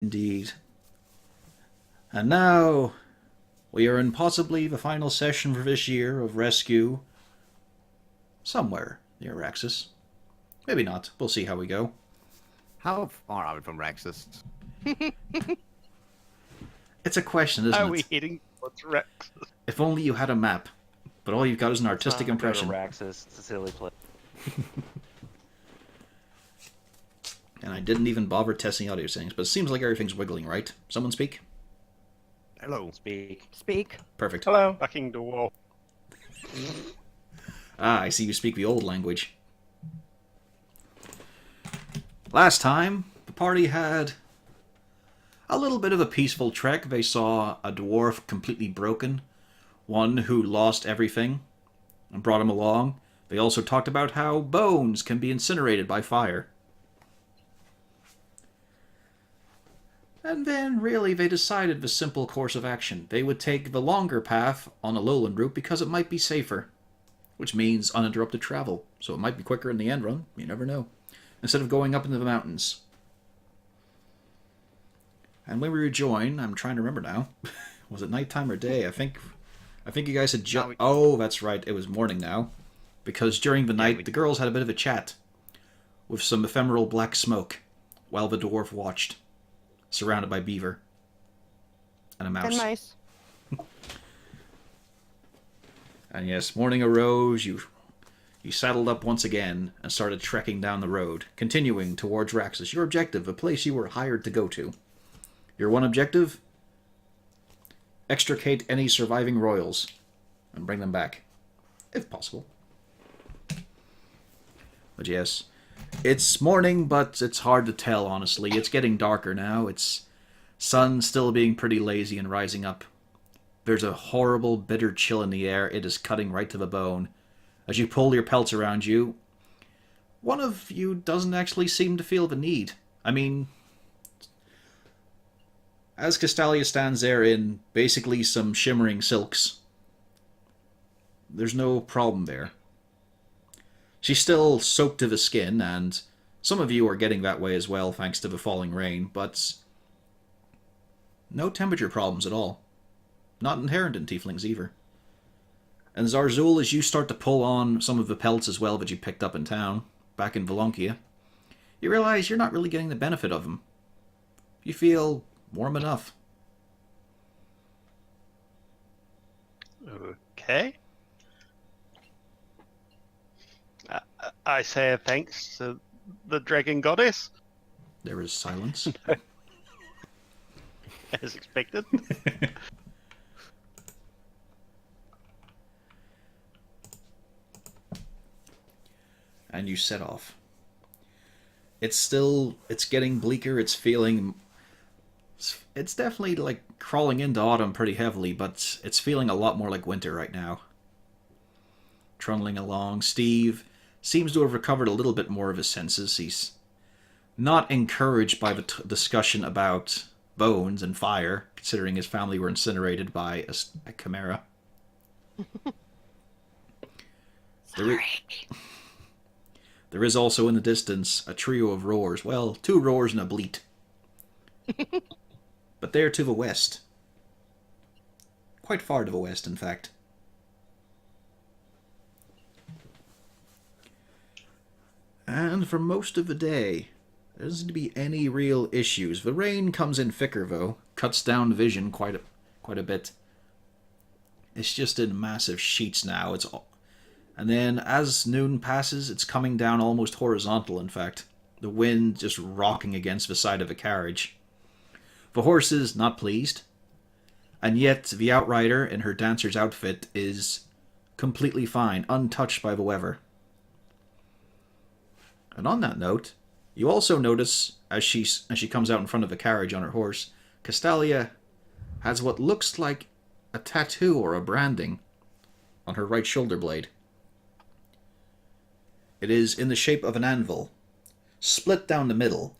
Indeed. And now we are in possibly the final session for this year of rescue somewhere near Raxis. Maybe not. We'll see how we go. How far are we from Raxis? It's a question, isn't Are we it? heading towards Rex? If only you had a map. But all you've got is an artistic Go to impression. Raxis. It's a silly place. And I didn't even bother testing audio settings, but it seems like everything's wiggling, right? Someone speak? Hello. Speak. Speak. Perfect. Hello. Fucking door. Ah, I see you speak the old language. Last time, the party had a little bit of a peaceful trek. They saw a dwarf completely broken, one who lost everything, and brought him along. They also talked about how bones can be incinerated by fire. And then, really, they decided the simple course of action. They would take the longer path on a lowland route because it might be safer, which means uninterrupted travel. So it might be quicker in the end run, you never know. Instead of going up into the mountains. And when we rejoined, I'm trying to remember now. Was it nighttime or day? I think you guys had just... Oh, that's right, it was morning now. Because during the night, the girls had a bit of a chat with some ephemeral black smoke while the dwarf watched, surrounded by beaver and a mouse. And mice. And yes, morning arose, you saddled up once again and started trekking down the road, continuing towards Raxis, your objective, a place you were hired to go to. Your one objective? Extricate any surviving royals and bring them back, if possible. But yes, it's morning, but it's hard to tell, honestly. It's getting darker now. It's sun still being pretty lazy and rising up. There's a horrible, bitter chill in the air. It is cutting right to the bone. As you pull your pelts around you, one of you doesn't actually seem to feel the need. I mean, as Castalia stands there in basically some shimmering silks, there's no problem there. She's still soaked to the skin, and some of you are getting that way as well thanks to the falling rain, but no temperature problems at all. Not inherent in tieflings either. And Zarzul, as you start to pull on some of the pelts as well that you picked up in town, back in Volonkia, you realize you're not really getting the benefit of them. You feel warm enough. Okay. I say thanks to the dragon goddess, There is silence. as expected. And you set off. It's getting bleaker, it's definitely like crawling into autumn pretty heavily, but it's feeling a lot more like winter right now. Trundling along, Steve seems to have recovered a little bit more of his senses. He's not encouraged by the discussion about bones and fire, considering his family were incinerated by a chimera. Sorry. There is also in the distance a trio of roars. Well, two roars and a bleat. But they're to the west. Quite far to the west, in fact. And for most of the day, there doesn't seem to be any real issues. The rain comes in thicker, though. Cuts down vision quite a bit. It's just in massive sheets now. And then as noon passes, it's coming down almost horizontal, in fact. The wind just rocking against the side of the carriage. The horse is not pleased. And yet the outrider in her dancer's outfit is completely fine, untouched by the weather. And on that note, you also notice, as she comes out in front of the carriage on her horse, Castalia has what looks like a tattoo or a branding on her right shoulder blade. It is in the shape of an anvil, split down the middle,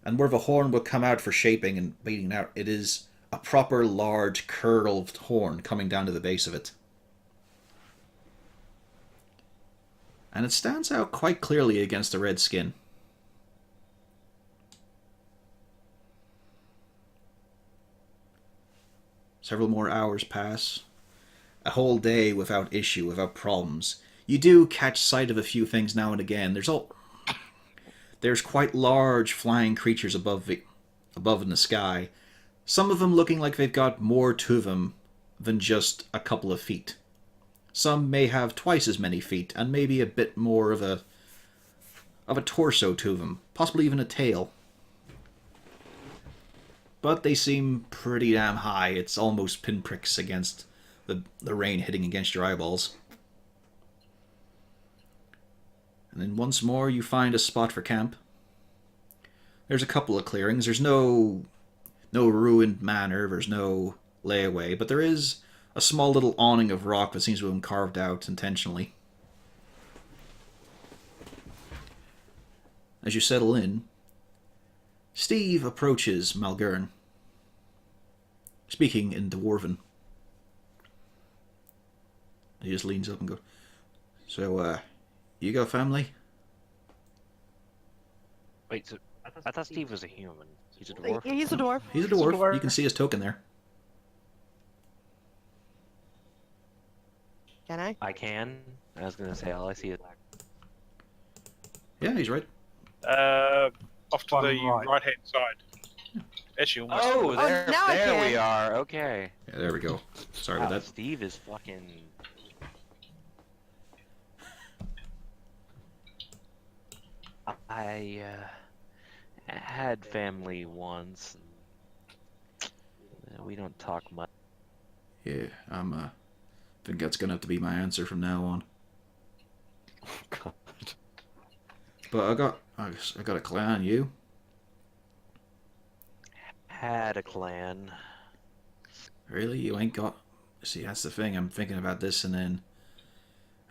and where the horn would come out for shaping and beating out, it is a proper large curved horn coming down to the base of it. And it stands out quite clearly against the red skin. Several more hours pass. A whole day without issue, without problems. You do catch sight of a few things now and again. There's quite large flying creatures above in the sky. Some of them looking like they've got more to them than just a couple of feet. Some may have twice as many feet, and maybe a bit more of a torso to them, possibly even a tail. But they seem pretty damn high. It's almost pinpricks against the rain hitting against your eyeballs. And then once more you find a spot for camp. There's a couple of clearings. There's no ruined manor, there's no layaway, but there is a small little awning of rock that seems to have been carved out intentionally. As you settle in, Steve approaches Malgern, speaking in Dwarven. He just leans up and goes, "So, you got family?" Wait, so I thought Steve was a human. He's a dwarf. He's a dwarf. He's a dwarf. You can see his token there. Can I? I can. I was gonna say all I see is. Yeah, he's right. Off to the right-hand side. Actually, almost. Oh, there, now I there we can. are. Okay. Yeah, there we go. Sorry Wow, about that. Steve is fucking. I had family once. We don't talk much. Yeah, think that's gonna have to be my answer from now on. God. But I got a clan. You? Had a clan. Really? You ain't got... See, that's the thing. I'm thinking about this and then...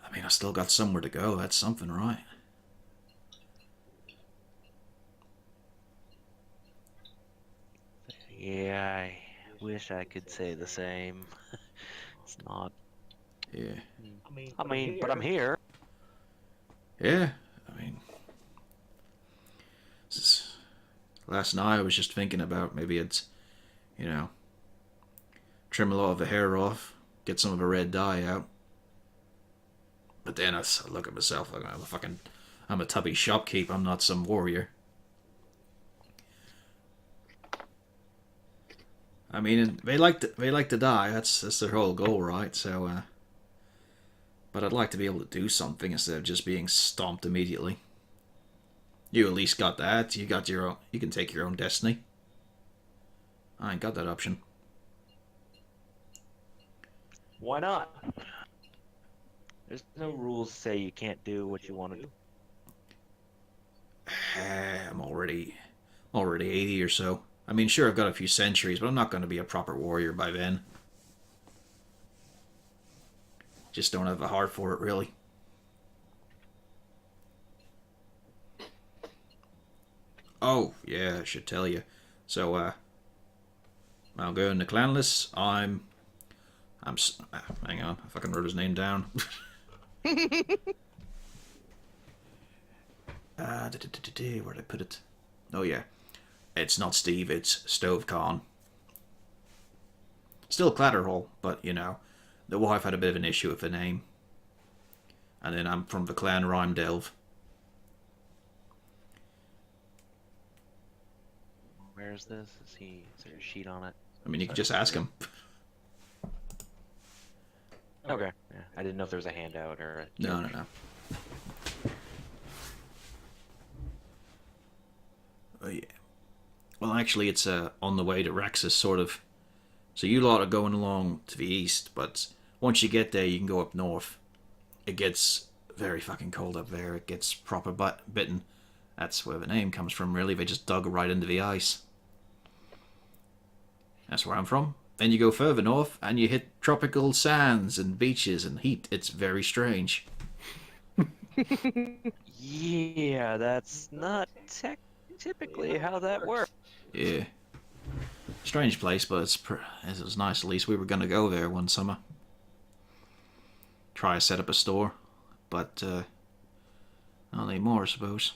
I mean, I still got somewhere to go. That's something, right? Yeah, I wish I could say the same. It's not. Yeah. I mean, but I'm here. Yeah, I mean... Last night I was just thinking about maybe it's, trim a lot of the hair off, get some of the red dye out. But then I look at myself like I'm a tubby shopkeep. I'm not some warrior. I mean, they like to die. That's their whole goal, right? So, but I'd like to be able to do something instead of just being stomped immediately. You at least got that. You got your own. You can take your own destiny. I ain't got that option. Why not? There's no rules say you can't do what you want to do. I'm already 80 or so. I mean, sure, I've got a few centuries, but I'm not going to be a proper warrior by then. Just don't have the heart for it, really. Oh, yeah, I should tell you. So, I'll go in the clanless. Hang on, I fucking wrote his name down. Where'd I put it? Oh, yeah. It's not Steve, it's Stovecon. Still Clatterhole, but, the wife had a bit of an issue with the name. And then I'm from the clan Rhymedelve. Where is this? Is there a sheet on it? I mean, you could just ask him. Okay. Yeah. I didn't know if there was a handout or a... No. Oh, yeah. Well, actually, it's on the way to Raxis, sort of. So you lot are going along to the east, but once you get there, you can go up north. It gets very fucking cold up there. It gets proper bitten. That's where the name comes from, really. They just dug right into the ice. That's where I'm from. Then you go further north, and you hit tropical sands and beaches and heat. It's very strange. Yeah, that's not typically how that works. Yeah. Strange place, but it was nice. At least we were going to go there one summer. Try to set up a store. But, not anymore, I suppose.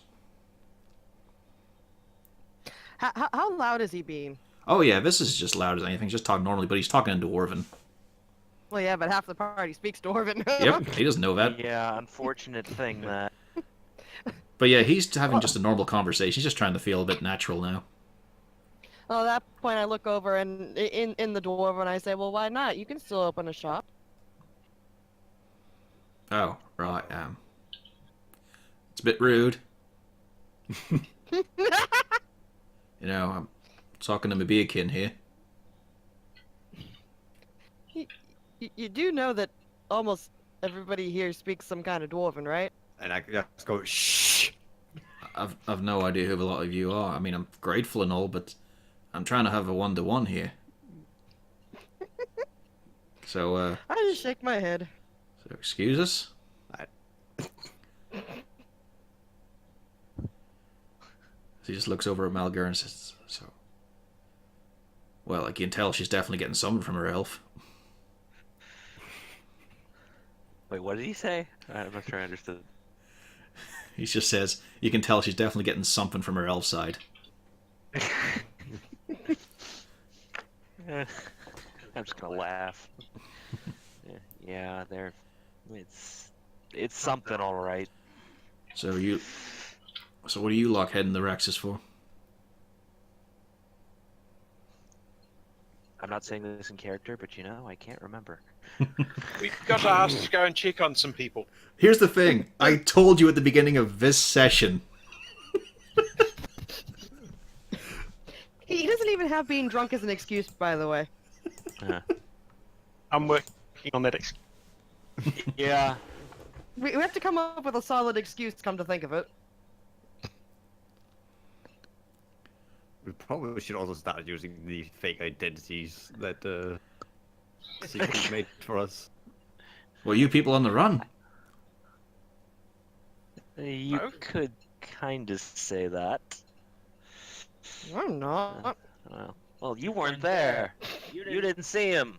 How loud is he being? Oh yeah, this is just loud as anything. Just talk normally, but he's talking in Dwarven. Well, yeah, but half the party speaks Dwarven. Yep, he doesn't know that. Yeah, unfortunate thing that. But yeah, he's having just a normal conversation. He's just trying to feel a bit natural now. Well, at that point, I look over and in the Dwarven, I say, well, why not? You can still open a shop. Oh, right. It's a bit rude. You know, I'm talking to my beerkin here. You do know that almost everybody here speaks some kind of Dwarven, right? And I just go, shh. I've no idea who a lot of you are. I mean, I'm grateful and all, but I'm trying to have a one-to-one here. So, I just shake my head. so excuse us? He just looks over at Malgur and says, so... Well, I can tell she's definitely getting something from her elf. Wait, what did he say? I'm not sure I understood. He just says, you can tell she's definitely getting something from her elf side. I'm just gonna laugh. Yeah, they're. It's something, all right. So what are you lot heading the Raxis for? I'm not saying this in character, but you know, I can't remember. We've got to ask to go and check on some people. Here's the thing. I told you at the beginning of this session. He doesn't even have being drunk as an excuse, by the way. I'm working on that. Yeah. We have to come up with a solid excuse, come to think of it. We probably should also start using the fake identities that Secret made for us. Well, you people on the run. You No. could kind of say that. I'm not. Well, you weren't there. You didn't see him.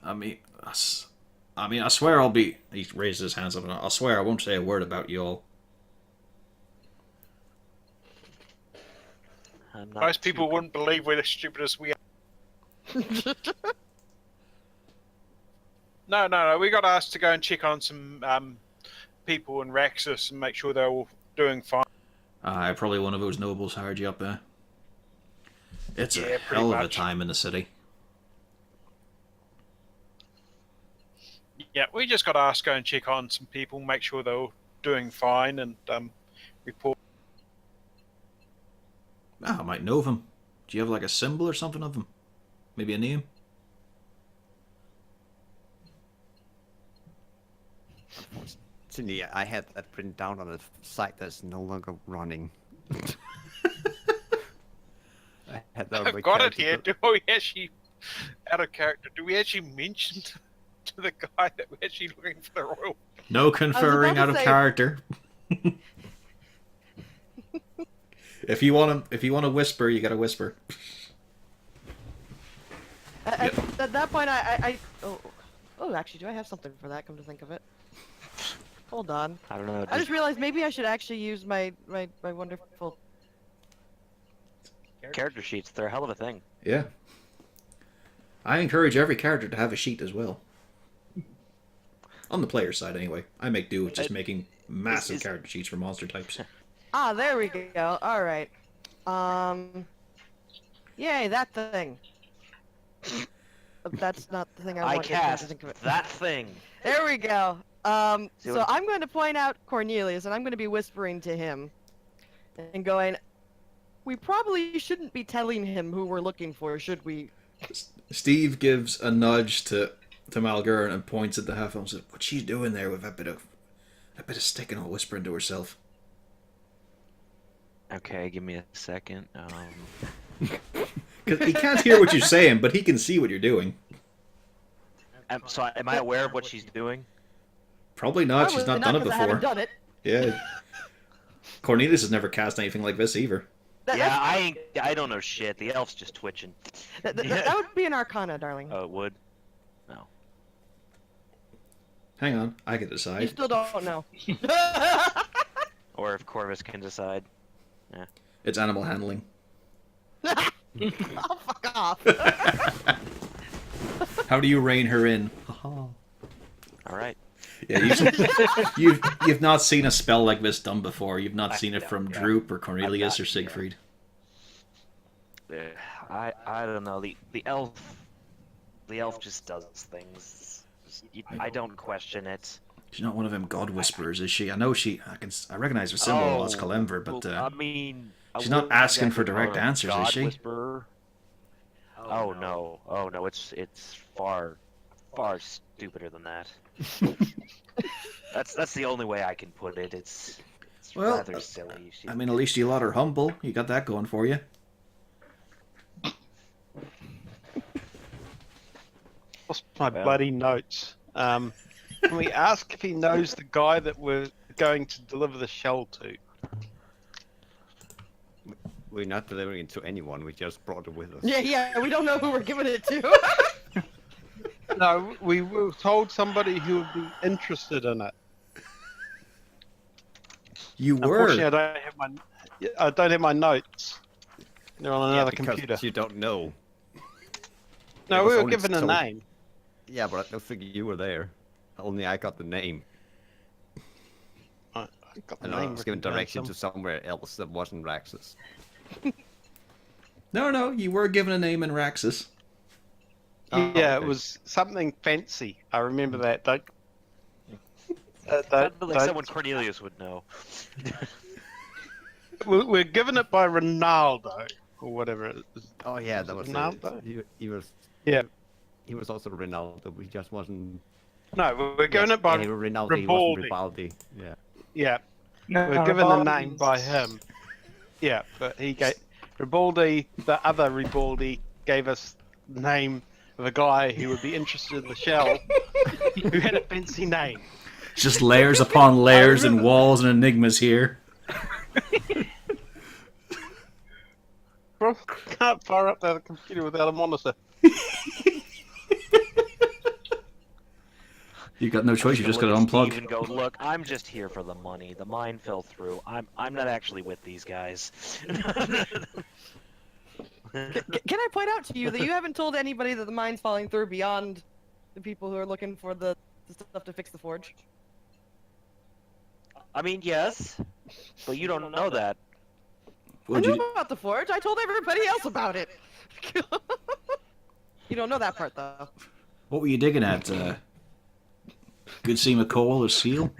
I mean, I swear I'll be... He raises his hands up and I swear I won't say a word about you all. I'm not Most too people wouldn't believe we're as stupid as we are. No. We got asked to go and check on some people in Raxis and make sure they're all doing fine. Probably one of those nobles hired you up there. It's Yeah, a pretty hell of a much. time in the city. Yeah, we just got asked to go and check on some people, make sure they're all doing fine, and report. I might know of them. Do you have like a symbol or something of them? Maybe a name? Unfortunately, I had that written down on a site that's no longer running. I had that on my I've got it character here. book. Do we actually, out of character, do we actually mention to the guy that we're actually looking for the royal? No conferring to out of say- character. If you want to whisper, you gotta whisper. At that point, oh, actually, do I have something for that? Come to think of it, hold on. I don't know. I just realized maybe I should actually use my wonderful. Character sheets, they're a hell of a thing. Yeah. I encourage every character to have a sheet as well. On the player side, anyway. I make do with just making massive is- character sheets for monster types. Ah, there we go. All right. Yay, that thing. That's not the thing I I wanted. cast to think of it. that thing. There we go. See So what- I'm going to point out Cornelius, and I'm going to be whispering to him, and going, "We probably shouldn't be telling him who we're looking for, should we?" Steve gives a nudge to Malgur and points at the half and says, "What's she doing there with that bit of sticking all whispering to herself?" Okay, give me a second. Because he can't hear what you're saying, but he can see what you're doing. So am I aware of what she's doing? Probably not. She's not done it 'cause I before. haven't done it. Yeah. Cornelius has never cast anything like this either. Yeah, I don't know shit. The elf's just twitching. That would be an Arcana, darling. Oh, it would? No. Hang on, I can You decide. still don't know. Or if Corvus can decide. It's animal handling. Oh, fuck off. How do you rein her in? All right. Yeah, you've not seen a spell like this done before. You've not seen it from yeah. Droop or Cornelius not, or Siegfried. I don't know. The elf just does things. I don't question it. She's not one of them god whisperers, is she? I know I recognize her symbol as Kalimver, but well, I mean, I she's not wouldn't asking for exactly call direct her a answers, is god she? Whisperer. Oh no, it's far stupider than that. That's the only way I can put it. It's Well, rather silly. I mean, at least you lot are humble. You got that going for you. Lost my bloody notes. Can we ask if he knows the guy that we're going to deliver the shell to? We're not delivering it to anyone. We just brought it with us. Yeah, we don't know who we're giving it to. No, we were told somebody who would be interested in it. You Unfortunately, were. I don't have my notes. They're on another because computer. you don't know. No, it was we were only given a told- name. Yeah, but I don't think you were there. Only I got the name. I got the And I name was given written down direction to some- somewhere else that wasn't Raxis. No, you were given a name in Raxis. Oh, Yeah, okay. it was something fancy. I remember that. Don't. Sounded like don't- someone Cornelius would know. We're given it by Ronaldo or whatever it is. Oh yeah, that was Ronaldo? it. He was. Yeah. He was also Ronaldo. He just wasn't. No, we're given it by Yeah, he was Ronaldo. He wasn't Ribaldi. Ribaldi. Yeah. Yeah. No, We're given the name by him. Yeah, but he gave Ribaldi, the other Ribaldi, gave us the name of a guy who would be interested in the shell, who had a fancy name. It's just layers upon layers and walls and enigmas here. Bro, can't fire up the computer without a monitor. You got no choice. You just got to Look at Steve unplug. and go, look, I'm just here for the money. The mine fell through. I'm not actually with these guys. Can I point out to you that you haven't told anybody that the mine's falling through beyond the people who are looking for the stuff to fix the forge? I mean, yes, but you don't know that. I What'd knew you, about the forge. I told everybody else about it. You don't know that part, though. what were you digging at? Good seam of coal or steel?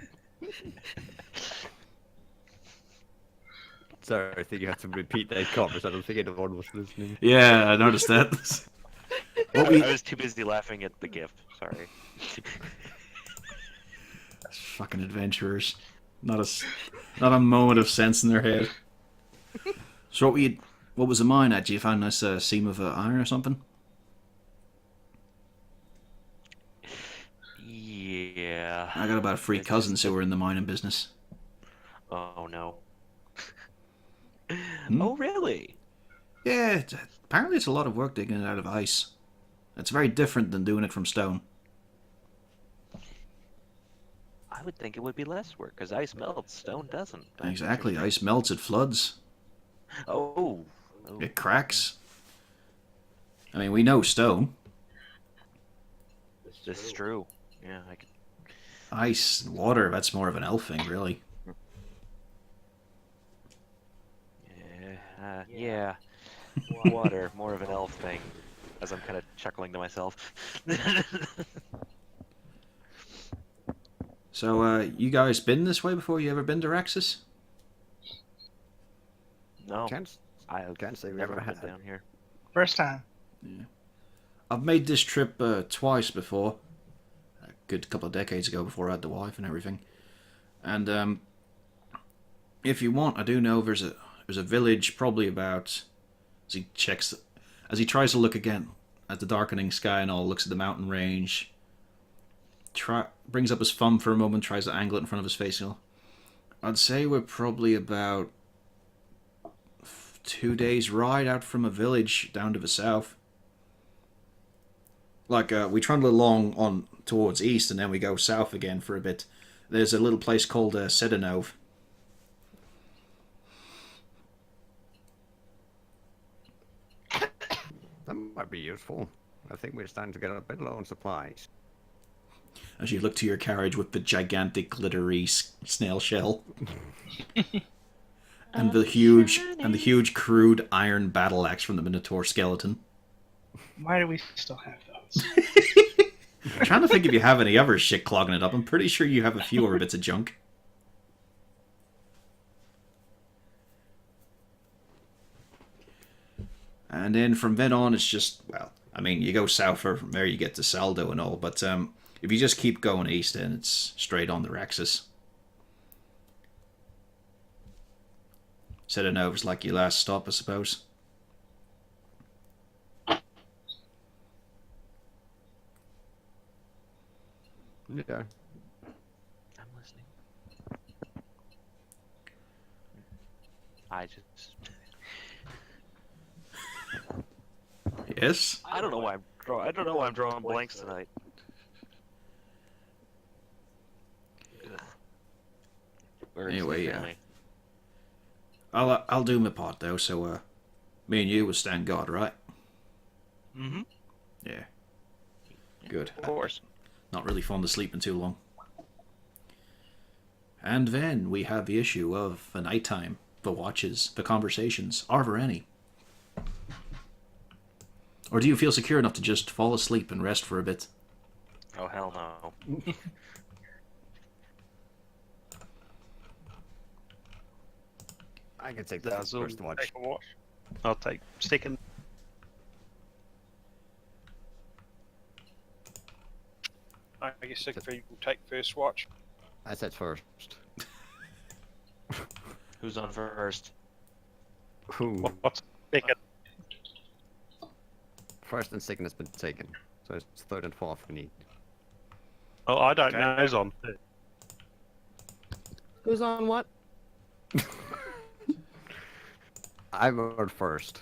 Sorry, I think you had to repeat that comment. I don't think anyone was listening. Yeah, I noticed that. What were you... I was too busy laughing at the gift. Sorry. Fucking adventurers. Not a moment of sense in their head. So what was the mine at? Did you find this seam of iron or something? Yeah. I got about 3 It's cousins just who were in the mining business. Oh no. Hmm? Oh really? Yeah, apparently it's a lot of work digging it out of ice. It's very different than doing it from stone. I would think it would be less work because ice melts, stone doesn't. Exactly, ice melts, it floods, Oh. it cracks. I mean, we know stone. This is true. Yeah, I could. Ice and water, that's more of an elf thing, really. Yeah. Water, more of an elf thing. As I'm kind of chuckling to myself. So, you guys been this way before? You ever been to Raxis? No, Can't I've can't say we never ever been had. down here. First time. I've made this trip twice before. A good couple of decades ago before I had the wife and everything. And if you want, I do know there's a village probably about as he tries to look again at the darkening sky and all, looks at the mountain range, brings up his thumb for a moment, tries to angle it in front of his face. I'd say we're probably about 2 days ride out from a village down to the south. Like, we trundle along on towards east, and then we go south again for a bit. There's a little place called Sedanov. That might be useful. I think we're starting to get a bit low on supplies. As you look to your carriage with the gigantic glittery snail shell. and the huge crude iron battle axe from the Minotaur skeleton. Why do we still have those? I'm trying to think if you have any other shit clogging it up. I'm pretty sure you have a few other bits of junk. And then from then on, it's just, well, I mean, you go south from there, you get to Saldo and all, but if you just keep going east, then it's straight on the Raxis. Cetanova's like your last stop, I suppose. Yeah. I'm listening. I just. Yes? I don't know why I don't know why I'm drawing blanks tonight. Ugh. Where is Anyway, the yeah. family? I'll do my part though. So me and you will stand guard, right? Mm-hmm. Yeah. Good. Of course. Not really fond of sleeping too long. And then we have the issue of the nighttime, the watches, the conversations. Are there any? Or do you feel secure enough to just fall asleep and rest for a bit? Oh hell no. I can take the Dazzle, first watch. take a watch. I'll take second. I guess Siegfried will take first watch. I said first. Who's on first? Who? What's second? First and second has been taken. So it's third and fourth we need. Oh, I don't Okay. know who's on. Who's on what? I'm on first.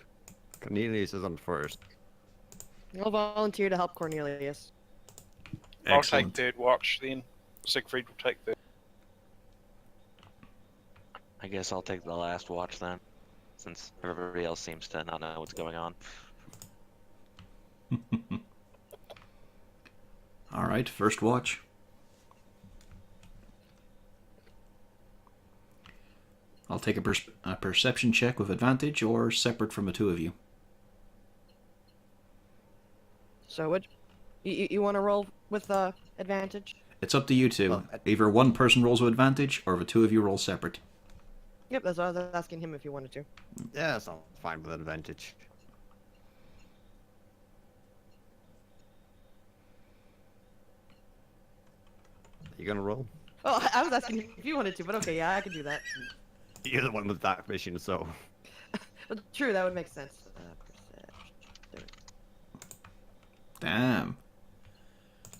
Cornelius is on first. I'll volunteer to help Cornelius. I'll take Excellent. third watch then. Siegfried will take third. I guess I'll take the last watch then, since everybody else seems to not know what's going on. Alright, first watch. I'll take a perception check with advantage or separate from the two of you. So what? You want to roll with advantage? It's up to you two. Well, Either one person rolls with advantage or the two of you roll separate. Yep, that's what I was asking him if you wanted to. Yeah, so fine with advantage. You gonna roll? Oh, I was asking him if you wanted to, but okay, yeah, I can do that. You're the one with dark vision, so. But true, that would make sense. Perception. Damn.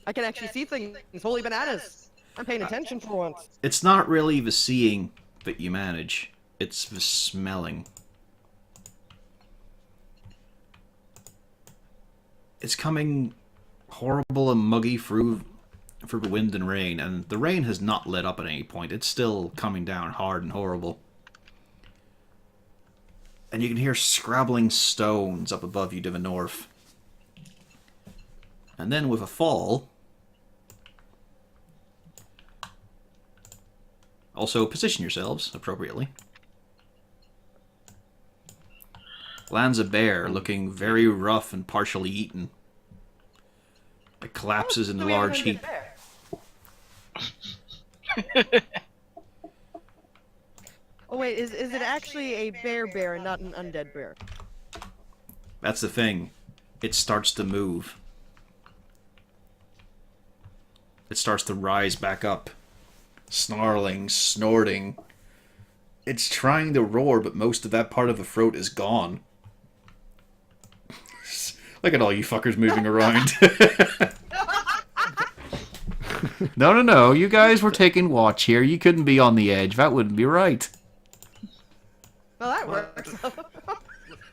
I can actually see things. Holy bananas! I'm paying attention for once. It's not really the seeing that you manage, it's the smelling. It's coming horrible and muggy through the wind and rain, and the rain has not let up at any point. It's still coming down hard and horrible. And you can hear scrabbling stones up above you to the north. And then with a fall... Also, position yourselves appropriately. Lands a bear looking very rough and partially eaten. It collapses in a large heap. Oh wait, is it actually a bear and not an undead bear? That's the thing. It starts to move. It starts to rise back up. Snarling, snorting. It's trying to roar, but most of that part of the throat is gone. Look at all you fuckers moving around. No. You guys were taking watch here. You couldn't be on the edge. That wouldn't be right. Well, that works.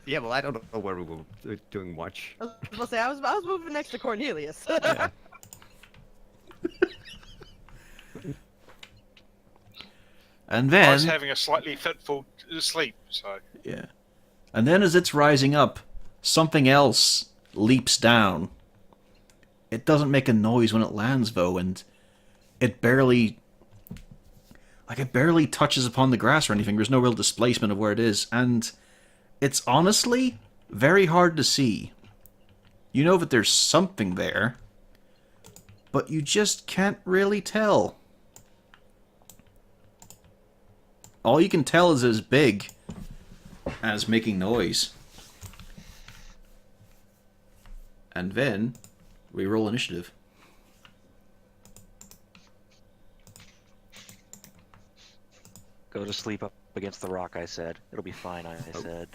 Yeah, well, I don't know where we were doing watch. I was supposed to say I was moving next to Cornelius. Yeah. And I was then... having a slightly fitful sleep, so. Yeah. And then as it's rising up, something else leaps down. It doesn't make a noise when it lands, though, and it barely touches upon the grass or anything. There's no real displacement of where it is, and it's honestly very hard to see. You know that there's something there, but you just can't really tell. All you can tell is it's big and it's making noise. And then we roll initiative. Go to sleep up against the rock, I said. It'll be fine, I said.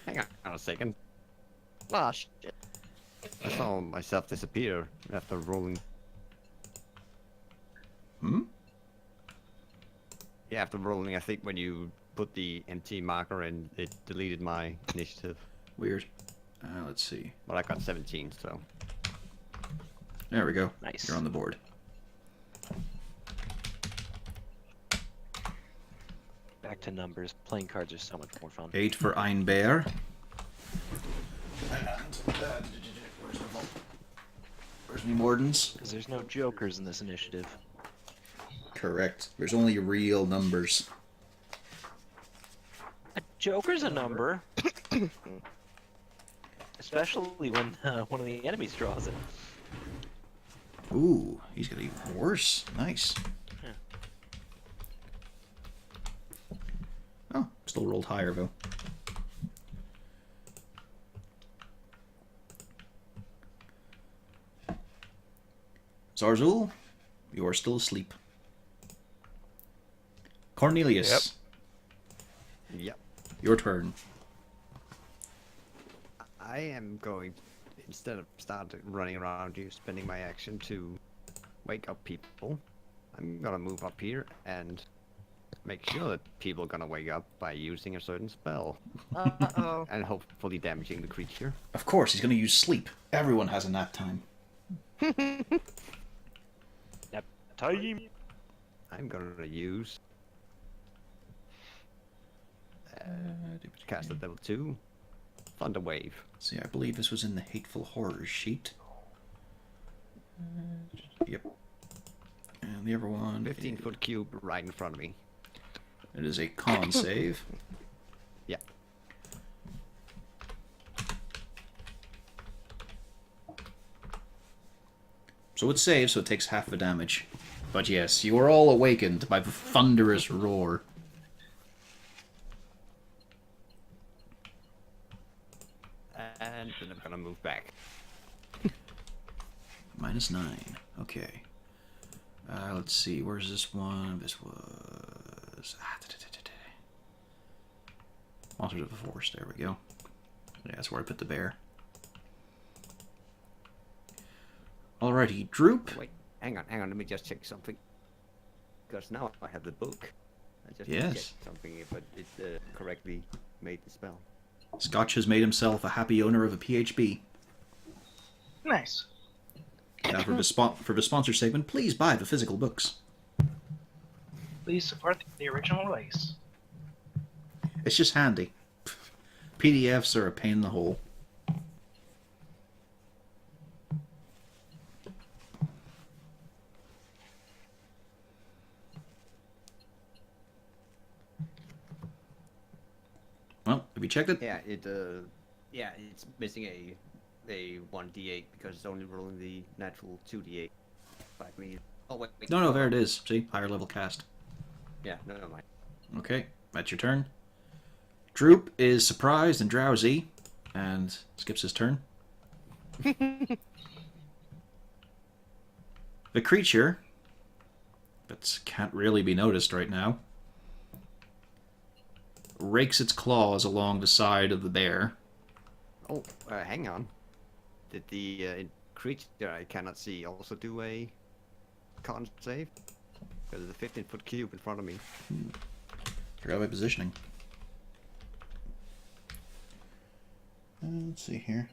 Hang on a second. Ah, shit. I saw myself disappear after rolling. Hmm? Yeah, after rolling, I think when you put the empty marker in, it deleted my initiative. Weird. Let's see. But I got 17, so. There we go. Nice. You're on the board. Back to numbers. Playing cards are so much more fun. 8 for Einbear. Where's my vault? Where's my Wardens? Because there's no jokers in this initiative. Correct. There's only real numbers. A joker's a number. Especially when one of the enemies draws it. Ooh, he's got even worse. Nice. Yeah. Oh, still rolled higher though. Zarzul, you are still asleep. Cornelius. Yep. Your turn. I am going, instead of starting running around you, spending my action to wake up people, I'm gonna move up here and make sure that people are gonna wake up by using a certain spell. Uh-oh. And hopefully damaging the creature. Of course, he's going to use sleep. Everyone has a nap time. Nap time. I'm gonna use... cast at level 2. Thunder Wave. See, I believe this was in the Hateful Horrors sheet. Yep. And the other one... 15-foot cube right in front of me. It is a con save. Yeah. So it saves, so it takes half the damage. But yes, you are all awakened by the thunderous roar. And then I'm gonna move back. -9. Okay. Let's see. Where's this one? This was... Monsters of the Forest. There we go. Yeah, that's where I put the bear. Alrighty. Droop. Wait, hang on, let me just check something. Because now I have the book. I just Yes. checked something if it correctly made the spell. Scotch has made himself a happy owner of a PHB. Nice. Now for the sponsor segment, please buy the physical books. Please support the original release. It's just handy. PDFs are a pain in the hole. Well, have you checked it? Yeah, it's missing a 1d8 because it's only rolling the natural 2d8. But I mean, oh wait. No, there it is. See? Higher level cast. Yeah, no, mind. Okay, that's your turn. Droop is surprised and drowsy, and skips his turn. The creature, that can't really be noticed right now, rakes its claws along the side of the bear. Oh, hang on. Did the creature I cannot see also do a con save? Because there's a 15-foot cube in front of me. Forgot my positioning. Let's see here.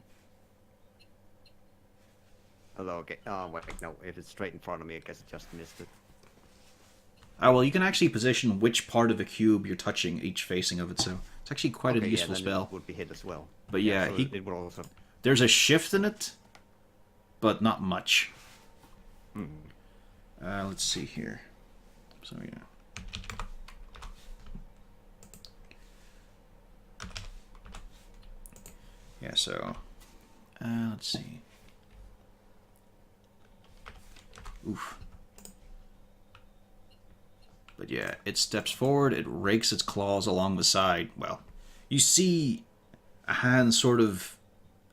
Although, okay, oh wait, no, if it's straight in front of me, I guess I just missed it. Oh, well, you can actually position which part of the cube you're touching, each facing of it, so It's actually quite a Okay, useful then spell. It would be hit as well. But yeah, so he, it would also. there's a shift in it, but not much. Hmm. Let's see here. So yeah. Yeah, so let's see. Oof. But yeah, it steps forward, it rakes its claws along the side. Well, you see a hand sort of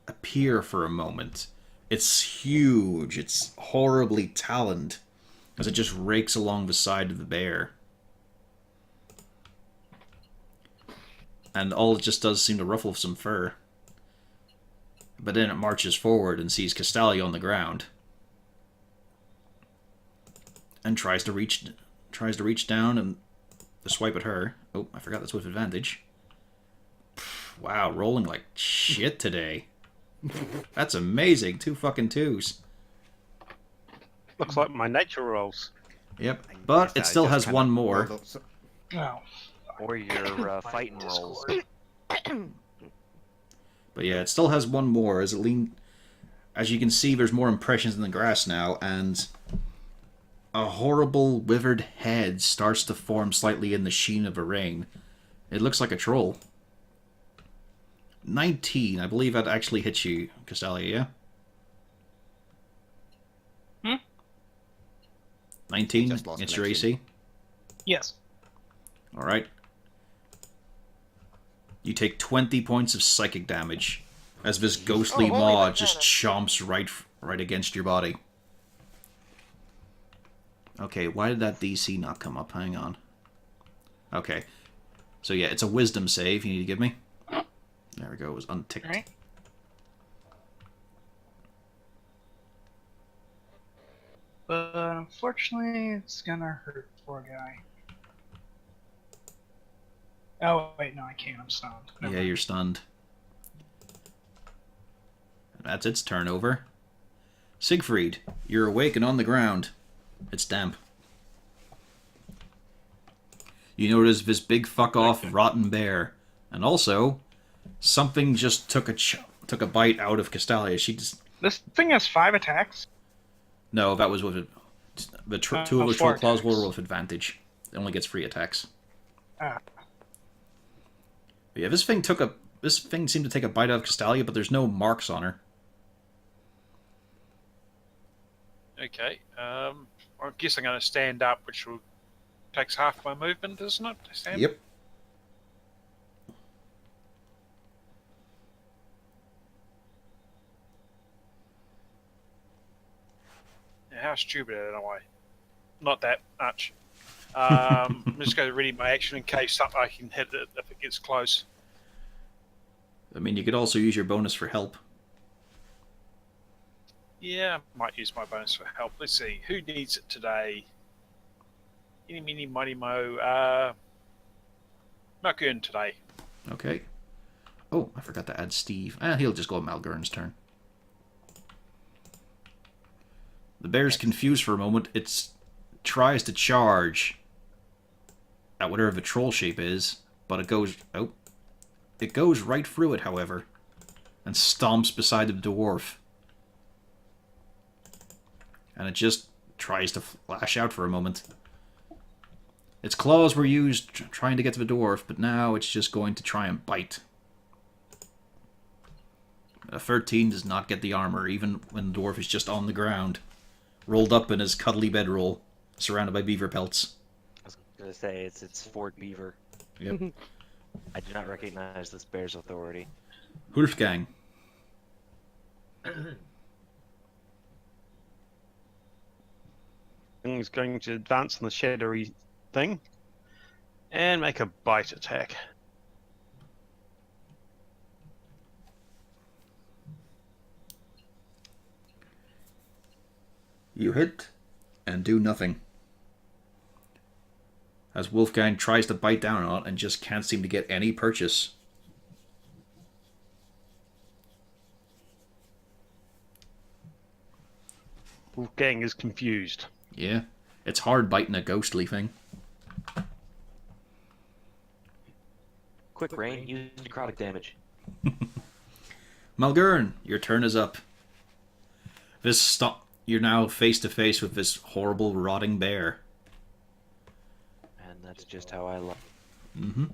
appear for a moment. It's huge, it's horribly taloned, as it just rakes along the side of the bear. And all it just does seem to ruffle some fur. But then it marches forward and sees Castalia on the ground. And tries to reach down and swipe at her. Oh, I forgot that's with advantage. Wow, rolling like shit today. That's amazing. 2 fucking 2s. Looks like my nature rolls. Yep, but it still has one more. Oh. Or your fighting rolls. Discord. But yeah, it still has one more. As you can see, there's more impressions in the grass now, and a horrible withered head starts to form slightly in the sheen of the rain. It looks like a troll. 19, I believe that actually hits you, Castalia, yeah? Hmm? 19, Just lost it's your connection. AC. Yes. Alright. You take 20 points of psychic damage as this ghostly holy maw banana. just chomps right against your body. Okay, why did that DC not come up? Hang on. Okay. So yeah, it's a wisdom save you need to give me. There we go, it was unticked. Alright. But unfortunately, it's gonna hurt poor guy. Oh, wait, no, I can't. I'm stunned. Never Yeah, mind. you're stunned. And that's its turn over. Siegfried, you're awake and on the ground. It's damp. You notice this big fuck off rotten bear, and also something just took a bite out of Castalia. She just This thing has 5 attacks. no, that was with it. The two of the 4 troll claws attacks. were with advantage. It only gets 3 attacks. Ah. But yeah, this thing seemed to take a bite out of Castalia, but there's no marks on her. Okay. I guess I'm going to stand up, which will takes half my movement, doesn't it? To stand? Yep. Yeah, how stupid am I? Not that much. I'm just going to ready my action in case I can hit it if it gets close. I mean, you could also use your bonus for help. Yeah, I might use my bonus for help. Let's see. Who needs it today? Any, mini, mighty, mo. Malgurn today. Okay. Oh, I forgot to add Steve. He'll just go on Malgurn's turn. The bear's confused for a moment. It tries to charge at whatever the troll shape is, but it goes... Oh. It goes right through it, however, and stomps beside the dwarf. And it just tries to flash out for a moment. Its claws were used trying to get to the dwarf, but now it's just going to try and bite. A 13 does not get the armor, even when the dwarf is just on the ground, rolled up in his cuddly bedroll, surrounded by beaver pelts. I was going to say, it's Fort Beaver. Yep. I do not recognize this bear's authority. Wolfgang. He's going to advance on the shadowy thing and make a bite attack. You hit and do nothing. As Wolfgang tries to bite down on it and just can't seem to get any purchase. Wolfgang is confused. Yeah, it's hard biting a ghostly thing. Quick, Rain, use necrotic damage. Malgern, your turn is up. You're now face to face with this horrible rotting bear. And that's just how I love. Mm-hmm.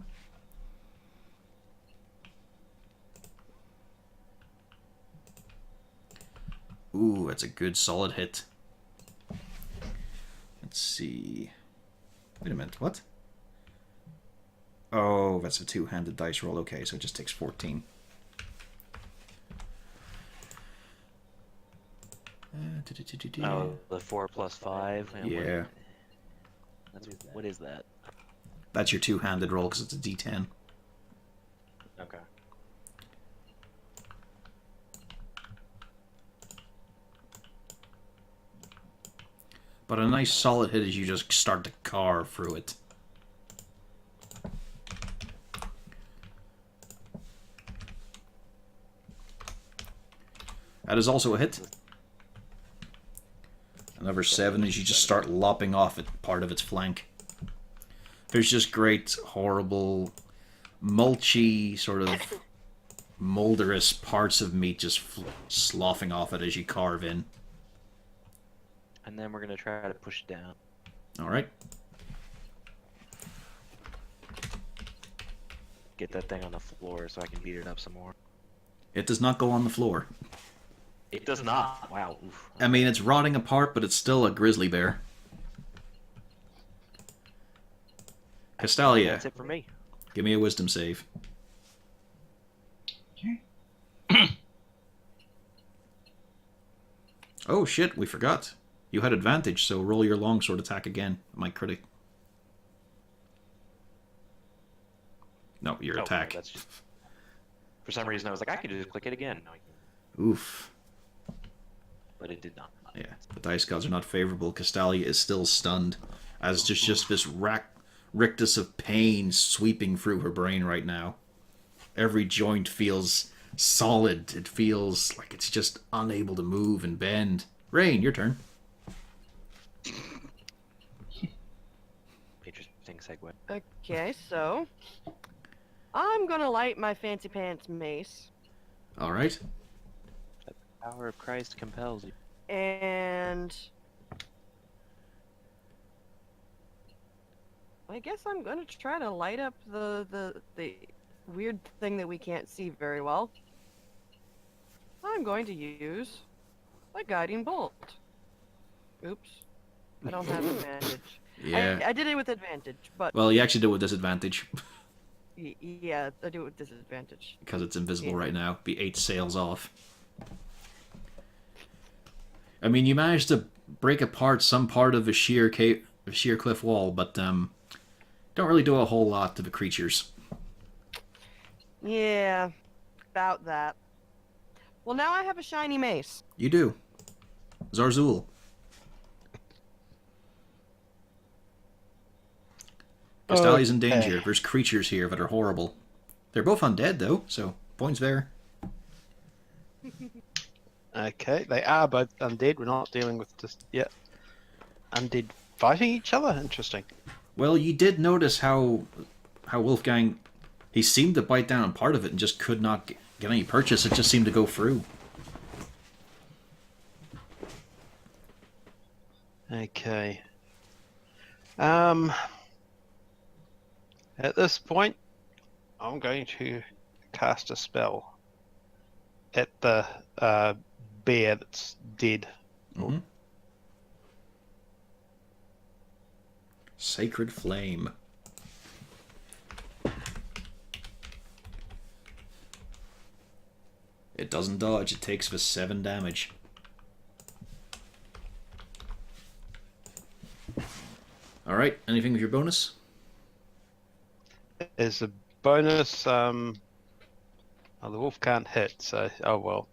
Ooh, that's a good solid hit. Let's see. Wait a minute, what? Oh, that's a two-handed dice roll. Okay, so it just takes 14. Oh, the 4 plus 5. Yeah. What is that? That's your two-handed roll because it's a D10. Okay. But a nice solid hit as you just start to carve through it. That is also a hit. Another 7 as you just start lopping off part of its flank. There's just great, horrible, mulchy, sort of molderous parts of meat just sloughing off it as you carve in. And then we're gonna try to push it down. Alright. Get that thing on the floor so I can beat it up some more. It does not go on the floor. It does not. Wow. Oof. I mean, it's rotting apart, but it's still a grizzly bear. Castalia, That's it for me. give me a wisdom save. Okay. Oh shit, we forgot. You had advantage, so roll your longsword attack again. My critic. No, your Oh, attack. That's just... For some reason, I was like, I could just click it again. No, I can't. Oof. But it did not. Yeah, the dice gods are not favorable. Castalia is still stunned, as just this rictus of pain sweeping through her brain right now. Every joint feels solid. It feels like it's just unable to move and bend. Rain, your turn. Interesting segue. Okay, so I'm gonna light my fancy pants mace, All right. The power of Christ compels you. and I guess I'm gonna try to light up the weird thing that we can't see very well. I'm going to use a guiding bolt. Oops, I don't have advantage. Yeah. I did it with advantage, but Well, you actually do it with disadvantage yeah, I do it with disadvantage. because it's invisible right now. Be 8 sails off. I mean, you managed to break apart some part of a sheer cliff wall, but don't really do a whole lot to the creatures. Yeah, about that. Well, now I have a shiny mace. You do. Zarzul. Castalia's in danger. There's creatures here that are horrible. They're both undead, though, so points there. Okay, they are both undead. We're not dealing with just yet undead fighting each other. Interesting. Well, you did notice how Wolfgang, he seemed to bite down on part of it and just could not get any purchase. It just seemed to go through. Okay. At this point, I'm going to cast a spell at the bear that's dead. Mm-hmm. Sacred Flame. It doesn't dodge, it takes the 7 damage. Alright, anything with your bonus? As a bonus, oh, the wolf can't hit, so oh well.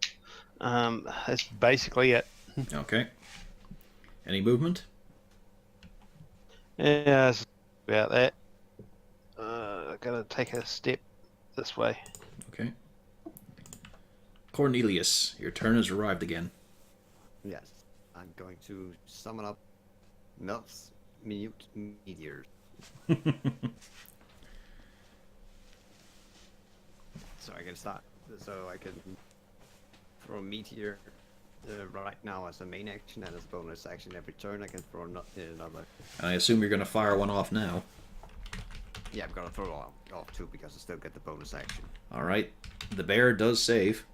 That's basically it. Okay. Any movement? Yeah, that's about that. Gonna take a step this way. Okay. Cornelius, your turn has arrived again. Yes, I'm going to summon up Melf's Mute Meteors. So I can start. So I can throw a meteor right now as a main action, and as a bonus action every turn I can throw another. And I assume you're going to fire one off now. Yeah, I'm gonna throw off two because I still get the bonus action. Alright. The bear does save.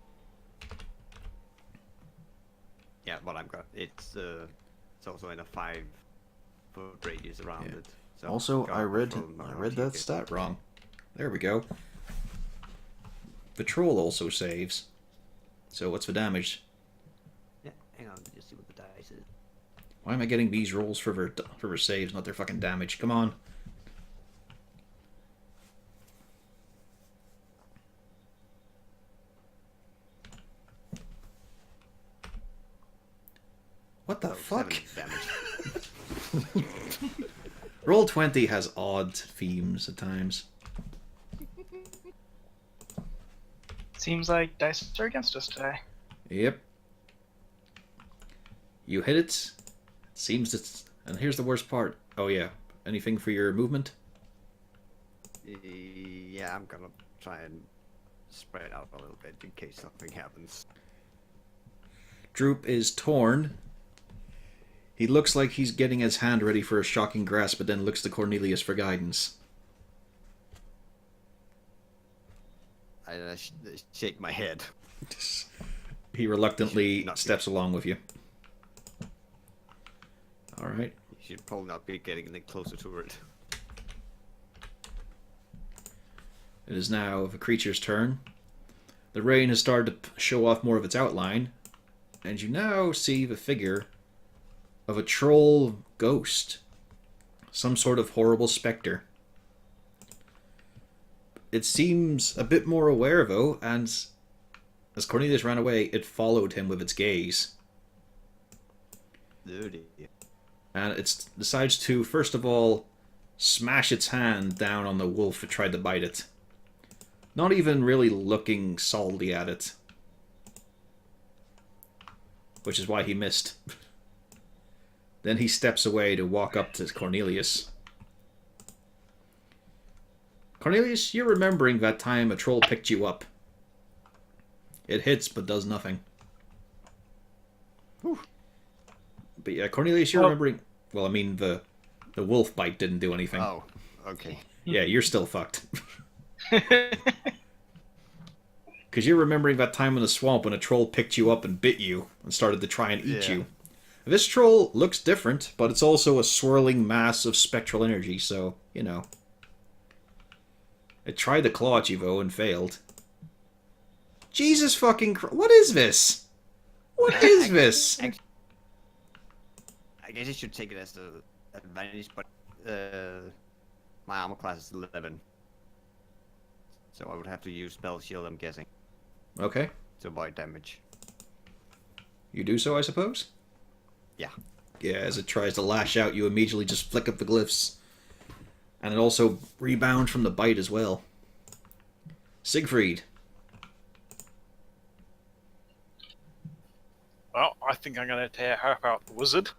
Yeah, but it's also in a 5-foot radius around Yeah. it. So Also, I'm I gonna read throw them around that here. stat wrong. There we go. The troll also saves. So what's the damage? Yeah, hang on, just see what the dice is. Why am I getting these rolls for their saves, not their fucking damage? Come on. What the So fuck? 7 damage. Roll20 has odd themes at times. Seems like dice are against us today. Yep. You hit it. Seems it's... And here's the worst part. Oh yeah. Anything for your movement? Yeah, I'm gonna try and spread out a little bit in case something happens. Droop is torn. He looks like he's getting his hand ready for a shocking grasp, but then looks to Cornelius for guidance. I shake my head. He reluctantly Not- steps along with you. Alright. You should probably not be getting any closer to it. It is now the creature's turn. The rain has started to show off more of its outline, and you now see the figure of a troll ghost. Some sort of horrible spectre. It seems a bit more aware, though, and as Cornelius ran away, it followed him with its gaze. Dirty. And it decides to, first of all, smash its hand down on the wolf that tried to bite it. Not even really looking solidly at it. Which is why he missed. Then he steps away to walk up to Cornelius. Cornelius, you're remembering that time a troll picked you up. It hits, but does nothing. Whew. But yeah, Cornelius, you're Well- remembering... Well, I mean, the wolf bite didn't do anything. Oh, okay. Yeah, you're still fucked. Because you're remembering that time in the swamp when a troll picked you up and bit you and started to try and eat Yeah. you. This troll looks different, but it's also a swirling mass of spectral energy, so, you know. It tried to claw at you, though, and failed. Jesus fucking Christ. What is this? What is this? I guess you should take it as the advantage, but my armor class is 11. So I would have to use spell shield, I'm guessing, Okay. to avoid damage. You do so, I suppose? Yeah. Yeah, as it tries to lash out, you immediately just flick up the glyphs. And it also rebounds from the bite as well. Siegfried. Well, I think I'm going to help out the wizard.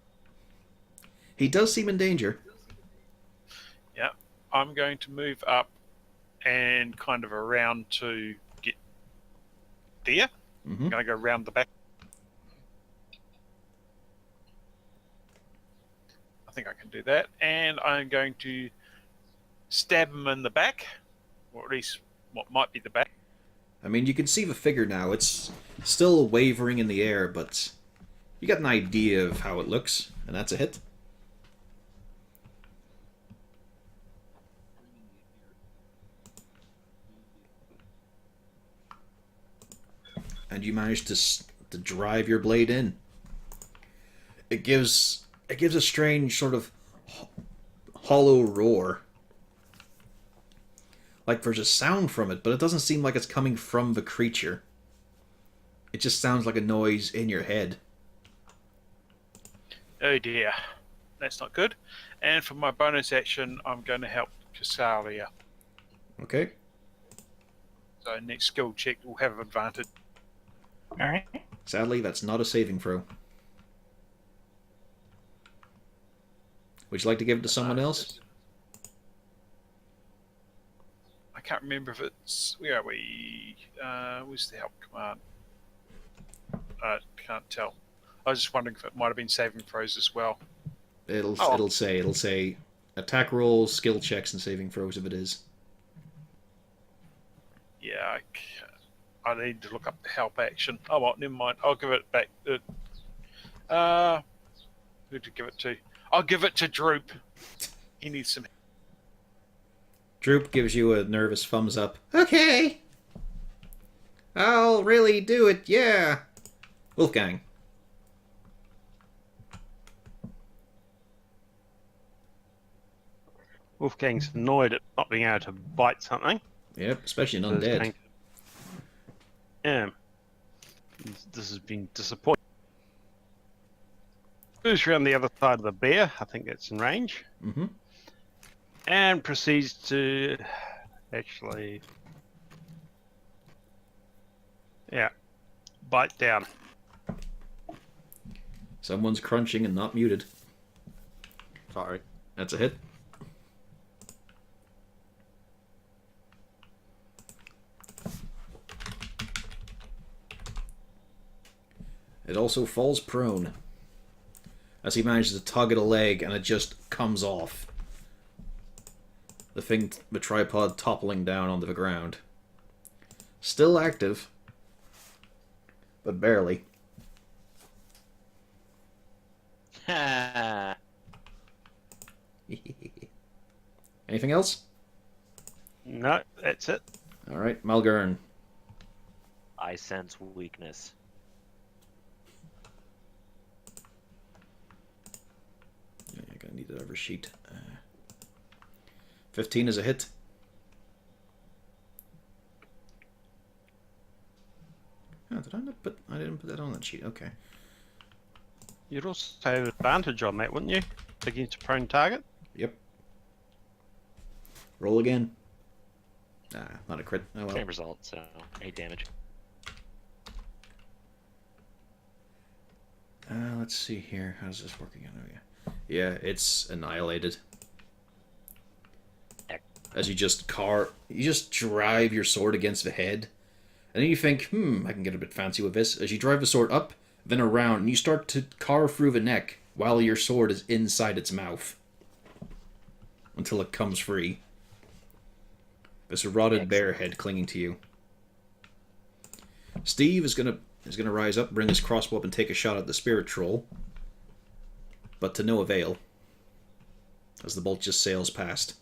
He does seem in danger. Yeah, I'm going to move up and kind of around to get there. I'm Mm-hmm. going to go around the back. I think I can do that. And I'm going to stab him in the back, or at least what might be the back. I mean, you can see the figure now. It's still wavering in the air, but you got an idea of how it looks, and that's a hit. And you manage to drive your blade in. It gives a strange sort of hollow roar. Like there's a sound from it, but it doesn't seem like it's coming from the creature. It just sounds like a noise in your head. Oh dear, that's not good. And for my bonus action, I'm going to help Casalia. Okay? So next skill check will have advantage. Alright. Sadly, that's not a saving throw. Would you like to give it to someone else? I can't remember if it's where are we? Where's the help command? I can't tell. I was just wondering if it might have been saving throws as well. It'll say attack rolls, skill checks, and saving throws if it is. Yeah, I need to look up the help action. Oh well, never mind. I'll give it back. Who to give it to? I'll give it to Droop. He needs some. Droop gives you a nervous thumbs up. Okay. I'll really do it, yeah. Wolfgang. Wolfgang's annoyed at not being able to bite something. Yep, especially an So he's undead. going- Yeah. This has been disappointing. Moves around the other side of the bear. I think that's in range. Mm-hmm. And proceeds to actually, yeah, bite down. Someone's crunching and not muted. Sorry. That's a hit. It also falls prone as he manages to tug at a leg and it just comes off. The tripod toppling down onto the ground. Still active, but barely. Anything else? No, that's it. Alright, Malgern. I sense weakness. Yeah, I'm gonna need another sheet. 15 is a hit. Oh, did I not put? I didn't put that on that sheet. Okay. You'd also have advantage on that, wouldn't you? Against a prone target? Yep. Roll again. Ah, not a crit. Oh well. Same result, so 8 damage. Let's see here. How's this working out? Oh, yeah. Yeah, it's annihilated. As you just drive your sword against the head. And then you think, I can get a bit fancy with this. As you drive the sword up, then around, and you start to carve through the neck while your sword is inside its mouth. Until it comes free. There's a rotted bear head clinging to you. Steve is gonna rise up, bring his crossbow up, and take a shot at the spirit troll. But to no avail. As the bolt just sails past.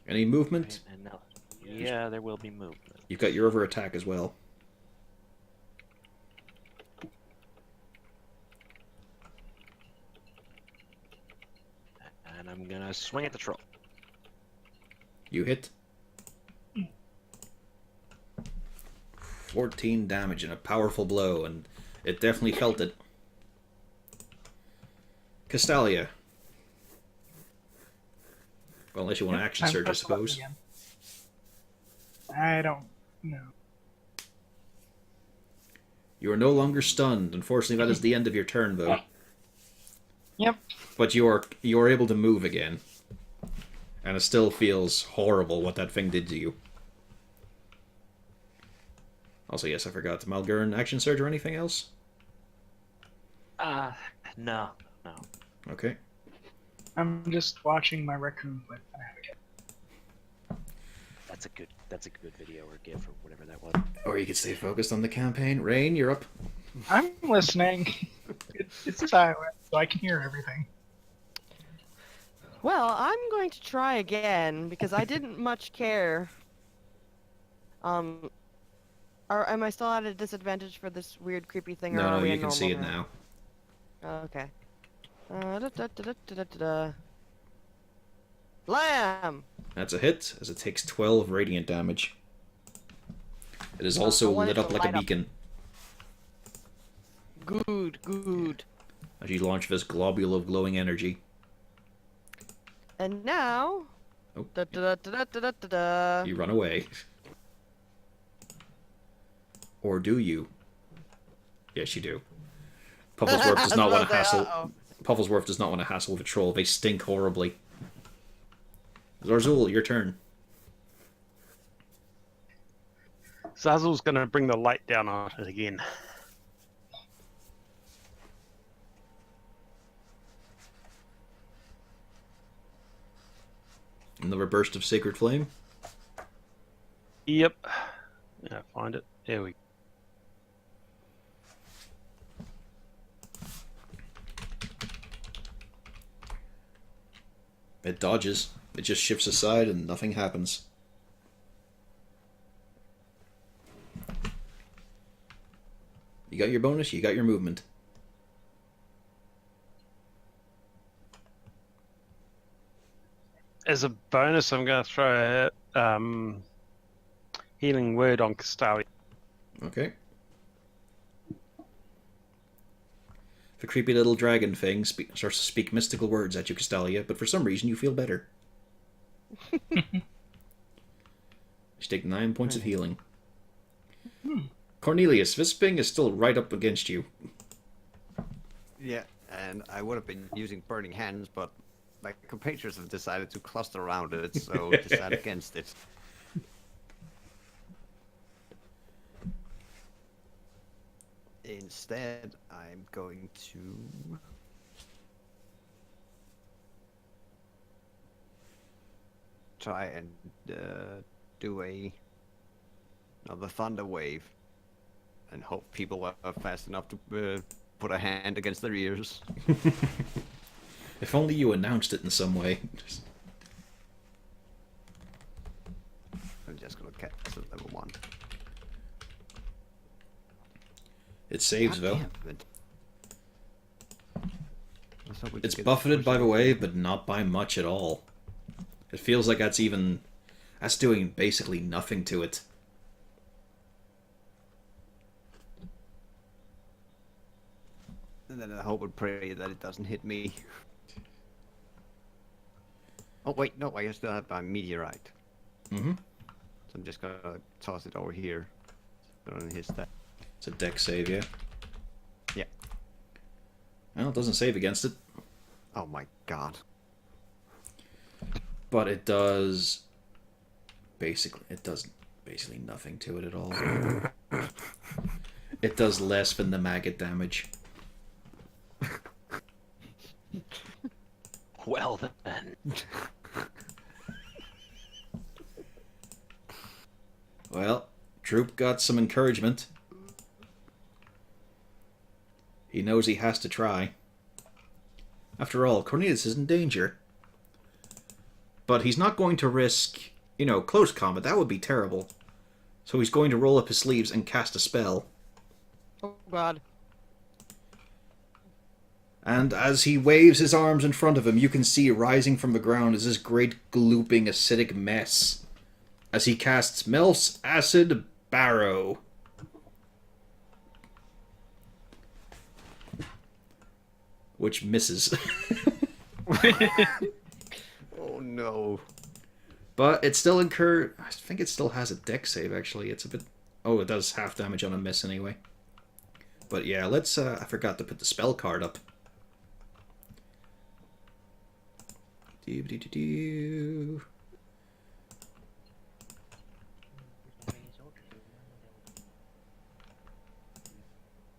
Any movement? Right, and now, yeah, there will be movement. You've got your over attack as well. And I'm gonna swing at the troll. You hit. 14 damage and a powerful blow, and it definitely felt it. Castalia. Well, unless you want to action Time surge, I press the button suppose. again. I don't know. You are no longer stunned. Unfortunately, that is the end of your turn, though. Yep. But you are able to move again. And it still feels horrible what that thing did to you. Also, yes, I forgot. Malgern, action surge or anything else? No. Okay. I'm just watching my raccoon with an advocate. That's a good video or GIF or whatever that was. Or you could stay focused on the campaign. Rain, you're up. I'm listening. It's silent, so I can hear everything. Well, I'm going to try again because I didn't much care. Am I still at a disadvantage for this weird, creepy thing? or No, are we you at can see it normal now. Okay. Lamb! That's a hit, as it takes 12 radiant damage. It is I also wanted lit up to like a light up. beacon Good. as you launch this globule of glowing energy. And now... Oh. Da-da-da-da-da-da-da. You run away. Or do you? Yes, you do. Pufflesworth does not want to hassle. Uh-oh. Pufflesworth does not want to hassle with a troll. They stink horribly. Zarzul, your turn. Zazzle's going to bring the light down on it again. Another burst of sacred flame. Yep. Yeah, find it. There we. It dodges. It just shifts aside and nothing happens. You got your bonus, you got your movement. As a bonus, I'm going to throw a healing word on Castalia. Okay. The creepy little dragon thing starts to speak mystical words at you, Castalia, but for some reason you feel better. You take 9 points of healing. Cornelius, this thing is still right up against you. Yeah, and I would have been using burning hands, but my compatriots have decided to cluster around it, so decide against it. Instead, I'm going to try and do another thunder wave, and hope people are fast enough to put a hand against their ears. If only you announced it in some way. I'm just gonna catch it level 1. It saves, though. Damn it. Let's hope we can It's get buffeted, this by the person. way, but not by much at all. It feels like that's doing basically nothing to it. And then I hope and pray that it doesn't hit me. Oh wait, no, I still have my meteorite. Mm-hmm. So I'm just gonna toss it over here. Put it on his stack. It's a deck save, yeah? Yeah. Well, it doesn't save against it, Oh my god. but it does... It does basically nothing to it at all. It does less than the maggot damage. Well then. Well, Droop got some encouragement. He knows he has to try. After all, Cornelius is in danger. But he's not going to risk, close combat. That would be terrible. So he's going to roll up his sleeves and cast a spell. Oh god. And as he waves his arms in front of him, you can see rising from the ground is this great glooping acidic mess. As he casts Melf's Acid Barrow. Which misses. Oh no. But it still I think it still has a deck save, actually. It's a bit... Oh, it does half damage on a miss anyway. But yeah, let's... I forgot to put the spell card up. Doo-doo-doo-doo.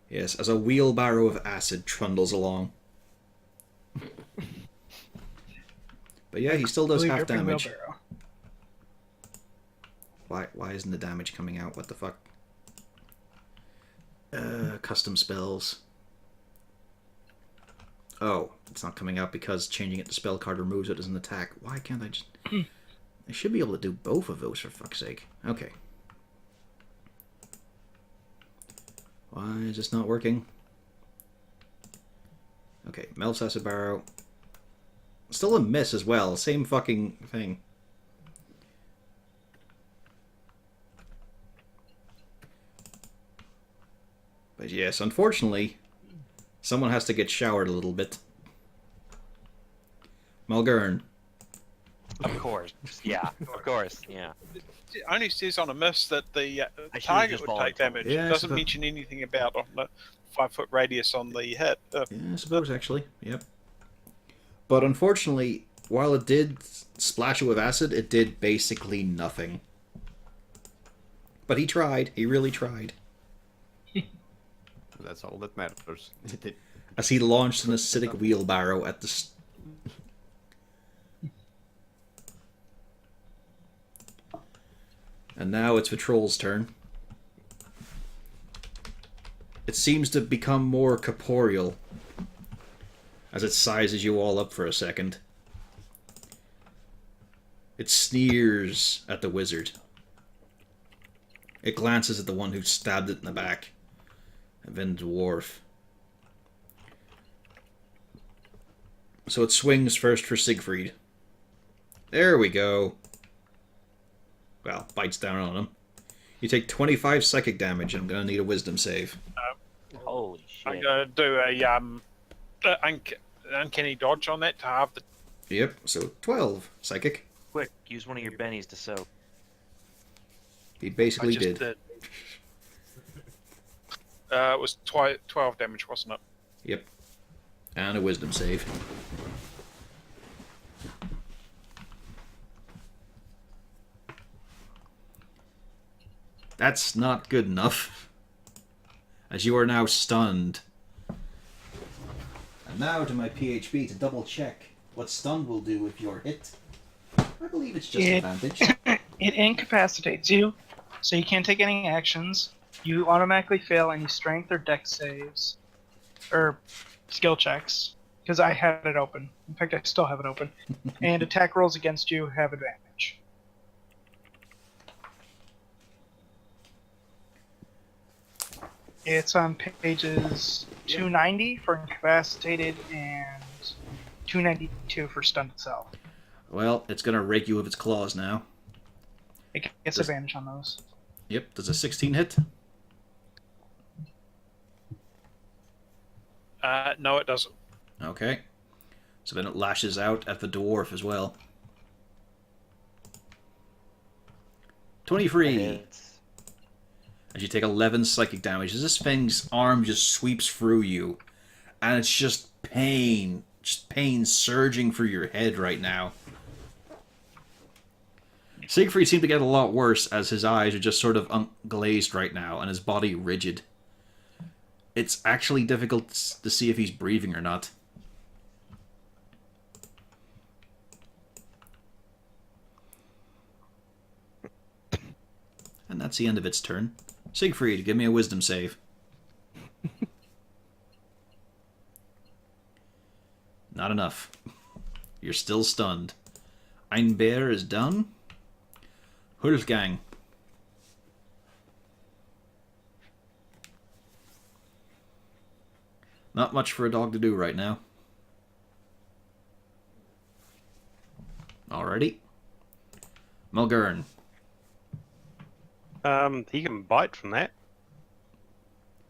Yes, as a wheelbarrow of acid trundles along. But yeah, he still does Fully half dripping damage. wheelbarrow. Why isn't the damage coming out? What the fuck? Custom spells. Oh, it's not coming out because changing it to spell card removes it as an attack. Why can't I just... I should be able to do both of those, for fuck's sake. Okay. Why is this not working? Okay, Melf's Acid Barrow. Still a miss as well. Same fucking thing. But yes, unfortunately, someone has to get showered a little bit. Malgern. Of course. Yeah, of course. Yeah. It only says on a miss that the I should've target just would take damage. Yeah, I It doesn't suppose- mention anything about on the 5-foot radius on the hit. Yeah, I suppose, actually. Yep. But unfortunately, while it did splash it with acid, it did basically nothing. But he tried. He really tried. That's all that matters. As he launched an acidic wheelbarrow at the... And now it's Patrol's turn. It seems to become more corporeal as it sizes you all up for a second. It sneers at the wizard. It glances at the one who stabbed it in the back. And then the dwarf. So it swings first for Siegfried. There we go. Well, bites down on him. You take 25 psychic damage, and I'm going to need a wisdom save. Holy I'm shit. going to do a uncanny dodge on that to have the. Yep, so 12 psychic. Quick, use one of your bennies to soak. He I basically just did. did. It was 12 damage, wasn't it? Yep. And a wisdom save. That's not good enough. As you are now stunned. And now to my PHP to double check what stun will do if you're hit. I believe it's just advantage. It incapacitates you, so you can't take any actions. You automatically fail any strength or dex saves, or skill checks, because I had it open. In fact, I still have it open. And attack rolls against you have advantage. It's on pages 290 for incapacitated and 292 for stunned itself. Well, it's going to rake you with its claws now. It gets advantage on those. Yep, does a 16 hit? No, it doesn't. Okay. So then it lashes out at the dwarf as well. 23. Hits. As you take 11 psychic damage, as this thing's arm just sweeps through you. And it's just pain. Just pain surging through your head right now. Siegfried seemed to get a lot worse as his eyes are just sort of glazed right now and his body rigid. It's actually difficult to see if he's breathing or not. And that's the end of its turn. Siegfried, give me a wisdom save. Not enough. You're still stunned. Einbear is done. Hulfgang. Not much for a dog to do right now. Alrighty. Mulgurn. He can bite from that.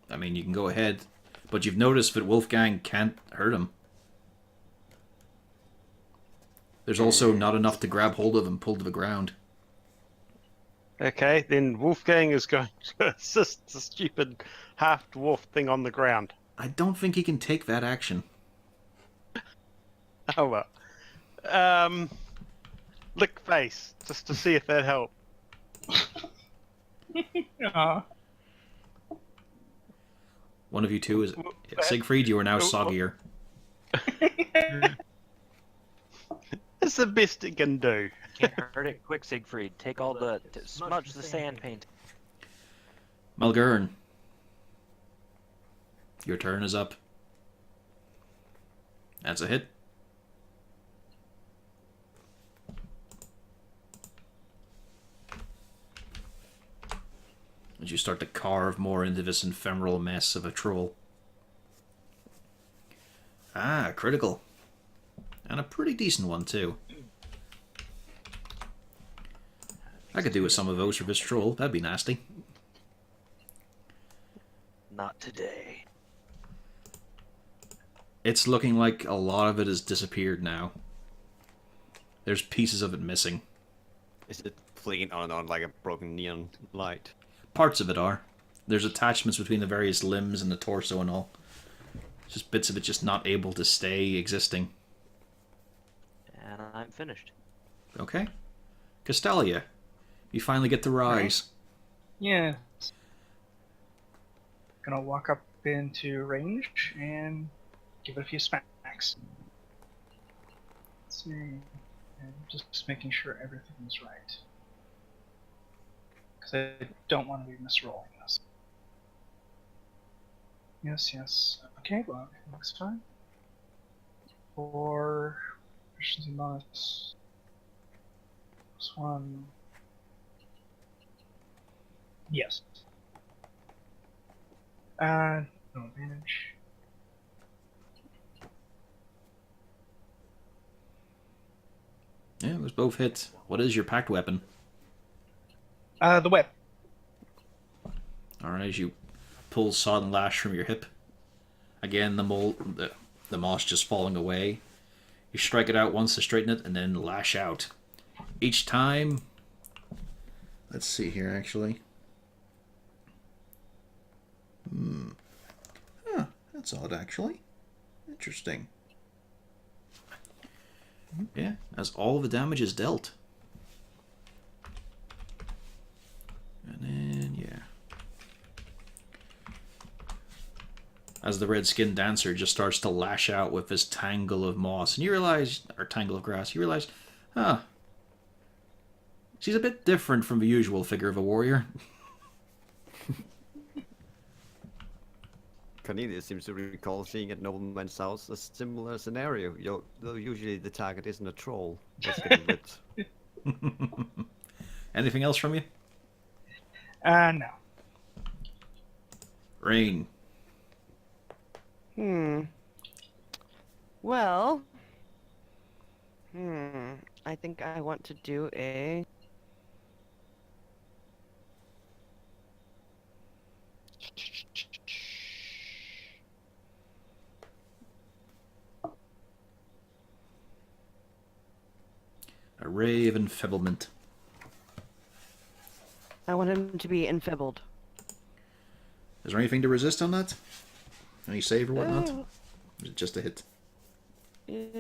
I mean, you can go ahead, but you've noticed that Wolfgang can't hurt him. There's also not enough to grab hold of and pull to the ground. Okay, then Wolfgang is going to assist the stupid half-dwarf thing on the ground. I don't think he can take that action. Oh well. Lick face, just to see if that helps. One of you two is... Siegfried, you are now soggier. It's the best it can do. Can't hurt it. Quick, Siegfried. Take all the... Smudge the sand paint. Mulgurn. Your turn is up. That's a hit. As you start to carve more into this ephemeral mess of a troll. Ah, critical. And a pretty decent one, too. I could do with some of those for this troll. That'd be nasty. Not today. It's looking like a lot of it has disappeared now. There's pieces of it missing. Is it flicking on and on like a broken neon light? Parts of it are. There's attachments between the various limbs and the torso and all. Just bits of it just not able to stay existing. And I'm finished. Okay. Castalia, you finally get to rise. Yeah. Gonna walk up into range and give it a few smacks. Let's see. And just making sure everything is right. Because I don't want to be misrolling this. Yes, yes. Okay, well, everything looks fine. For efficiency bonus. This one. Yes. No advantage. Yeah, those both hit. What is your packed weapon? The whip. Alright, as you pull Sodden Lash from your hip. Again, the moss just falling away. You strike it out once to straighten it, and then lash out. Each time... Let's see here, actually. Huh, that's odd, actually. Interesting. Yeah, as all of the damage is dealt. And then, yeah. As the red-skinned dancer just starts to lash out with this tangle of moss. And you realize, or tangle of grass, you realize, huh, she's a bit different from the usual figure of a warrior. Cornelius seems to recall seeing at Nobleman's house a similar scenario, though usually the target isn't a troll. That's getting ripped. Anything else from you? No. Rain. Well. I think I want to do a. A ray of enfeeblement. I want him to be enfibbled. Is there anything to resist on that? Any save or whatnot? Or is it just a hit? Let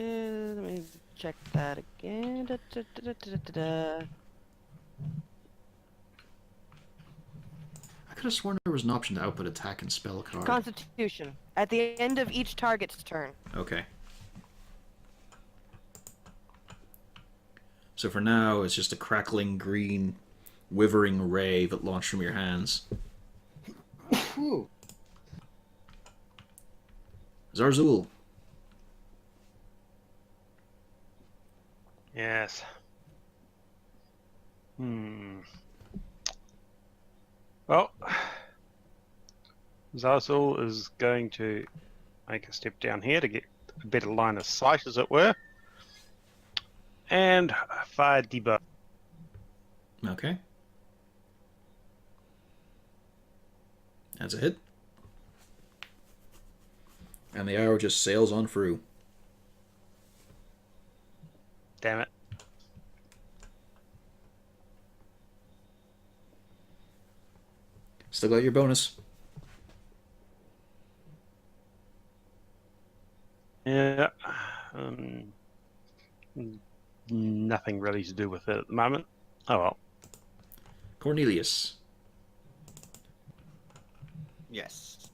me check that again. I could have sworn there was an option to output attack and spell card. Constitution. At the end of each target's turn. Okay. So for now, it's just a crackling green, withering ray that launched from your hands. Zarzul. Yes. Well, Zarzul is going to make a step down here to get a better line of sight, as it were, and fire debuff. Okay. That's a hit. And the arrow just sails on through. Damn it. Still got your bonus. Yeah. Nothing really to do with it at the moment. Oh well. Cornelius. Yes.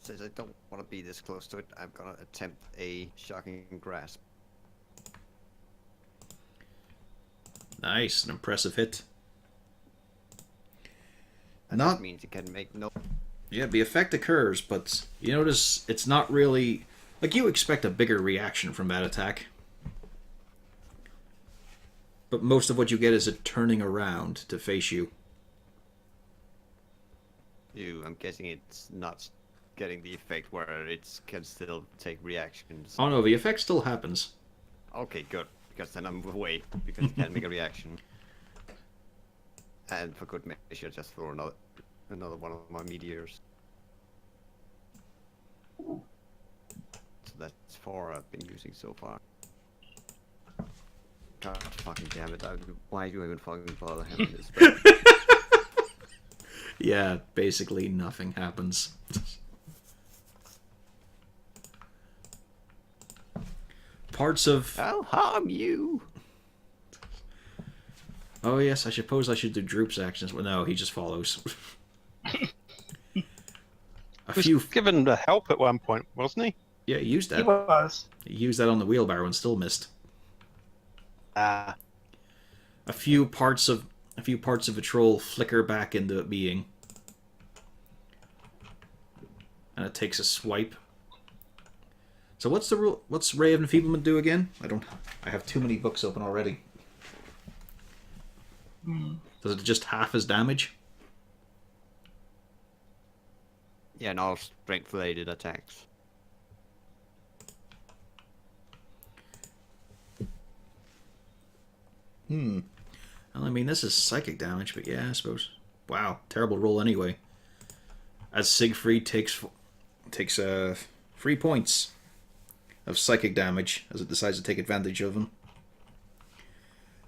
Since I don't want to be this close to it, I'm gonna attempt a shocking grasp. Nice, an impressive hit. And That not means you can make no. yeah, the effect occurs, but you notice it's not really like you expect a bigger reaction from that attack. But most of what you get is it turning around to face you. I'm guessing it's not getting the effect where it can still take reactions. Oh no, the effect still happens. Okay, good. Because then I'm away, because it can't make a reaction. And for good measure, just throw another one of my meteors. So that's 4 I've been using so far. God fucking damn it, why do I even fucking bother having this spell? Yeah, basically nothing happens. parts of... I'll harm you. Oh yes, I suppose I should do Droop's actions. Well, no, he just follows. He A was few... given the help at one point, wasn't he? Yeah, he used He that. was. He used that on the wheelbarrow and still missed. Ah. A few parts of a troll flicker back into being. And it takes a swipe. So what's the rule? What's Ray of Enfeeblement do again? I have too many books open already. Does it just half as damage? Yeah, and all strength-related attacks. Well, I mean, this is psychic damage, but yeah, I suppose. Wow, terrible roll anyway. As Siegfried takes 3 points of psychic damage as it decides to take advantage of him.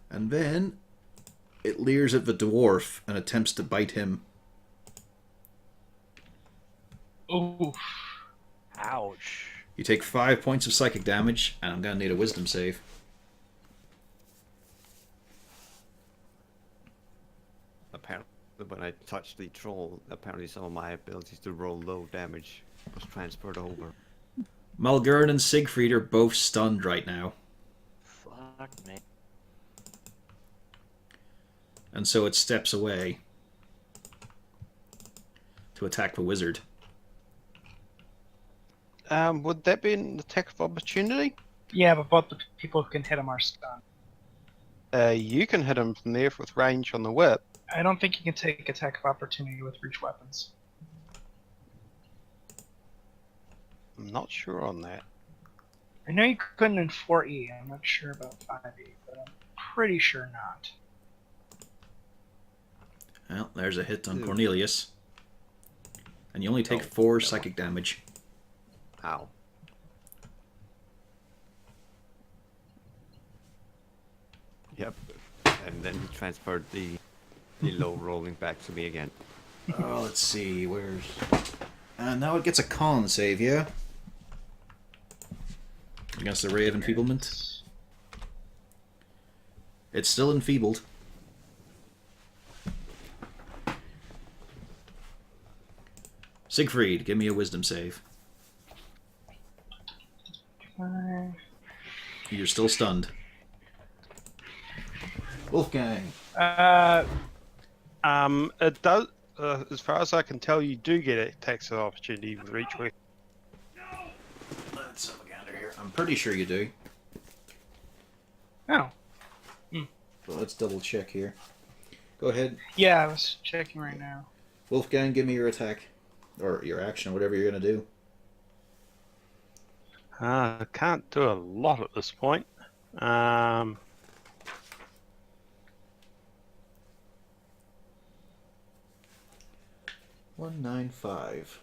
And then it leers at the dwarf and attempts to bite him. Oof. Ouch. You take 5 points of psychic damage, and I'm going to need a wisdom save. Apparently, when I touched the troll, apparently some of my abilities to roll low damage was transferred over. Malgern and Siegfried are both stunned right now. Fuck me. And so it steps away to attack the wizard. Would that be an attack of opportunity? Yeah, but both the people who can hit him are stunned. You can hit him from there with range on the whip. I don't think you can take attack of opportunity with reach weapons. I'm not sure on that. I know you couldn't in 4E. I'm not sure about 5E, but I'm pretty sure not. Well, there's a hit on Ew. Cornelius. And you only take Oh, 4 no. psychic damage. Ow. Yep. And then he transferred the low rolling back to me again. Oh, let's see, where's... And now it gets a con save, yeah? Against the Ray of Enfeeblement. It's still enfeebled. Siegfried, give me a wisdom save. You're still stunned. Wolfgang. It does. As far as I can tell, you do get attacks of opportunity with reach weapon. Let's have a gander here. I'm pretty sure you do. Oh. But let's double check here. Go ahead. Yeah, I was checking right now. Wolfgang, give me your attack. Or your action, whatever you're going to do. I can't do a lot at this point. 195.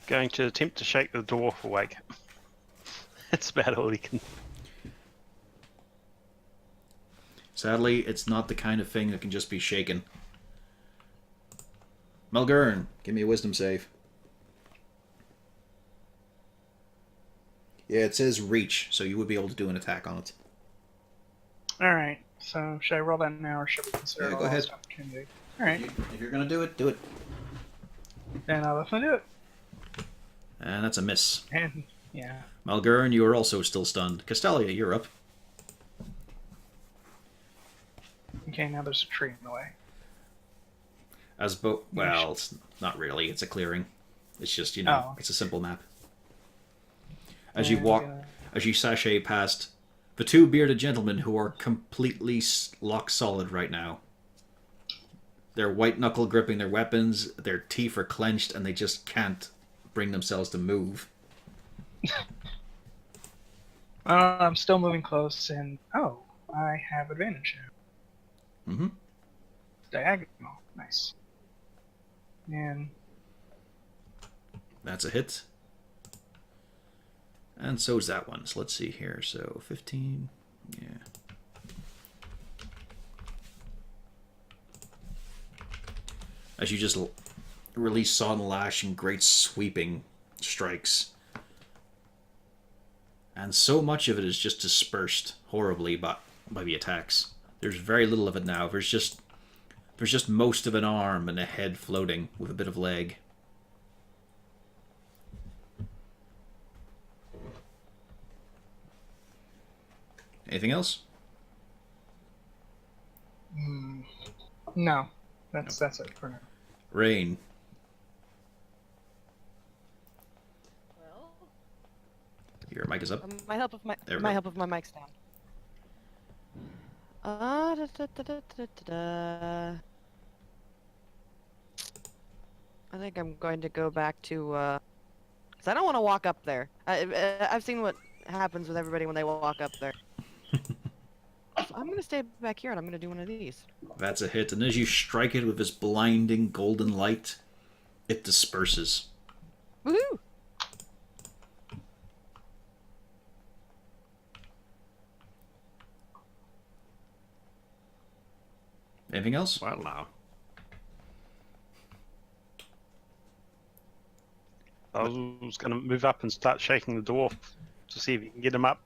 Going to attempt to shake the dwarf awake. That's about all he can. Sadly, it's not the kind of thing that can just be shaken. Malgern, give me a wisdom save. Yeah, it says reach, so you would be able to do an attack on it. Alright, so should I roll that now or should we consider Yeah, it a go ahead. lost opportunity? Alright, If you're going to do it, do it. then I'll definitely do it. And that's a miss. And, yeah. Malgern, you are also still stunned. Castalia, you're up. Okay, now there's a tree in the way. Well, it's not really. It's a clearing. It's just, you know, Oh. it's a simple map. As Yeah, you walk, I'm gonna- as you sashay past the two bearded gentlemen who are completely lock solid right now. They're white knuckle gripping their weapons, their teeth are clenched, and they just can't bring themselves to move. I'm still moving close, and oh, I have advantage now. Mm-hmm. Diagonal, nice. And That's a hit. And so's that one. So let's see here. So 15. Yeah. As you just release Sodden Lash and great sweeping strikes. And so much of it is just dispersed horribly by the attacks. There's very little of it now. There's just most of an arm and a head floating with a bit of leg. Anything else? No, that's it for now. Rain. Well, Your mic is up. my help if my There we my go. help if my mic's down. I think I'm going to go back to, 'cause I don't want to walk up there. I've seen what happens with everybody when they walk up there. So I'm going to stay back here and I'm going to do one of these. That's a hit, and as you strike it with this blinding golden light, it disperses. Woohoo! Anything else? Well, now. I was going to move up and start shaking the dwarf to see if you can get him up.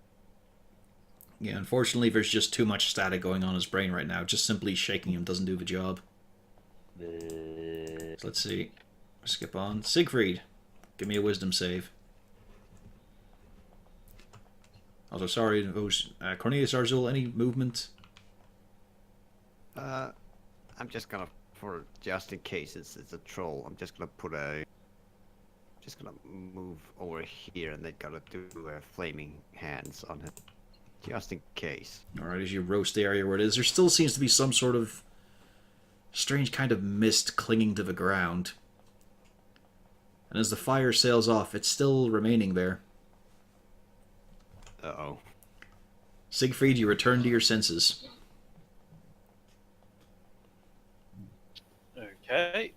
Yeah, unfortunately, there's just too much static going on in his brain right now. Just simply shaking him doesn't do the job. So let's see. Skip on. Siegfried, give me a wisdom save. Also, sorry, those Cornelius Arzul, any movement? I'm just gonna, for just in case it's a troll, I'm just gonna put a, just gonna move over here and then gotta do flaming hands on it, just in case. Alright, as you roast the area where it is, there still seems to be some sort of strange kind of mist clinging to the ground. And as the fire sails off, it's still remaining there. Uh-oh. Siegfried, you return to your senses. Okay.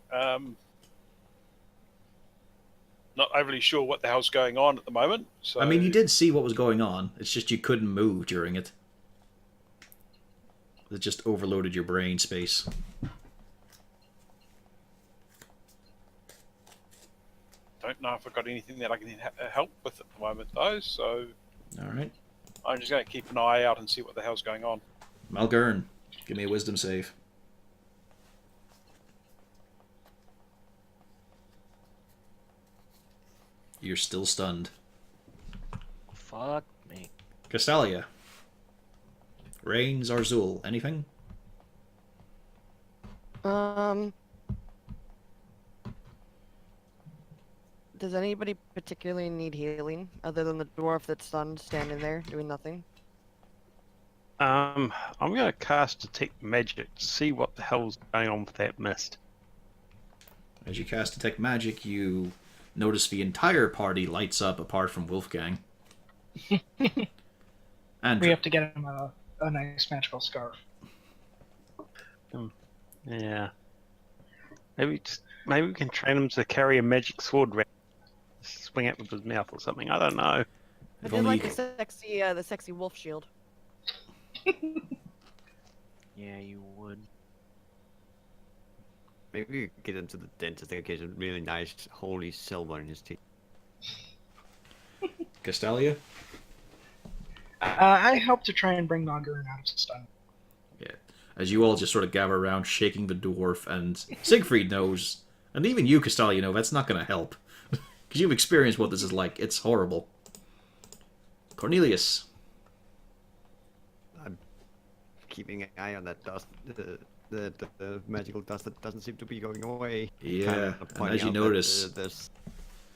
Not overly sure what the hell's going on at the moment. So I mean, you did see what was going on. It's just you couldn't move during it. It just overloaded your brain space. don't know if I've got anything that I can help with at the moment, though. So Alright. I'm just going to keep an eye out and see what the hell's going on. Malgern, give me a wisdom save. You're still stunned. Fuck me. Castalia. Rain, Zarzul, anything? Does anybody particularly need healing other than the dwarf that's stunned standing there doing nothing? I'm going to cast Detect Magic to see what the hell's going on with that mist. As you cast Detect Magic, you notice the entire party lights up apart from Wolfgang. And We have to get him a nice magical scarf. Yeah. Maybe we can train him to carry a magic sword around, swing it with his mouth or something. I don't know. I If did only- like the sexy wolf shield. Yeah, you would. Maybe we could get him to the dentist and get a really nice holy silver in his teeth. Castalia? I help to try and bring Nagarin out of stun. Yeah. As you all just sort of gather around, shaking the dwarf, and Siegfried knows, and even you, Castalia, know that's not going to help. Because you've experienced what this is like. It's horrible. Cornelius. I'm keeping an eye on that dust, the magical dust that doesn't seem to be going away. Yeah, Kinda and pointing as you out that, notice...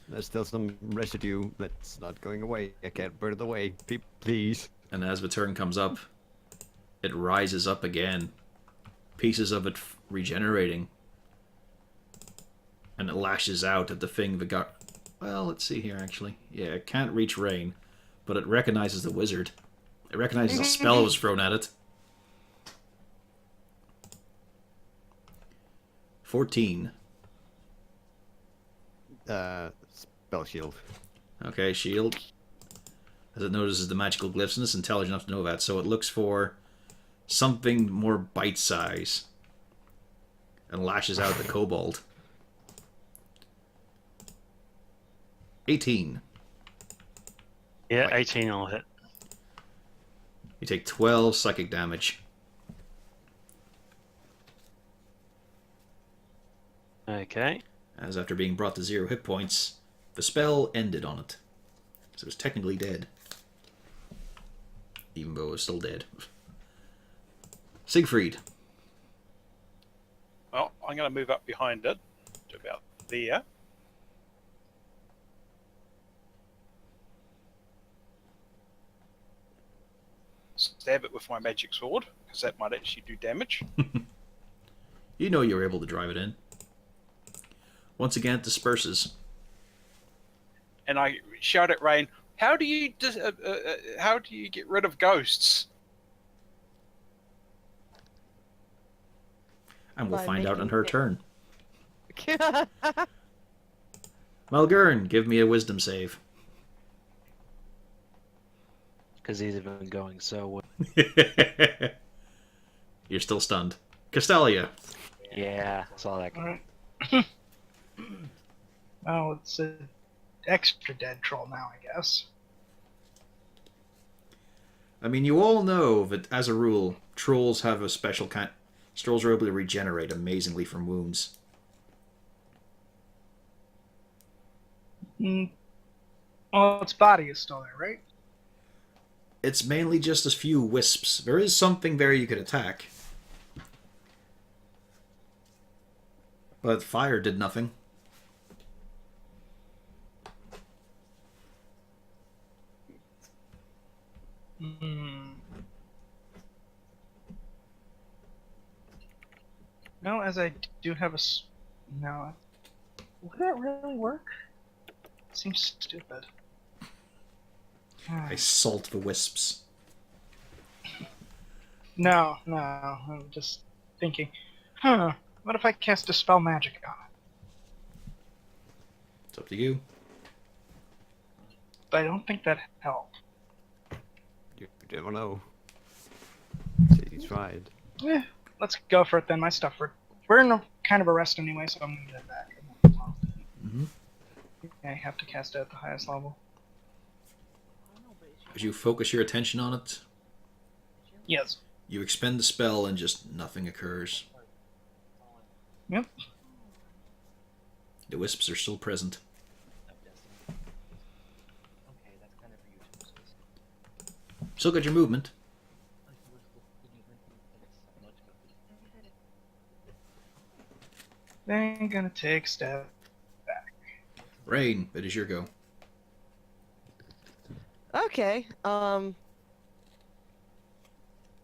there's still some residue that's not going away. I can't burn it away. Please. And as the turn comes up, it rises up again. Pieces of it regenerating. And it lashes out at the thing that got... Well, let's see here, actually. Yeah, it can't reach Rain, but it recognizes the wizard. It recognizes a spell was thrown at it. 14. Spell shield. Okay, shield. As it notices the magical glyphs, and it's intelligent enough to know that, so it looks for something more bite size. And lashes out at the kobold. 18. Yeah, Wait. 18 will hit. You take 12 psychic damage. Okay. As after being brought to 0 hit points, the spell ended on it. So it was technically dead. Even though it was still dead. Siegfried. Well, I'm going to move up behind it to about there. Stab it with my magic sword, because that might actually do damage. You know you were able to drive it in. Once again, it disperses. And I shout at Rain, how do you get rid of ghosts? And we'll By find out on making her it- turn. Malgurn, give me a wisdom save. Because he's been going so well. You're still stunned. Castalia. Yeah, saw that. Alright. Oh, it's an extra dead troll now, I guess. I mean, you all know that, as a rule, trolls have a special kind... Trolls are able to regenerate amazingly from wounds. Well, its body is still there, right? It's mainly just a few wisps. There is something there you could attack. But fire did nothing. No, as I do have a... No. Would that really work? Seems stupid. I salt the wisps. No, I'm just thinking, what if I cast Dispel Magic on it? It's up to you. But I don't think that helped. You never know. So you tried. Eh, let's go for it then. My stuff. We're in a kind of a rest anyway, so I'm gonna get it back. Mm-hmm. I have to cast it at the highest level. As you focus your attention on it, Yes. you expend the spell and just nothing occurs. Yep. The wisps are still present. Still got your movement. Then gonna take a step back. Rain, it is your go. Okay. Well,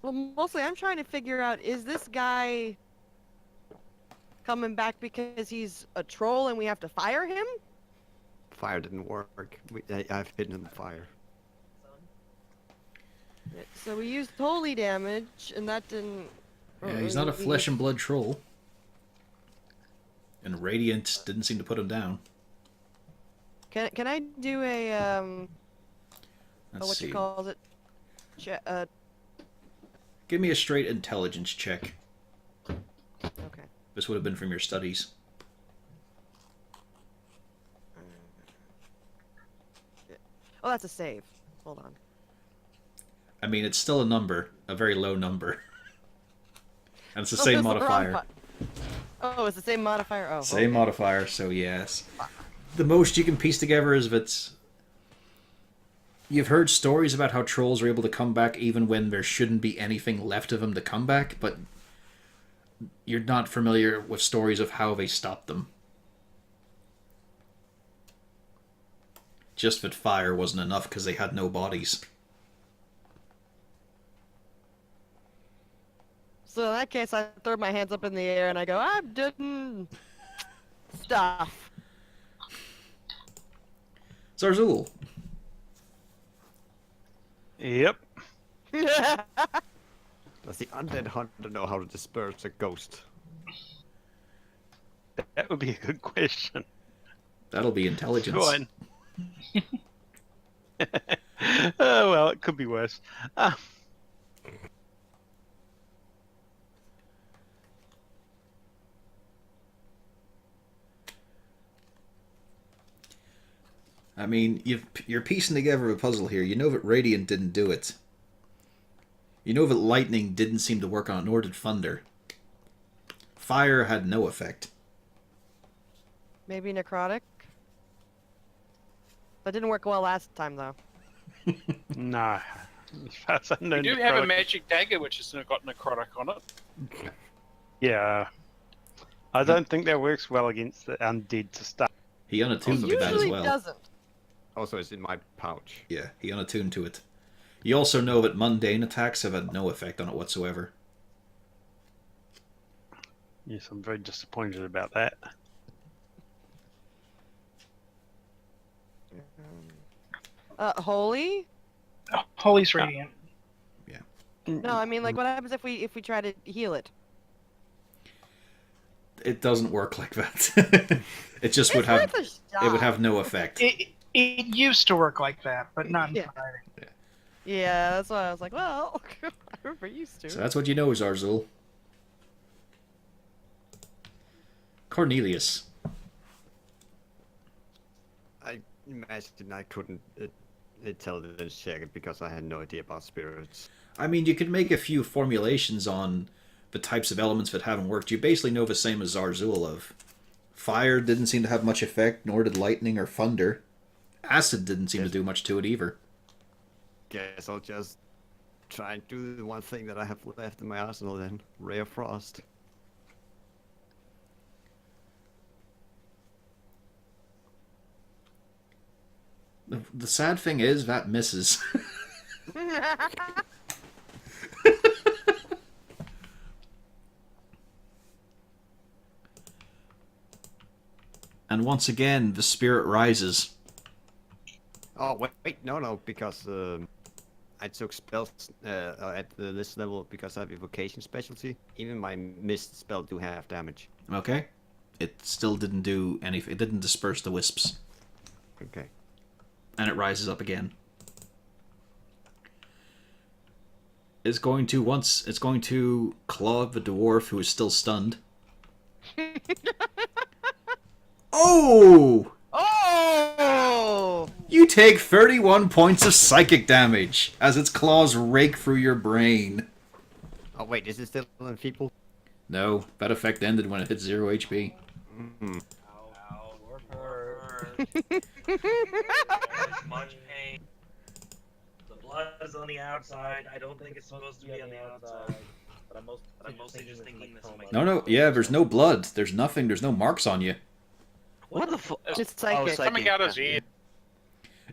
mostly I'm trying to figure out, is this guy coming back because he's a troll and we have to fire him? Fire didn't work. I've hidden in the fire. So we used holy damage, and that didn't... Yeah, he's not a flesh and blood troll. And Radiant didn't seem to put him down. Can I do a, Let's what see. you call it? Give me a straight intelligence check. Okay. This would have been from your studies. Oh, that's a save. Hold on. I mean, it's still a number, a very low number. And it's the Oh, same that's the wrong modifier. Oh, it's the same modifier? Oh, Same okay. modifier, so yes. The most you can piece together is that you've heard stories about how trolls are able to come back even when there shouldn't be anything left of them to come back, but you're not familiar with stories of how they stop them. Just that fire wasn't enough because they had no bodies. So in that case, I throw my hands up in the air and I go, I'm doing stuff. Zarzul. Yep. Does the undead hunter know how to disperse a ghost? That would be a good question. That'll be intelligence. Go on. Oh, well, it could be worse. I mean, you're piecing together a puzzle here. You know that Radiant didn't do it. You know that Lightning didn't seem to work on it, nor did Thunder. Fire had no effect. Maybe necrotic. That didn't work well last time, though. No. As far as I know, We do have a necrotic- magic dagger which has got necrotic on it. Yeah. I don't think that works well against the undead to start. He unattuned It to that as usually well. doesn't. Also, it's in my pouch. Yeah, he unattuned to it. You also know that mundane attacks have had no effect on it whatsoever. Yes, I'm very disappointed about that. Holy? Holy's radiant. No, I mean, like, what happens if we try to heal it? It doesn't work like that. It just would It's have worth a shot. it would have no effect. It used to work like that, but not in Yeah. fire. Yeah, that's why I was like, well, I remember used to. So that's what you know, Zarzul. Cornelius. I imagine I couldn't intelligence check it because I had no idea about spirits. I mean, you could make a few formulations on the types of elements that haven't worked. You basically know the same as Zarzul of fire didn't seem to have much effect, nor did lightning or thunder. Acid didn't seem to do much to it either. Guess I'll just try and do the one thing that I have left in my arsenal then. Ray of Frost. The sad thing is that misses. And once again, the spirit rises. Oh, wait, no, because I took spells at this level because I have evocation specialty. Even my mist spell do half damage. Okay? It still didn't do anything. It didn't disperse the wisps. Okay. And it rises up again. It's going to claw the dwarf who is still stunned. Oh! Oh! You take 31 points of psychic damage as its claws rake through your brain. Oh wait, is it still in people? No, that effect ended when it hit 0 HP. Mm. Much pain. The blood is on the outside. I don't think it's supposed to be on the outside. But I'm mostly just thinking this. No, yeah, there's no blood. There's nothing. There's no marks on you. What the fuck? It's psychic. Coming out his ear.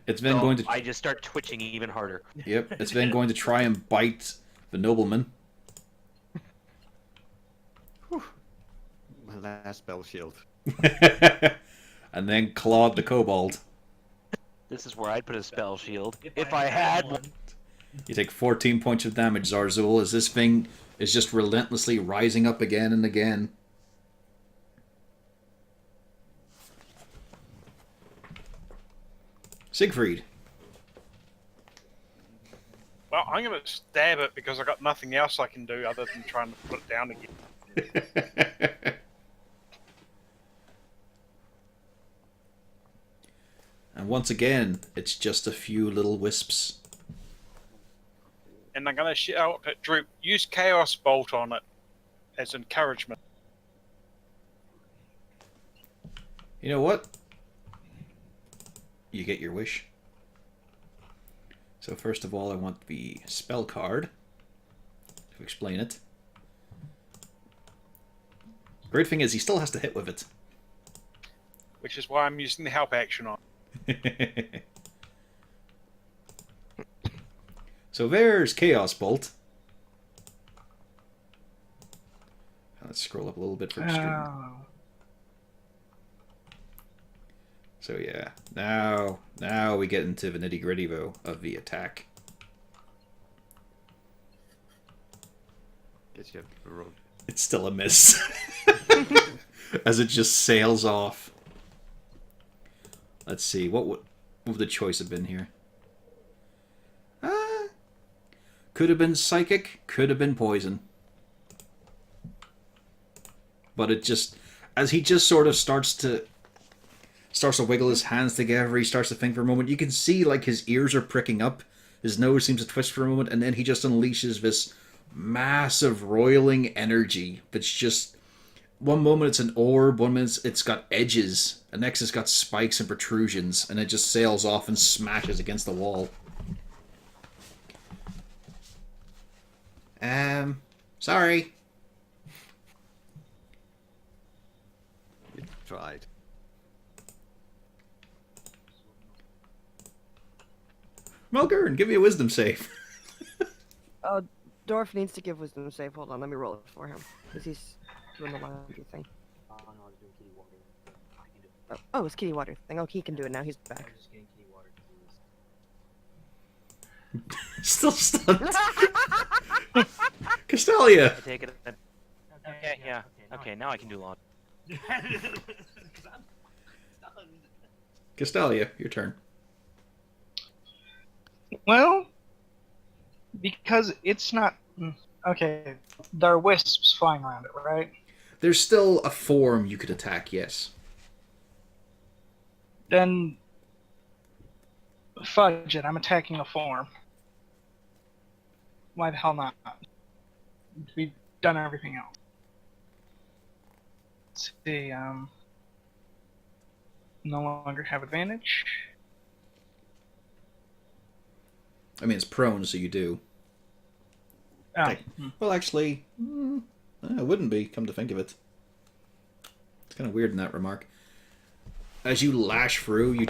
It's then going to. I just start twitching even harder. Yep, it's then going to try and bite the nobleman. My last spell shield. And then clawed the kobold. This is where I'd put a spell shield if I had one. You take 14 points of damage, Zarzul, as this thing is just relentlessly rising up again and again. Siegfried. Well, I'm going to stab it because I got nothing else I can do other than trying to put it down again. And once again, it's just a few little wisps. And I'm going to shout at Droop, use Chaos Bolt on it as encouragement. You know what? You get your wish. So first of all, I want the spell card to explain it. Great thing is he still has to hit with it. Which is why I'm using the help action on. So there's Chaos Bolt. Let's scroll up a little bit for the stream. Oh. So yeah, now we get into the nitty gritty though of the attack. Guess you have to roll. It's still a miss, as it just sails off. Let's see, what would the choice have been here? Could have been psychic, could have been poison. But it just, as he just sort of starts to starts to wiggle his hands together. He starts to think for a moment. You can see like his ears are pricking up. His nose seems to twist for a moment, and then he just unleashes this massive roiling energy that's just... One moment it's an orb, one minute it's got edges, and next it's got spikes and protrusions, and it just sails off and smashes against the wall. Sorry. You tried. Melgern, give me a wisdom save. Dorf needs to give wisdom save. Hold on, let me roll it for him. Because he's doing the laundry thing. Oh, it's kitty water thing. Oh, he can do it now. He's back. Still stunned. Castalia! I take it. Okay, yeah. Okay, now I can do laundry. Castalia, your turn. Well, because it's not... Okay, there are wisps flying around it, right? There's still a form you could attack, yes. Then... Fudge it, I'm attacking a form. Why the hell not? We've done everything else. Let's see, no longer have advantage. I mean, it's prone, so you do. Oh. Okay. Well, actually, it wouldn't be, come to think of it. It's kind of weird in that remark. As you lash through, you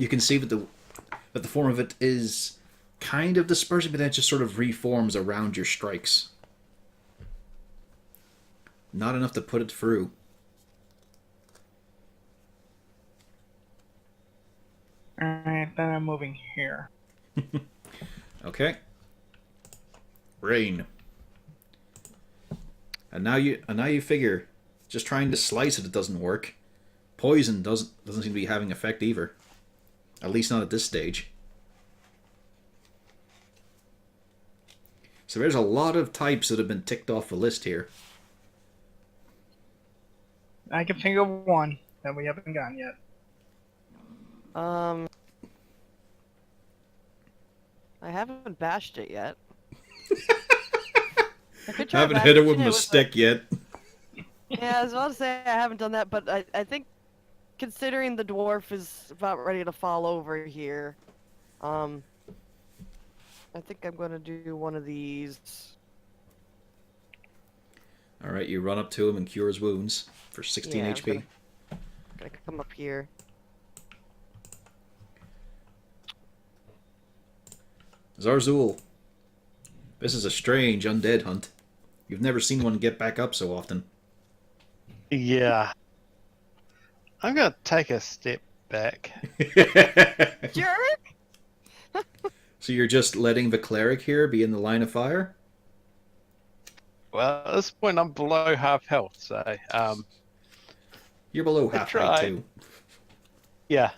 can see that the form of it is kind of dispersing, but then it just sort of reforms around your strikes. Not enough to put it through. Alright, then I'm moving here. Okay. Rain. And now you figure, just trying to slice it doesn't work. Poison doesn't seem to be having effect either. At least not at this stage. So there's a lot of types that have been ticked off the list here. I can think of one that we haven't gotten yet. I haven't bashed it yet. I haven't hit it with my stick yet. Yeah, I was about to say I haven't done that, but I think considering the dwarf is about ready to fall over here, I think I'm gonna do one of these. Alright, you run up to him and cure his wounds for 16 Yeah, HP. Gonna come up here. Zarzul. This is a strange undead hunt. You've never seen one get back up so often. Yeah. I'm gonna take a step back. Jerk! So you're just letting the cleric here be in the line of fire? Well, at this point I'm below half health, so You're below I half height tried. too. yeah.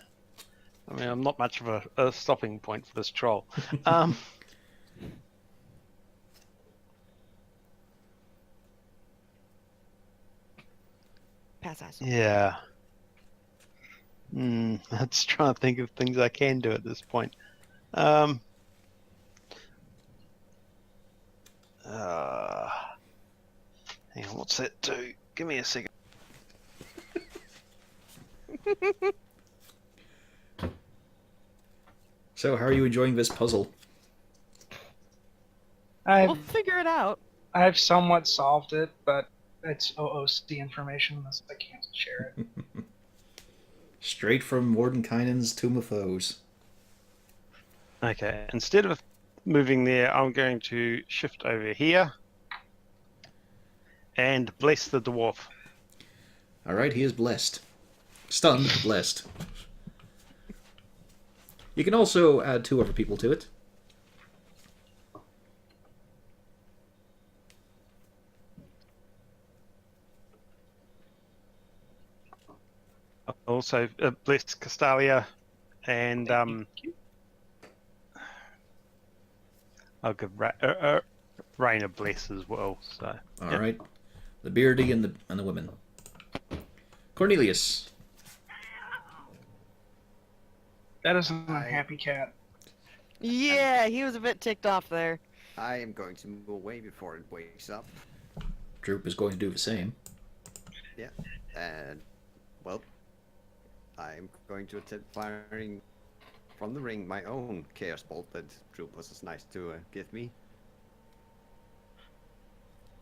I mean, I'm not much of a stopping point for this troll. Pass eyes. Yeah. Let's try and think of things I can do at this point. Hang on, what's that do? Give me a second. So how are you enjoying this puzzle? We'll figure it out. I've somewhat solved it, but it's OOC information, thus I can't share it. Straight from Mordenkainen's Tomb of Foes. Okay, instead of moving there, I'm going to shift over here and bless the dwarf. Alright, he is blessed. Stunned, blessed. You can also add 2 other people to it. Also, bless Castalia, and I'll give Rain a bless as well. So, All right, the beardy and the women. Cornelius. That is an unhappy cat. Yeah, he was a bit ticked off there. I am going to move away before it wakes up. Droop is going to do the same. Yeah, and well, I'm going to attempt firing from the ring my own chaos bolt that Droop was as nice to give me.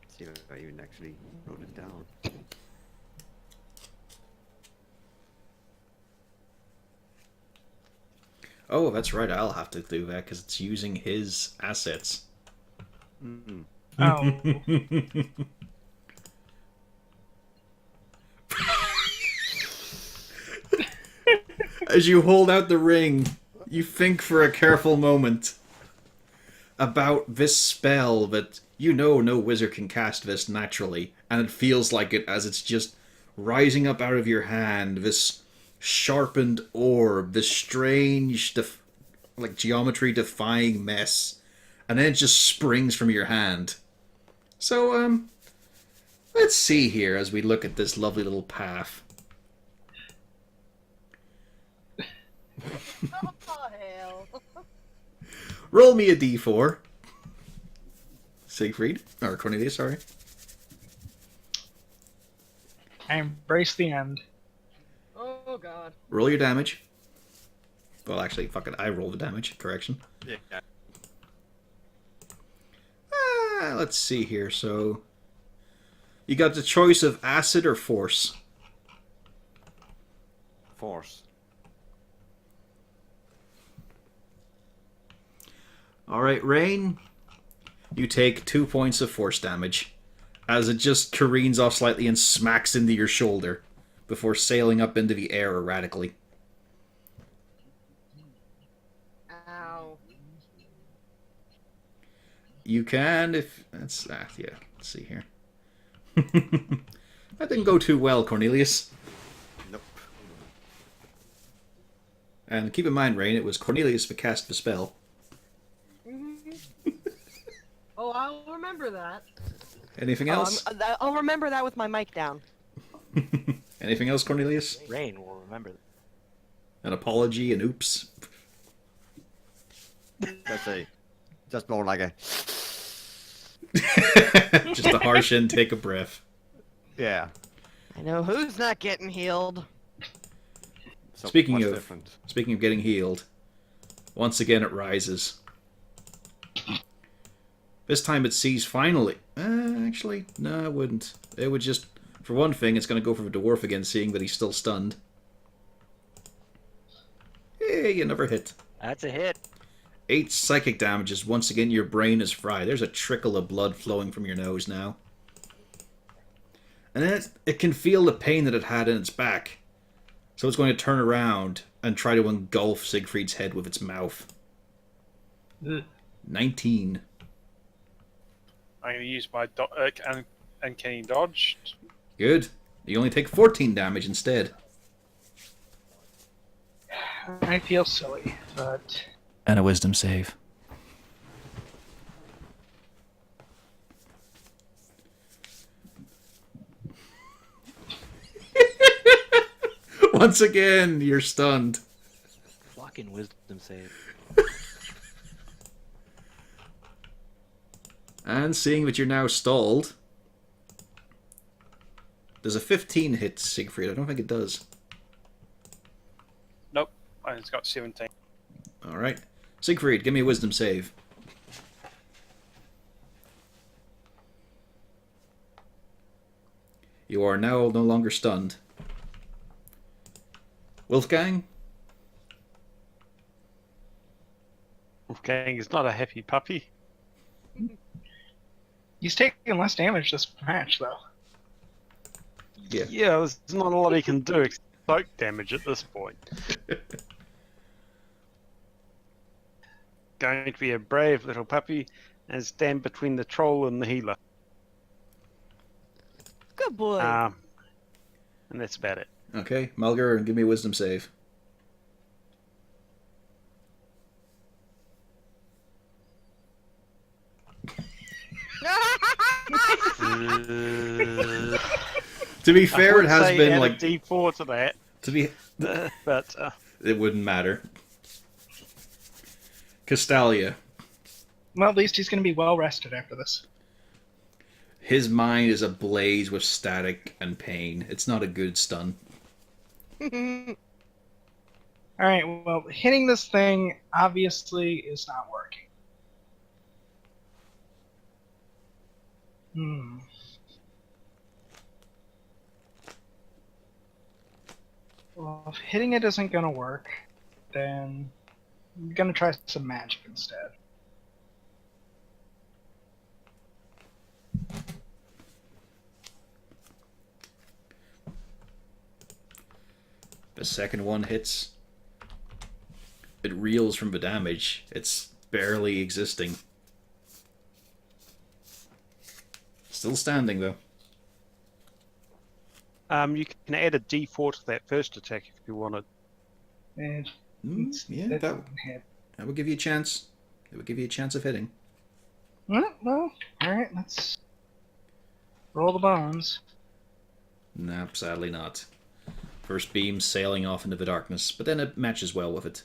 See if I even actually wrote it down. Oh, that's right. I'll have to do that because it's using his assets. Mm-mm. Oh. As you hold out the ring, you think for a careful moment about this spell that you know no wizard can cast this naturally, and it feels like it as it's just rising up out of your hand, this sharpened orb, this strange, like geometry-defying mess, and then it just springs from your hand. So, let's see here as we look at this lovely little path. Oh, hell. Roll me a d4. Siegfried. Or Cornelius, sorry. I embrace the end. Oh, God. Roll your damage. Well, actually, fuck it. I roll the damage. Correction. Yeah. Let's see here. So, you got the choice of acid or force. Force. Alright, Rain. You take 2 points of force damage as it just careens off slightly and smacks into your shoulder before sailing up into the air erratically. Ow. You can, if... That's... yeah, let's see here. That didn't go too well, Cornelius. Nope. And keep in mind, Rain, it was Cornelius that cast the spell. Oh, I'll remember that. Anything else? I'll remember that with my mic down. Anything else, Cornelius? Rain will remember that. An apology, an oops. Just more like a. Just a harsh intake of breath. Yeah. I know who's not getting healed. So Speaking what's of- different? Speaking of getting healed, once again it rises. This time it sees finally. Actually, no, it wouldn't. It would just, for one thing, it's going to go for the dwarf again, seeing that he's still stunned. Hey, you never hit. That's a hit. 8 psychic damages. Once again, your brain is fried. There's a trickle of blood flowing from your nose now. And then it can feel the pain that it had in its back. So it's going to turn around and try to engulf Siegfried's head with its mouth. Ugh. 19. I'm going to use my uncanny dodge. Good. You only take 14 damage instead. I feel silly, but And a wisdom save. Once again, you're stunned. Fucking wisdom save. And seeing that you're now stalled, does a 15 hit Siegfried? I don't think it does. Nope, it's got 17. Alright. Siegfried, give me a wisdom save. You are now no longer stunned. Wolfgang? Wolfgang is not a happy puppy. he's taking less damage this match, though. Yeah. Yeah, there's not a lot he can do except soak damage at this point. Going to be a brave little puppy and stand between the troll and the healer. Good boy. And that's about it. Okay, Malgar, give me a wisdom save. To be fair, it has been like D4 to that, to be. but It wouldn't matter. Castalia. Well, at least he's going to be well rested after this. His mind is ablaze with static and pain. It's not a good stun. Alright, well, hitting this thing obviously is not working. Well, if hitting it isn't going to work, then I'm going to try some magic instead. The second one hits. It reels from the damage. It's barely existing. Still standing, though. You can add a D4 to that first attack if you wanted. And Yeah, that that wouldn't hit. would give you a chance. It would give you a chance of hitting. Well, alright, let's roll the bones. Nah, sadly not. First beam sailing off into the darkness, but then it matches well with it.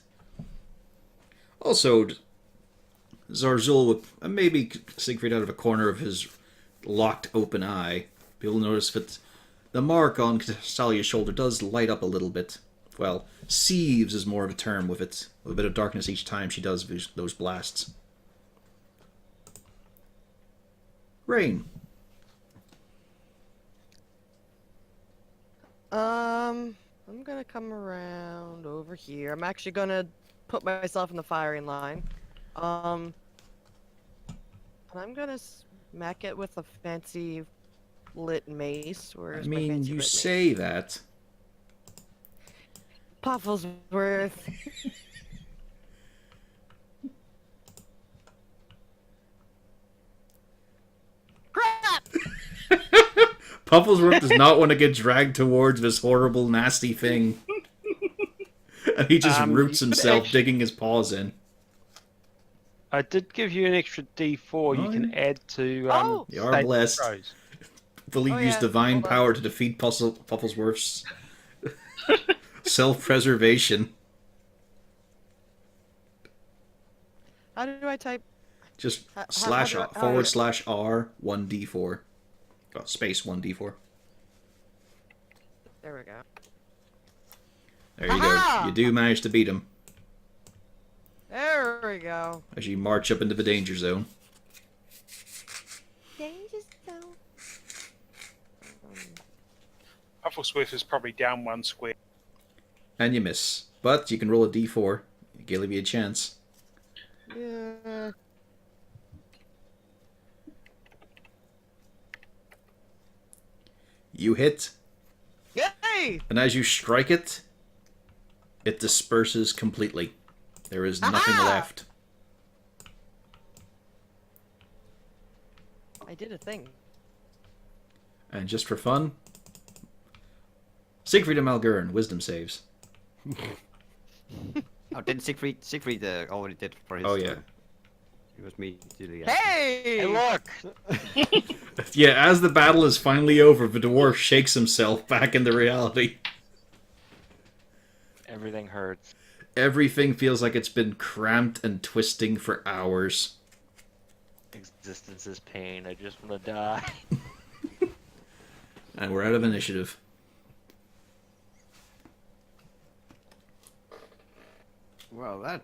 Also, Zarzul, with maybe Siegfried out of a corner of his locked open eye, you'll notice that the mark on Castalia's shoulder does light up a little bit. Well, seethes is more of a term with it, with a bit of darkness each time she does those blasts. Rain. I'm gonna come around over here. I'm actually gonna put myself in the firing line. And I'm gonna smack it with a fancy lit mace. I mean, you say that. Pufflesworth. Crap! Pufflesworth does not want to get dragged towards this horrible, nasty thing. And he just roots himself, digging his paws in. I did give you an extra D4 you can add to You are save blessed. throws. Will you use divine power to defeat Pufflesworth's self-preservation? How do I type? Just forward slash R 1d4. Oh, space 1d4. There we go. There you go. You do manage to beat him There we go. as you march up into the danger zone. Danger zone. Pufflesworth is probably down one square. And you miss. But you can roll a d4. Give you a chance. Yeah. You hit. Yay! And as you strike it, it disperses completely. There is nothing left. I did a thing. And just for fun, Siegfried and Malgurn, wisdom saves. Oh, didn't Siegfried already did for his Oh, yeah. turn? It was me to the Hey! look! Yeah, as the battle is finally over, the dwarf shakes himself back into reality. Everything hurts. Everything feels like it's been cramped and twisting for hours. Existence is pain. I just want to die. And we're out of initiative. Well, that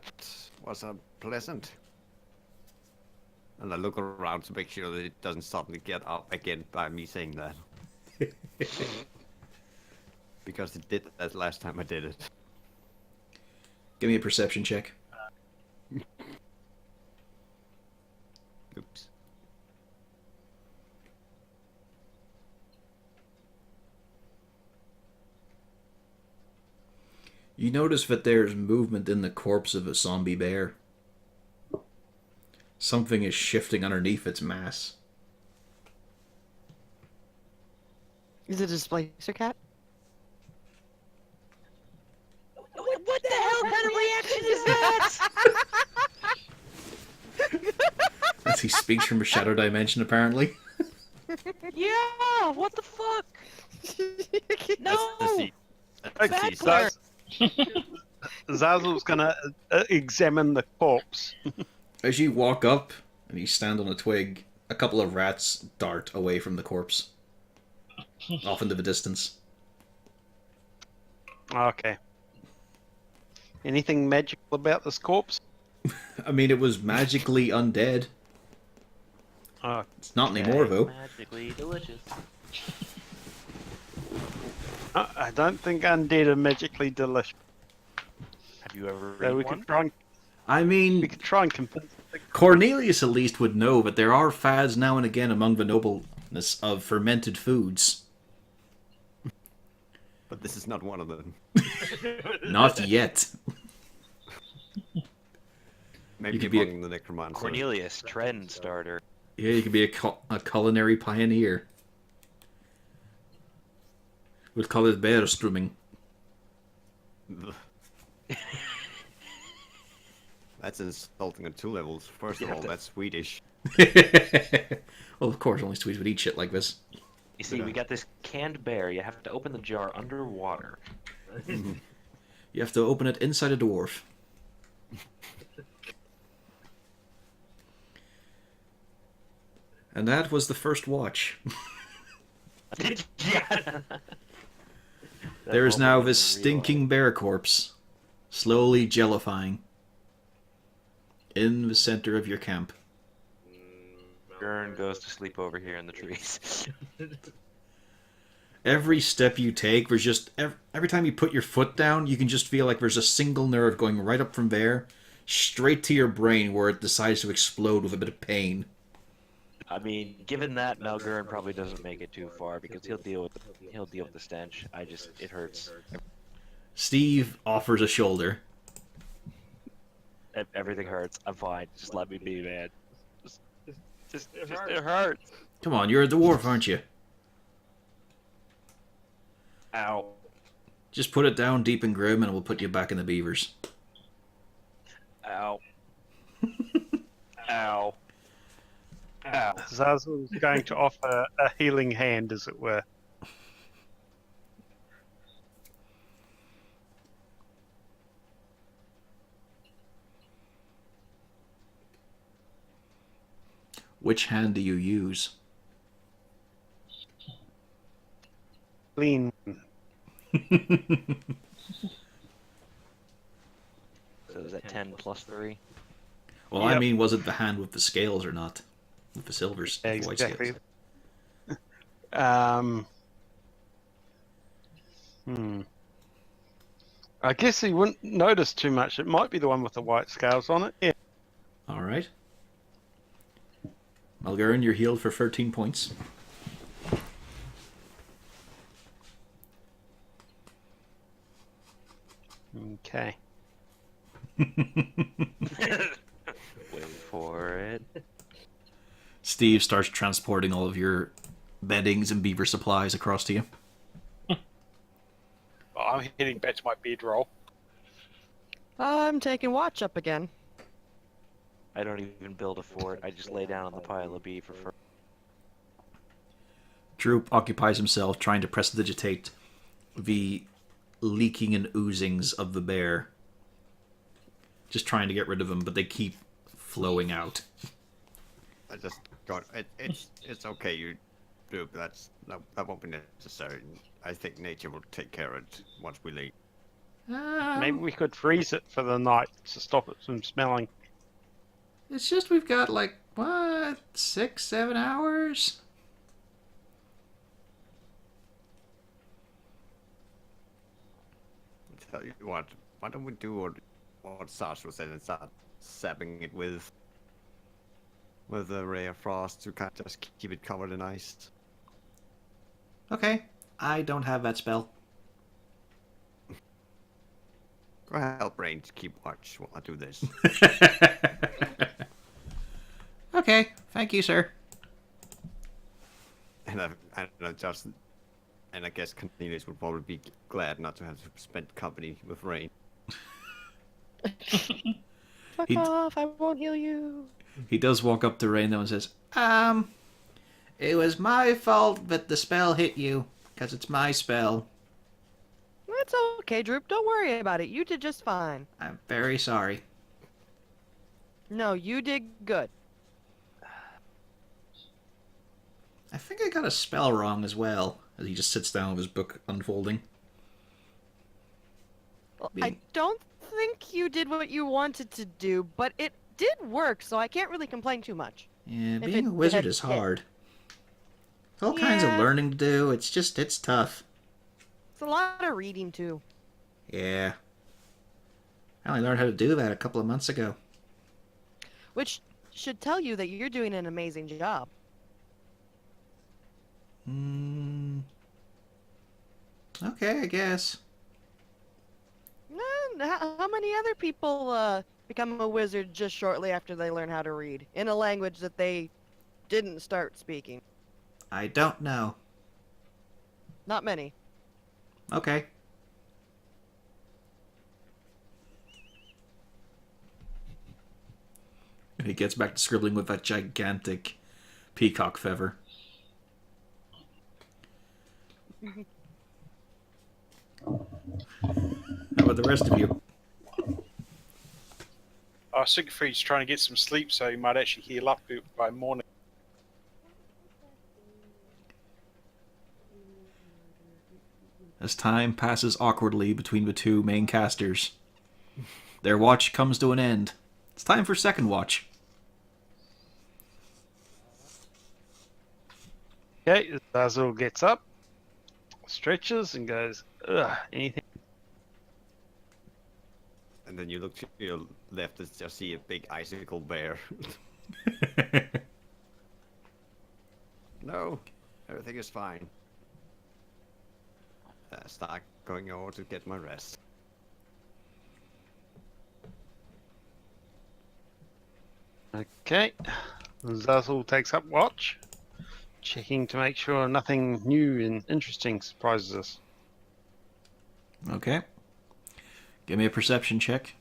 was unpleasant. And I look around to make sure that it doesn't suddenly get up again by me saying that. Because it did that last time I did it. Give me a perception check. Oops. You notice that there's movement in the corpse of a zombie bear. Something is shifting underneath its mass. Is it a displacer cat? What the hell kind of reaction is that? As he speaks from a shadow dimension, apparently. Yeah, what the fuck? No! That's Backward. Zazel's gonna examine the corpse. As you walk up and you stand on a twig, a couple of rats dart away from the corpse, off into the distance. Okay. Anything magical about this corpse? I mean, it was magically undead. Oh, It's not anymore, though. Magically delicious. I don't think undead are magically delicious. Have you ever So we eaten one? could try and I mean, convince. Cornelius at least would know, but there are fads now and again among the nobleness of fermented foods. But this is not one of them. Not yet. Maybe could be a- among the necromancer. Cornelius, trend starter. Yeah, you could be a culinary pioneer. We'll call it Bärstrumming. That's insulting on 2 levels. First of You all, have to- that's Swedish. Well, of course, only Swedes would eat shit like this. You see, we got this canned bear. You have to open the jar underwater. You have to open it inside a dwarf. And that was the first watch. Yeah. There is That now moment this was real. stinking bear corpse, slowly jellifying, in the center of your camp. Gurn goes to sleep over here in the trees. Every step you take, there's just every time you put your foot down, you can just feel like there's a single nerve going right up from there, straight to your brain, where it decides to explode with a bit of pain. I mean, given that, Malgurn probably doesn't make it too far because he'll deal with the stench. It hurts. Steve offers a shoulder. Everything hurts. I'm fine. Just let me be, man. It hurts. Come on, you're a dwarf, aren't you? Ow. Just put it down deep and grim, and we'll put you back in the beavers. Ow. Ow. Ow. Zazel's going to offer a healing hand, as it were. Which hand do you use? Clean. So is that 10 plus 3? Well, I Yep. mean, was it the hand with the scales or not? With the silvers, Yeah, white exactly. scales. I guess he wouldn't notice too much. It might be the one with the white scales on it. Yeah. All right. Malgurn, you're healed for 13 points. Okay. Wait for it. Steve starts transporting all of your beddings and beaver supplies across to you. I'm heading back to my bedroll. I'm taking watch up again. I don't even build a fort. I just lay down on the pile of beef for. Droop occupies himself trying to prestidigitate the leaking and oozings of the bear. Just trying to get rid of them, but they keep flowing out. I just got it's okay. You do, but that won't be necessary. I think nature will take care of it once we leave. Maybe we could freeze it for the night to stop it from smelling. It's just we've got like, what, 6-7 hours? Tell you what, why don't we do what Sasha said and start sapping it with a ray of frost to kind of just keep it covered in ice. Okay, I don't have that spell. Go help Rain to keep watch while I do this. Okay, thank you, sir. and I guess Cornelius would probably be glad not to have to spend company with Rain. Fuck He- off, I won't heal you. He does walk up to Rain though and says, it was my fault that the spell hit you, because it's my spell. That's It's okay, Droop. Don't worry about it. You did just fine. I'm very sorry. No, you did good. I think I got a spell wrong as well, as he just sits down with his book unfolding. Well, I don't think you did what you wanted to do, but it did work, so I can't really complain too much. Yeah, If being it a wizard had is hit. hard. All kinds of Yeah. learning to do. It's tough. It's a lot of reading, too. Yeah. I only learned how to do that a couple of months ago. Which should tell you that you're doing an amazing job. Okay, I guess. How many other people become a wizard just shortly after they learn how to read in a language that they didn't start speaking? I don't know. Not many. Okay. And he gets back to scribbling with that gigantic peacock feather. How about the rest of you? Siegfried's trying to get some sleep, so he might actually heal up by morning. As time passes awkwardly between the two main casters, their watch comes to an end. It's time for second watch. Okay, Basil gets up, stretches, and goes, ugh, anything. And then you look to your left and just see a big icicle bear. No, everything is fine. Start going over to get my rest. Okay, Zazzle takes up watch, checking to make sure nothing new and interesting surprises us. Okay. Give me a perception check.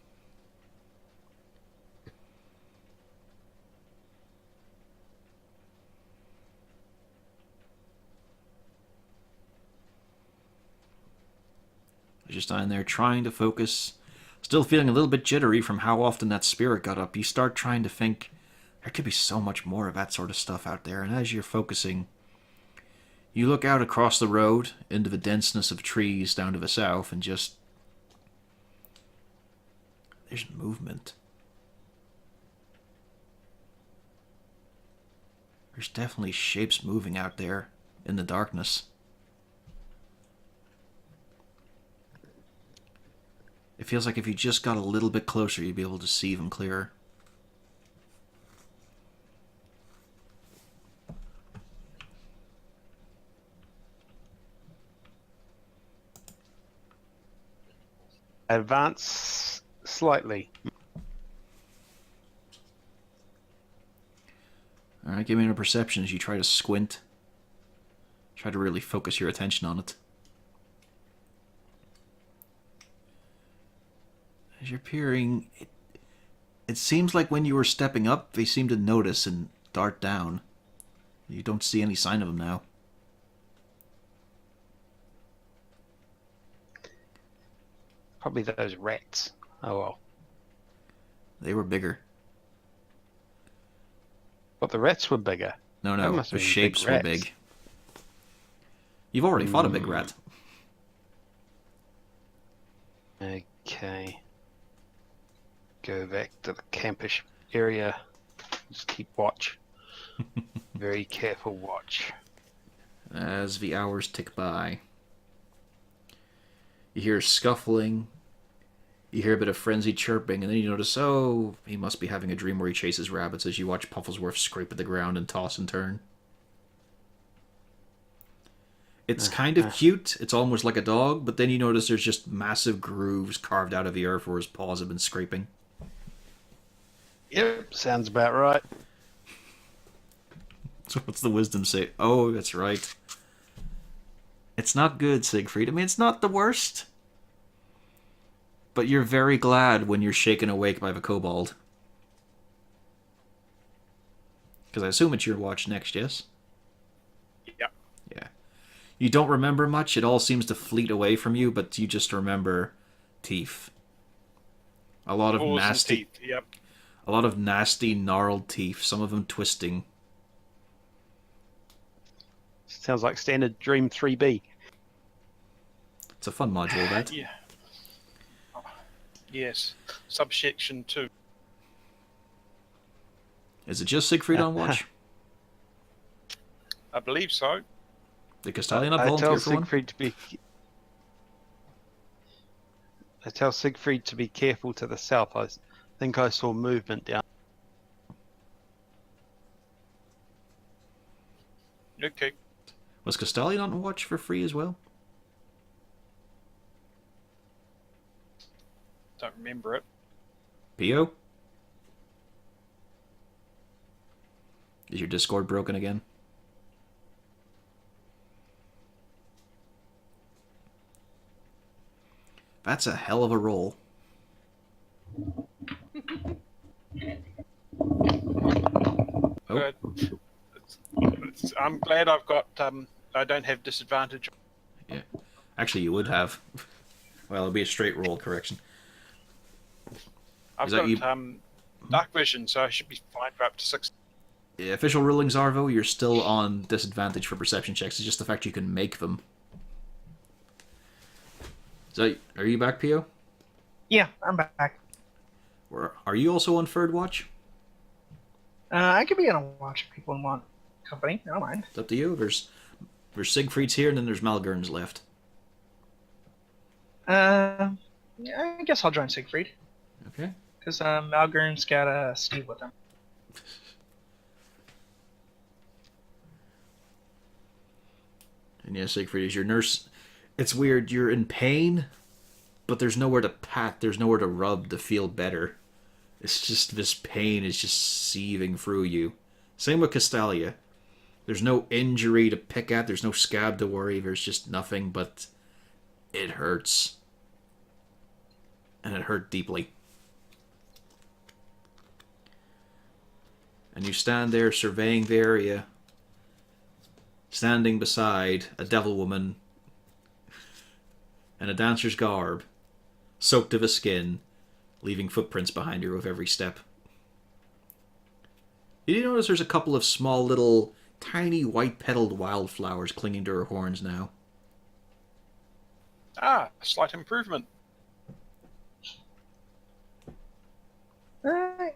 You're just lying there trying to focus, still feeling a little bit jittery from how often that spirit got up. You start trying to think, there could be so much more of that sort of stuff out there, and as you're focusing, you look out across the road into the denseness of trees down to the south and just... there's movement. There's definitely shapes moving out there in the darkness. It feels like if you just got a little bit closer, you'd be able to see them clearer. Advance slightly. Alright, give me a perception as you try to squint. Try to really focus your attention on it. As you're peering, it seems like when you were stepping up, they seem to notice and dart down. You don't see any sign of them now. Probably those rats. Oh well. They were bigger. But the rats were bigger. No, That no, must the have been shapes big were rats. big. You've already fought a big rat. Okay. Go back to the campish area. Just keep watch. Very careful watch. As the hours tick by, you hear scuffling, you hear a bit of frenzied chirping, and then you notice, oh, he must be having a dream where he chases rabbits as you watch Pufflesworth scrape at the ground and toss and turn. It's kind of cute, it's almost like a dog, but then you notice there's just massive grooves carved out of the earth where his paws have been scraping. Yep, sounds about right. So what's the wisdom say? Oh, that's right. It's not good, Siegfried. I mean, it's not the worst. But you're very glad when you're shaken awake by the kobold. Because I assume it's your watch next, yes? Yeah. Yeah. You don't remember much. It all seems to fleet away from you, but you just remember teeth. A lot of Paws and nasty, teeth. Yep. a lot of nasty, gnarled teeth. Some of them twisting. Sounds like standard Dream 3B. It's a fun module, that. Yeah. Oh, yes. Subsection 2. Is it just Siegfried on watch? I believe so. Did Castalia not I volunteer tell for one? Siegfried to be. I tell Siegfried to be careful to the south. I think I saw movement down. Okay. Was Castalia on watch for free as well? Don't remember it. Pio? Is your Discord broken again? That's a hell of a roll. Oh, Good. I'm glad I've got. I don't have disadvantage. yeah. Actually, you would have. Well, it'll be a straight roll, correction. I've Is that got you- dark vision, so I should be fine for up to 6. Yeah, official rulings are, though, you're still on disadvantage for perception checks. It's just the fact you can make them. So, are you back, Pio? Yeah, I'm back. Or are you also on third watch? I could be on a watch if people want company. I don't mind. It's up to you. There's Siegfried's here, and then there's Malgern's left. Yeah, I guess I'll join Siegfried. Okay. Because Malgern's got Steve with him. And yeah, Siegfried is your nurse. It's weird. You're in pain, but there's nowhere to pat. There's nowhere to rub to feel better. It's just this pain is just seething through you. Same with Castalia. There's no injury to pick at. There's no scab to worry. There's just nothing, but it hurts. And it hurt deeply. And you stand there surveying the area, standing beside a devil woman in a dancer's garb, soaked to the skin, leaving footprints behind her with every step. Did you notice there's a couple of small little tiny white-petaled wildflowers clinging to her horns now? Ah, a slight improvement. Alright.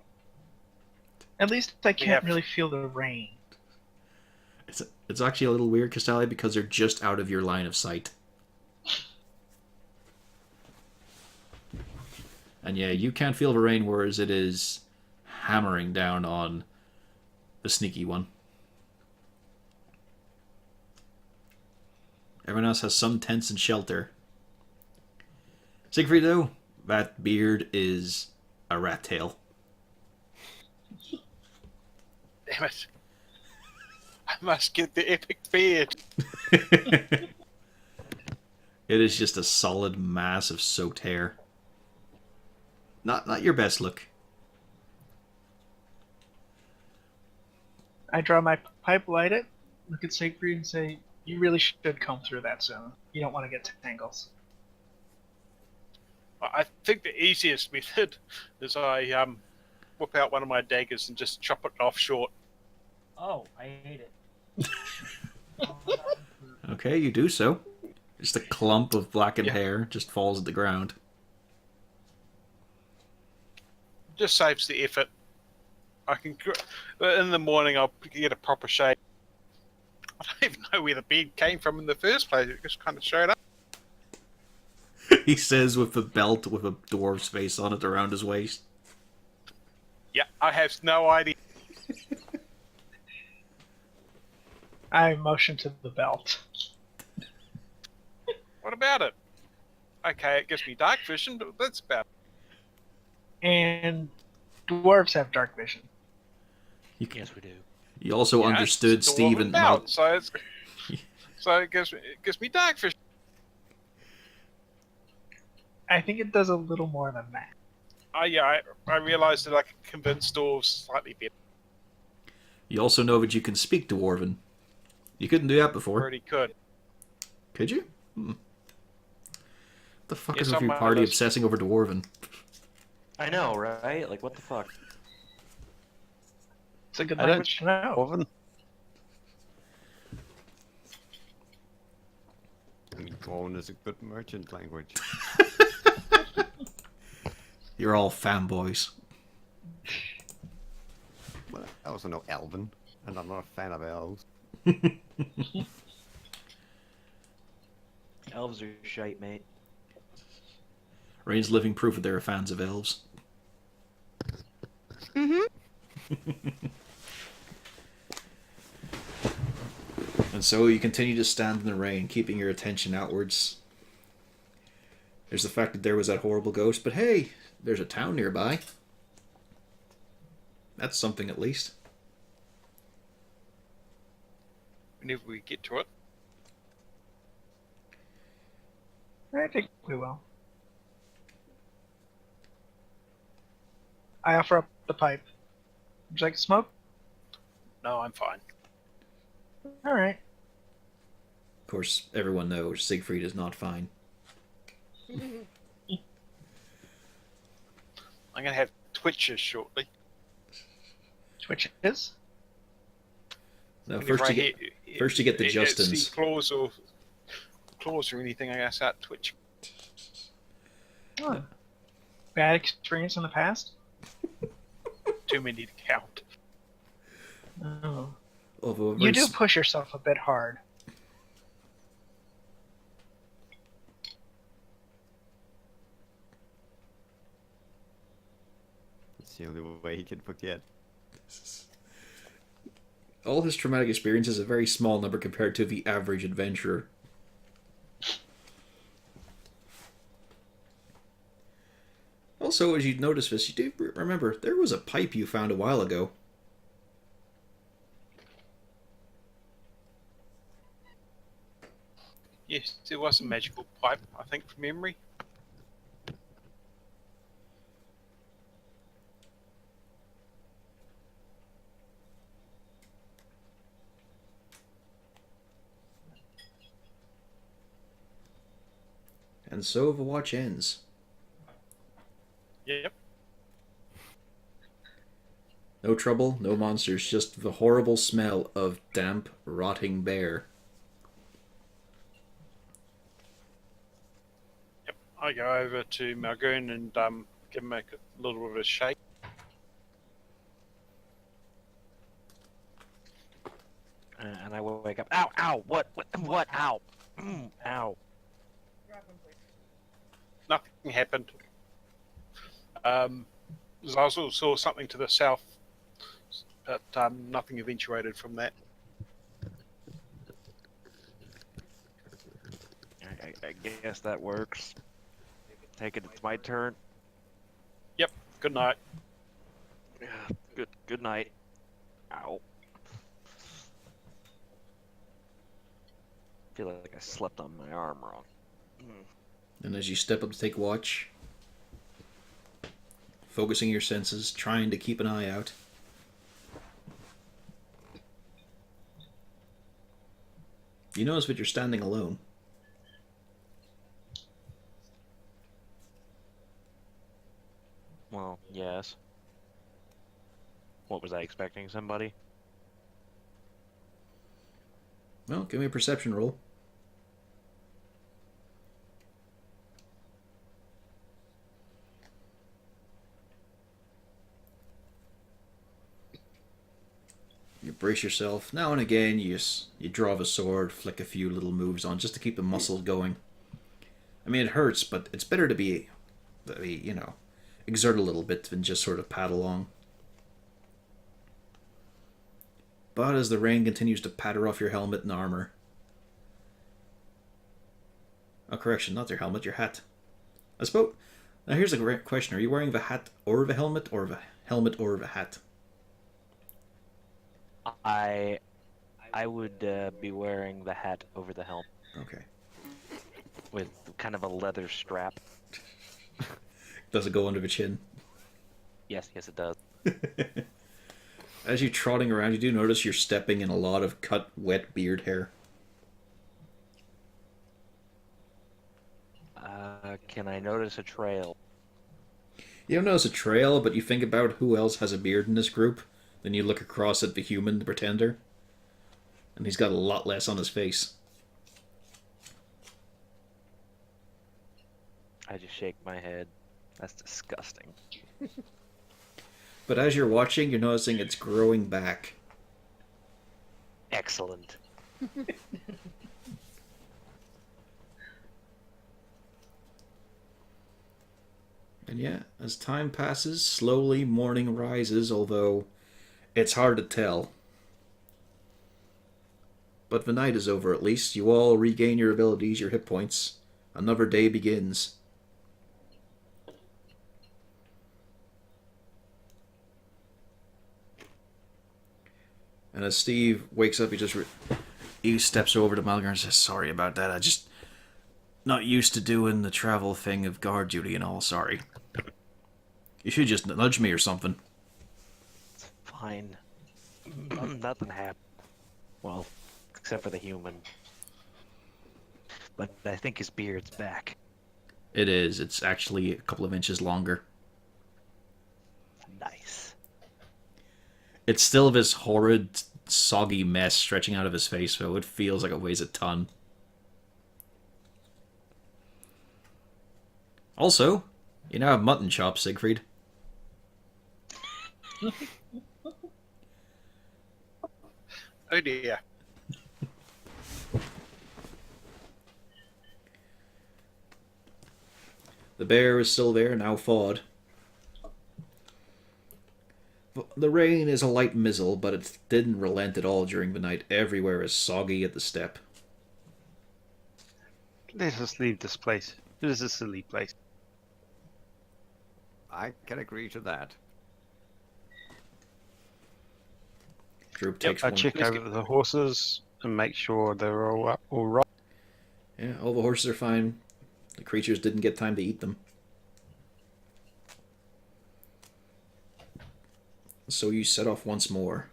At least I can't Yeah. really feel the rain. It's actually a little weird, Castalia, because they're just out of your line of sight. And yeah, you can't feel the rain, whereas it is hammering down on the sneaky one. Everyone else has some tents and shelter. Siegfried, though, that beard is a rat tail. Damn it. I must get the epic beard. It is just a solid mass of soaked hair. Not your best look. I draw my pipe, light it, look at Siegfried and say, you really should comb through that soon. You don't want to get tangles. I think the easiest method is I whip out one of my daggers and just chop it off short. Oh, I hate it. Okay, you do so. Just a clump of blackened Yeah. hair just falls at the ground. Just saves the effort. I can, in the morning, I'll get a proper shave. I don't even know where the beard came from in the first place. It just kind of showed up. He says with a belt with a dwarf's face on it around his waist. Yeah, I have no idea. I motion to the belt. What about it? Okay, it gives me dark vision, but that's about it. And dwarves have dark vision. Yes, we do. You also Yeah, understood it's Steve dwarven and belt, so it gives me dark vision. I think it does a little more than that. Yeah, I realized that I can convince dwarves slightly better. You also know that you can speak Dwarven. You couldn't do that before. Already could. Could you? The fuck Yes, is with on your my party list. obsessing over Dwarven? I know, right? Like, what the fuck? It's a good I don't language to know. Dwarven. And Dwarven is a good merchant language. You're all fanboys. Well, I also know Elven, and I'm not a fan of elves. Elves are shite, mate. Rain's living proof that there are fans of elves. And so you continue to stand in the rain, keeping your attention outwards. There's the fact that there was that horrible ghost, but hey, there's a town nearby. That's something at least. Whenever we get to it. I think we will. I offer up the pipe. Would you like to smoke? No, I'm fine. All right. Of course, everyone knows Siegfried is not fine. I'm gonna have twitches shortly. Twitches. No, Whenever first I you hear- get the see Justins. claws or anything, I start twitching. Oh. Bad experience in the past? Too many to count. Oh. Although a You very do push yourself a bit hard. It's the only way he can forget. all his traumatic experience is a very small number compared to the average adventurer. Also, as you notice this, you do remember there was a pipe you found a while ago. Yes, there was a magical pipe, I think, from memory. And so the watch ends. Yep. No trouble, no monsters, just the horrible smell of damp, rotting bear. Yep. I go over to Malgoon and give him a little bit of a shake. And I wake up. Ow! Ow! What? Ow! Ow! Nothing happened. I also saw something to the south, but nothing eventuated from that. I guess that works. Take it. It's my turn. Yep. Good night. Good night. Ow. Feel like I slept on my arm wrong. And as you step up to take watch, focusing your senses, trying to keep an eye out, you notice that you're standing alone. Well, yes. What was I expecting? Somebody? Well, give me a perception roll. You brace yourself. Now and again, you draw the sword, flick a few little moves on just to keep the muscles going. I mean, it hurts, but it's better to be, exert a little bit than just sort of pad along. But as the rain continues to patter off your helmet and armor... Oh, correction, not your helmet, your hat. I suppose... Now here's a question. Are you wearing the hat or the helmet, or the helmet or the hat? I would be wearing the hat over the helm Okay. with kind of a leather strap. Does it go under the chin? Yes, it does. As you're trotting around, you do notice you're stepping in a lot of cut, wet beard hair. Can I notice a trail? You don't notice a trail, but you think about who else has a beard in this group. Then you look across at the human, the pretender, and he's got a lot less on his face. I just shake my head. That's disgusting. But as you're watching, you're noticing it's growing back. Excellent. And yeah, as time passes, slowly morning rises, although it's hard to tell. But the night is over at least. You all regain your abilities, your hit points. Another day begins. And as Steve wakes up, he steps over to Malgar and says, "Sorry about that. I just not used to doing the travel thing of guard duty and all. Sorry. You should just nudge me or something." It's fine. Nothing happened. Well, except for the human. But I think his beard's back. It is. It's actually a couple of inches longer. Nice. It's still this horrid, soggy mess stretching out of his face, though. It feels like it weighs a ton. Also, you now have mutton chops, Siegfried. Oh dear. The bear is still there, now thawed. The rain is a light mizzle, but it didn't relent at all during the night. Everywhere is soggy at the steppe. Let us leave this place. It is a silly place. I can agree to that. Droop Yep, takes I one. check over the horses and make sure they're all right. Yeah, all the horses are fine. The creatures didn't get time to eat them. So you set off once more.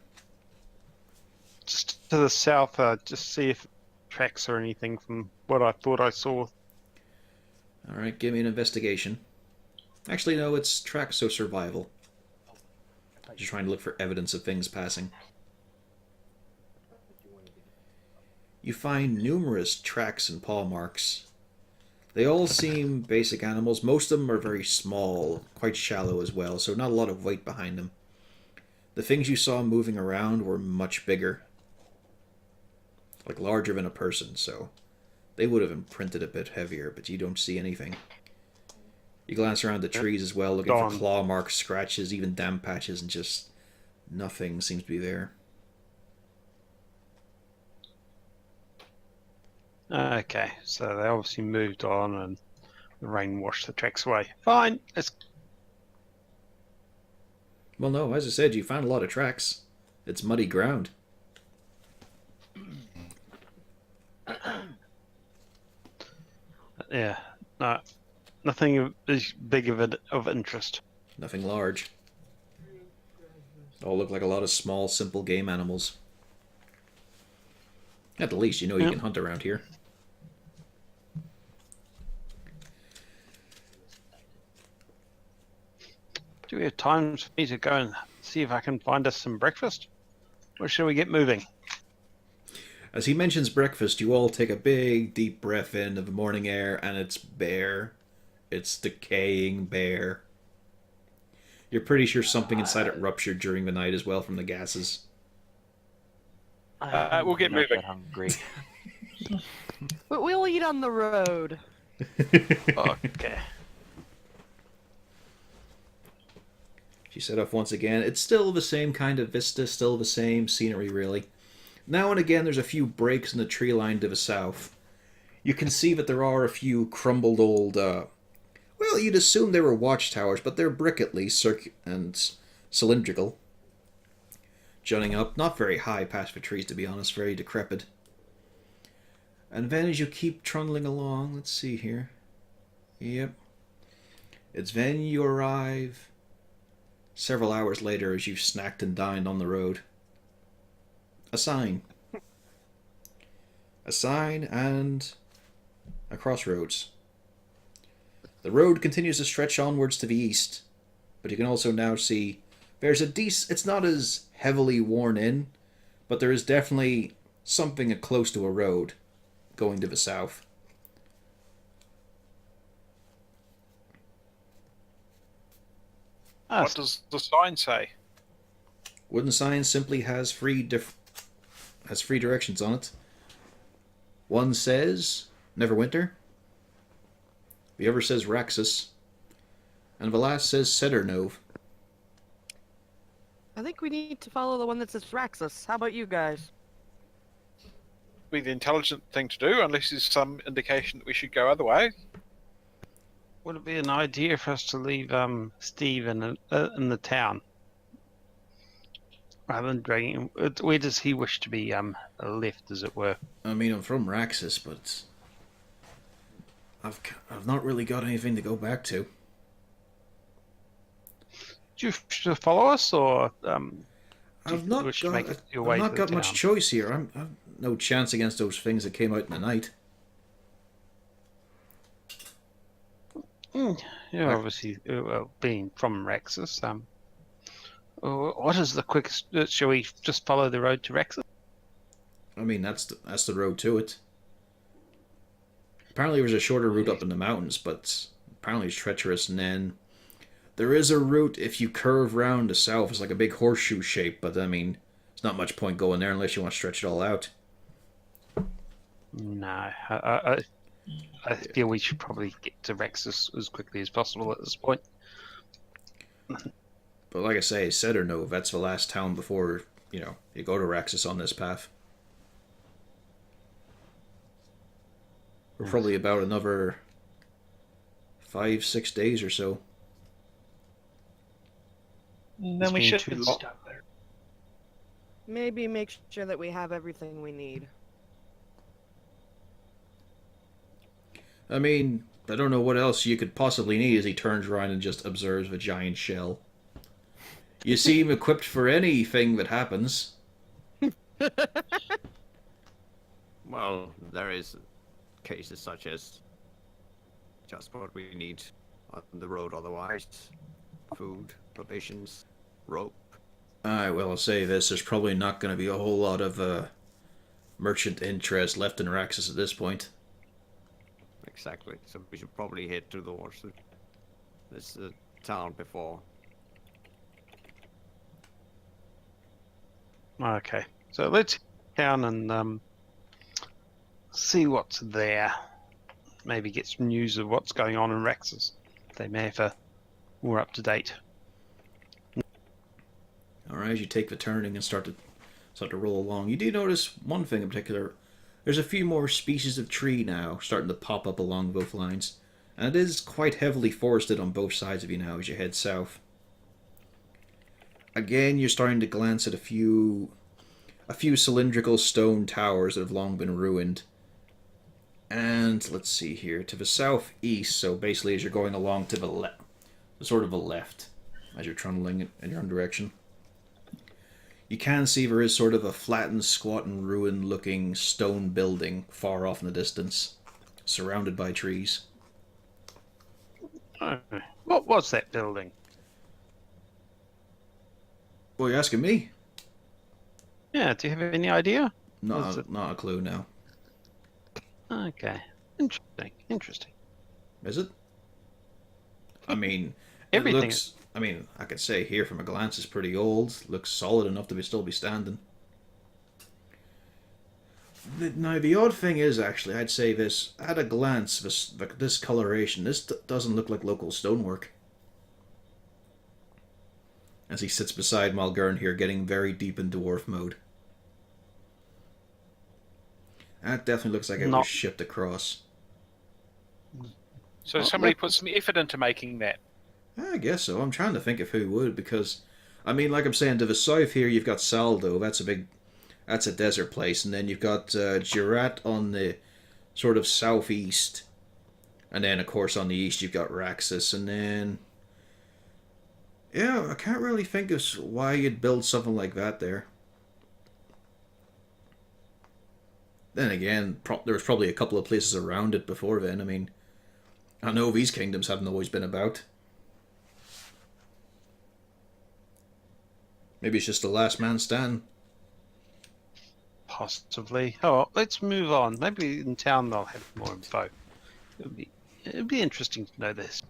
Just to the south, just see if tracks or anything from what I thought I saw. Alright, give me an investigation. Actually, no, it's track, so survival. Just trying to look for evidence of things passing. You find numerous tracks and paw marks. They all seem basic animals. Most of them are very small, quite shallow as well, so not a lot of weight behind them. The things you saw moving around were much bigger. Like larger than a person, so they would have imprinted a bit heavier, but you don't see anything. You glance around the trees as well, looking for claw marks, scratches, even damp patches, and just nothing seems to be there. Okay, so they obviously moved on and the rain washed the tracks away. Fine, let's... Well, no, as I said, you found a lot of tracks. It's muddy ground. Yeah, no, nothing is big of interest. Nothing large. All look like a lot of small, simple game animals. At the least, you know you can hunt around here. Do we have time for me to go and see if I can find us some breakfast? Or shall we get moving? As he mentions breakfast, you all take a big, deep breath in of the morning air, and it's bare. It's decaying bare. You're pretty sure something inside it ruptured during the night as well from the gases. We'll get I'm not moving. that hungry. But we'll eat on the road. Okay. She set off once again. It's still the same kind of vista, still the same scenery, really. Now and again, there's a few breaks in the tree line to the south. You can see that there are a few crumbled old, well, you'd assume they were watchtowers, but they're brick at least, and cylindrical. Jutting up, not very high past the trees, to be honest, very decrepit. And then as you keep trundling along, let's see here. Yep. It's then you arrive several hours later as you've snacked and dined on the road. A sign. A sign and a crossroads. The road continues to stretch onwards to the east, but you can also now see there's a decent. It's not as heavily worn in, but there is definitely something close to a road going to the south. Ah, What does the sign say? Wooden sign simply has three directions on it. One says Neverwinter. The other says Raxis. And the last says Sedernove. I think we need to follow the one that says Raxis. How about you guys? Be the intelligent thing to do, unless there's some indication that we should go other way. would it be an idea for us to leave Steve in the town rather than dragging him? Where does he wish to be left, as it were? I mean, I'm from Raxis, but I've not really got anything to go back to. Do you wish to follow us, or I've not wish to got, make your I've way not to the got much town? choice here. I've no chance against those things that came out in the night. You're obviously being from Raxis. What is the quickest? Shall we just follow the road to Raxis? I mean, that's the road to it. Apparently, there's a shorter route up in the mountains, but apparently it's treacherous. And then there is a route if you curve round the south. It's like a big horseshoe shape, but I mean, there's not much point going there unless you want to stretch it all out. No, I feel we should probably get to Raxis as quickly as possible at this point. But like I say, Sedernove, that's the last town before, you go to Raxis on this path. We're probably about another 5-6 days or so. And It's then we been should too long. stop there. Maybe make sure that we have everything we need. I mean, I don't know what else you could possibly need as he turns around and just observes the giant shell. You seem equipped for anything that happens. Well, there is cases such as just what we need on the road otherwise. Food, provisions, rope. I will say this, there's probably not going to be a whole lot of merchant interest left in Raxis at this point. Exactly. So we should probably head towards this town before. Okay, so let's down and see what's there. Maybe get some news of what's going on in Raxis. They may have a more up to date. Alright, you take the turning and start to roll along. You do notice one thing in particular. There's a few more species of tree now starting to pop up along both lines. And it is quite heavily forested on both sides of you now as you head south. Again, you're starting to glance at a few cylindrical stone towers that have long been ruined. And let's see here, to the southeast, so basically as you're going along to the sort of the left, as you're trundling in your own direction, you can see there is sort of a flattened, squatting, ruin-looking stone building far off in the distance, surrounded by trees. Oh, what was that building? Well, you're asking me? Yeah, do you have any idea? Not a clue now. Okay, interesting. Is it? I mean, Everything it looks. I mean, I could say here from a glance it's pretty old. Looks solid enough to still be standing. Now, the odd thing is, actually, I'd say this. At a glance, this coloration, this doesn't look like local stonework. As he sits beside Malgern here, getting very deep in dwarf mode. That definitely looks like it was shipped across. So somebody put some effort into making that. I guess so. I'm trying to think of who would, because, I mean, like I'm saying, to the south here you've got Saldo. That's a desert place, and then you've got Girat on the sort of southeast, and then of course on the east you've got Raxis, and then yeah, I can't really think of why you'd build something like that there. Then again, there was probably a couple of places around it before then. I mean, I know these kingdoms haven't always been about. Maybe it's just the last man stand. Possibly. Oh, well, let's move on. Maybe in town they'll have more info. It'd be interesting to know this.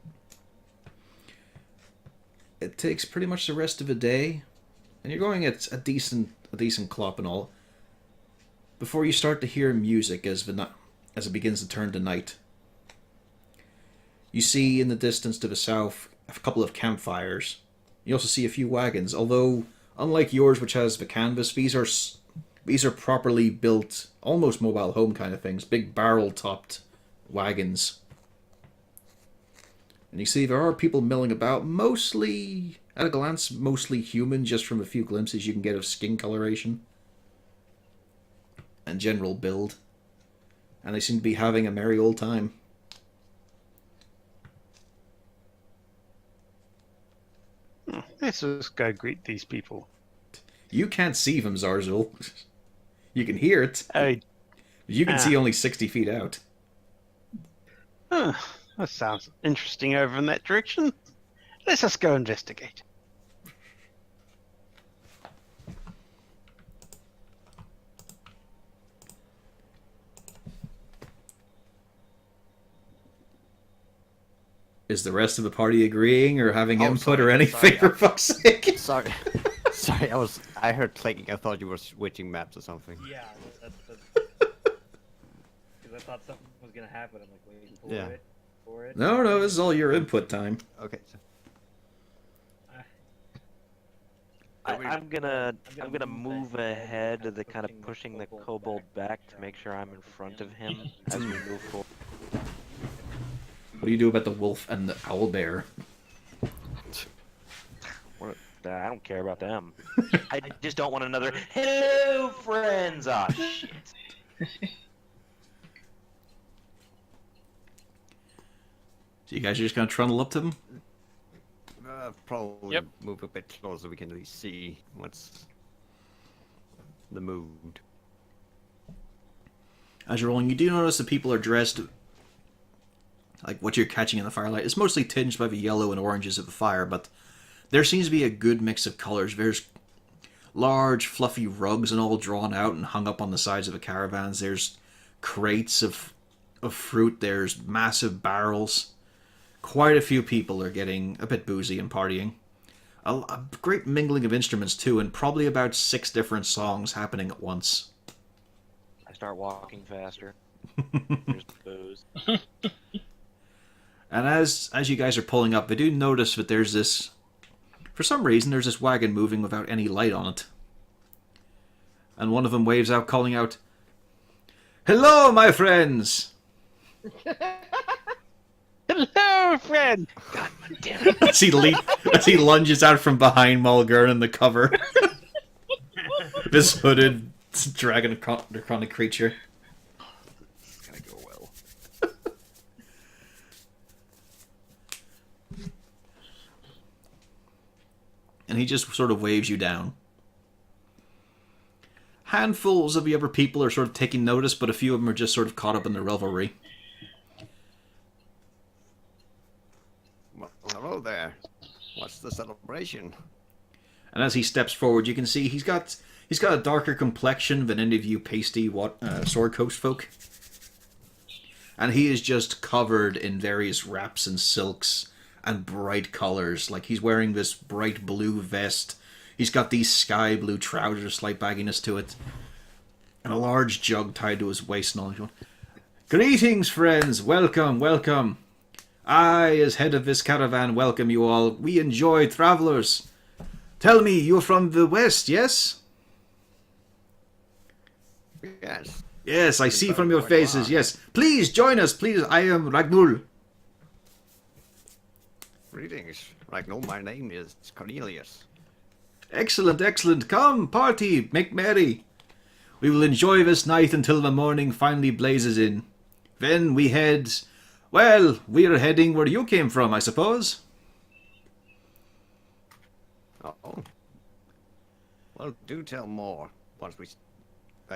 It takes pretty much the rest of a day, and you're going at a decent clop and all, before you start to hear music as it begins to turn to night. You see in the distance to the south a couple of campfires. You also see a few wagons, although unlike yours, which has the canvas, these are properly built, almost mobile home kind of things, big barrel-topped wagons. And you see there are people milling about, mostly, at a glance, mostly human, just from a few glimpses you can get of skin coloration and general build. And they seem to be having a merry old time. Let's just go greet these people. You can't see them, Zarzul. You can hear it. Oh, You can see only 60 feet out. that sounds interesting over in that direction. Let's just go investigate. Is the rest of the party agreeing or having Oh, sorry, input or sorry, anything, for fuck's sake? Sorry. Sorry, I heard clicking. I thought you were switching maps or something. Yeah, that's because I thought something was gonna happen. I'm like waiting for it. No, this is all your input time. Okay. So, I'm gonna move ahead of the kind of pushing the kobold back to make sure I'm in front of him as we move forward. What do you do about the wolf and the owlbear? I don't care about them. I just don't want another hello friends. Ah, shit. So you guys are just gonna trundle up to them? probably Yep. move a bit closer so we can at least see what's the mood. As you're rolling, you do notice that people are dressed like what you're catching in the firelight. It's mostly tinged by the yellow and oranges of the fire, but there seems to be a good mix of colors. There's large, fluffy rugs and all drawn out and hung up on the sides of the caravans. There's crates of fruit. There's massive barrels. Quite a few people are getting a bit boozy and partying. A great mingling of instruments too, and probably about 6 different songs happening at once. I start walking faster. There's the booze. And as you guys are pulling up, I do notice that there's this... For some reason, there's this wagon moving without any light on it. And one of them waves out, calling out, "Hello, my friends!" Hello, friend. God damn it. as he lunges out from behind Mulgurn in the cover. This hooded dragon necrotic creature. It's gonna go well. And he just sort of waves you down. Handfuls of the other people are sort of taking notice, but a few of them are just sort of caught up in the revelry. Well, hello there. What's the celebration? And as he steps forward, you can see he's got a darker complexion than any of you pasty sword coast folk. And he is just covered in various wraps and silks and bright colors. Like he's wearing this bright blue vest. He's got these sky blue trousers, slight bagginess to it, and a large jug tied to his waist and all. He's going, "Greetings, friends. Welcome, welcome. I, as head of this caravan, welcome you all. We enjoy travelers. Tell me, you're from the west, yes?" Yes. "Yes, I see from your faces, yes. Please, join us, please. I am Ragnul." Greetings. Right, no, my name is Cornelius. "Excellent, excellent. Come, party, make merry. We will enjoy this night until the morning finally blazes in. Then we head... Well, we're heading where you came from, I suppose." Oh. Well, do tell more once we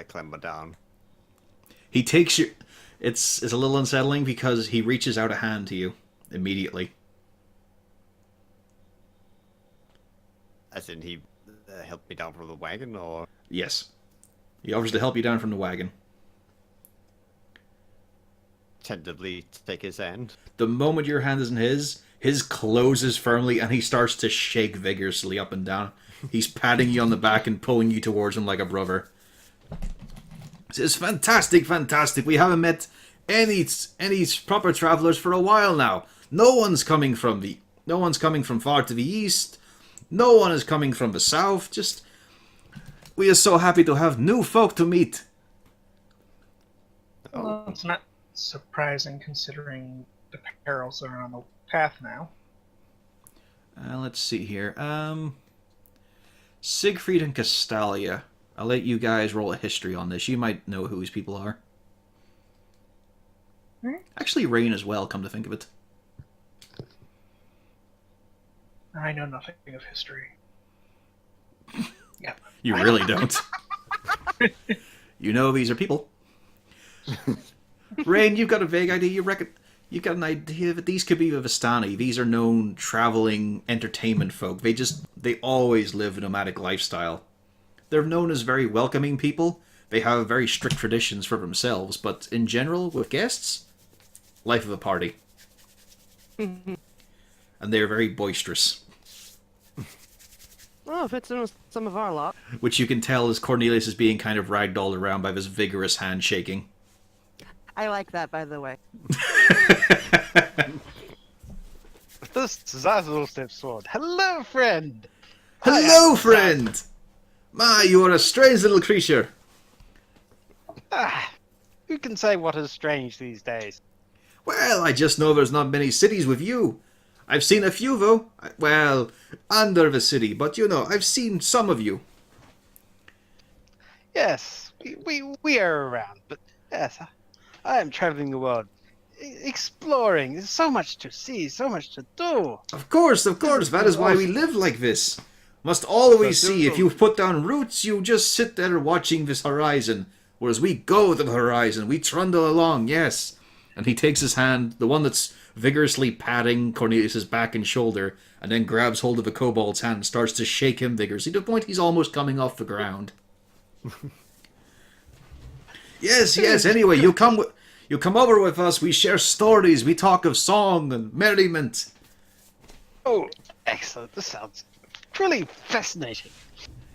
clamber down. He takes your... It's a little unsettling because he reaches out a hand to you immediately. As in, he helped me down from the wagon, or Yes. He offers to help you down from the wagon. tentatively take his hand. The moment your hand is in his closes firmly and he starts to shake vigorously up and down. He's patting you on the back and pulling you towards him like a brother. He says, fantastic, fantastic. We haven't met any proper travelers for a while now. No one's coming from far to the east. No one is coming from the south. Just, we are so happy to have new folk to meet. Well, it's not surprising considering the perils that are on the path now. Let's see here. Siegfried and Castalia. I'll let you guys roll a history on this. You might know who these people are. Actually, Rain as well, come to think of it. I know nothing of history. Yeah. You really don't. You know these are people. Rain, you've got a vague idea. You've got an idea that these could be the Vistani. These are known traveling entertainment folk. They always live a nomadic lifestyle. They're known as very welcoming people. They have very strict traditions for themselves, but in general, with guests, life of a party. And they're very boisterous. Well, fits in with some of our lot. Which you can tell as Cornelius is being kind of ragdolled around by this vigorous handshaking. I like that, by the way. This Zazzle steps forward. Hello, friend! Hello, friend! My, you are a strange little creature. Who can say what is strange these days? Well, I just know there's not many cities with you. I've seen a few, though. Well, under the city, but you know, I've seen some of you. Yes, we are around, but yes, I am traveling the world, exploring. There's so much to see, so much to do. Of course, that is why we live like this. Must always see, if you put down roots, you just sit there watching this horizon. Whereas we go to the horizon, we trundle along, yes. And he takes his hand, the one that's vigorously patting Cornelius' back and shoulder, and then grabs hold of the kobold's hand and starts to shake him vigorously to the point he's almost coming off the ground. Yes, anyway, you come over with us, we share stories, we talk of song and merriment. Oh, excellent. This sounds truly fascinating.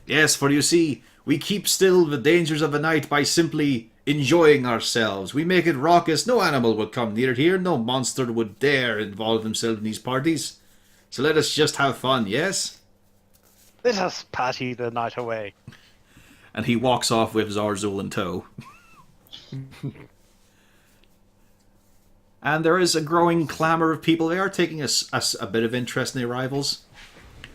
Yes, for you see, we keep still the dangers of the night by simply enjoying ourselves. We make it raucous. No animal would come near here. No monster would dare involve himself in these parties. So let us just have fun, yes? Let us party the night away. And he walks off with Zarzul in tow. And there is a growing clamour of people. They are taking a bit of interest in the arrivals.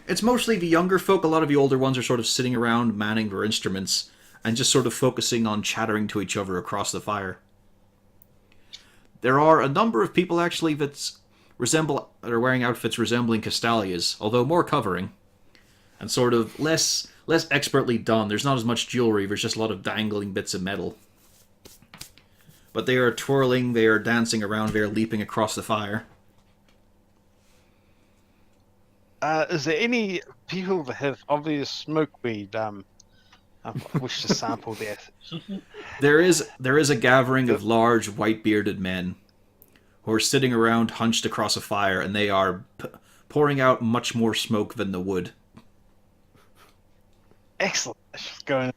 It's mostly the younger folk. A lot of the older ones are sort of sitting around manning their instruments and just sort of focusing on chattering to each other across the fire. There are a number of people actually that are wearing outfits resembling Castalia's, although more covering and sort of less expertly done. There's not as much jewelry. There's just a lot of dangling bits of metal. But they are twirling, they are dancing around, they are leaping across the fire. Is there any people that have obvious smoke weed? I wish to sample this. There is a gathering of large, white-bearded men who are sitting around hunched across a fire, and they are pouring out much more smoke than the wood. Excellent. Let's just go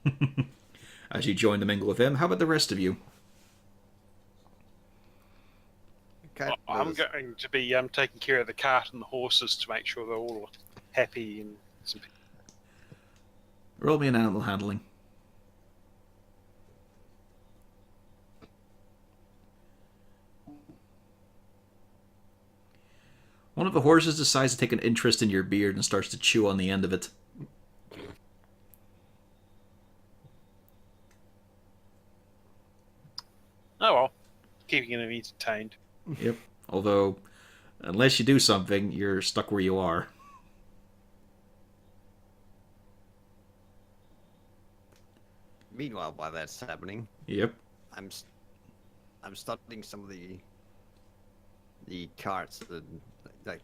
in. As you join the mingle with them, how about the rest of you? Okay. I'm going to be taking care of the cart and the horses to make sure they're all happy and some. Roll me an animal handling. One of the horses decides to take an interest in your beard and starts to chew on the end of it. Oh well, keeping them entertained. Yep. Although, unless you do something, you're stuck where you are. Meanwhile, while that's happening, Yep. I'm studying some of the cards like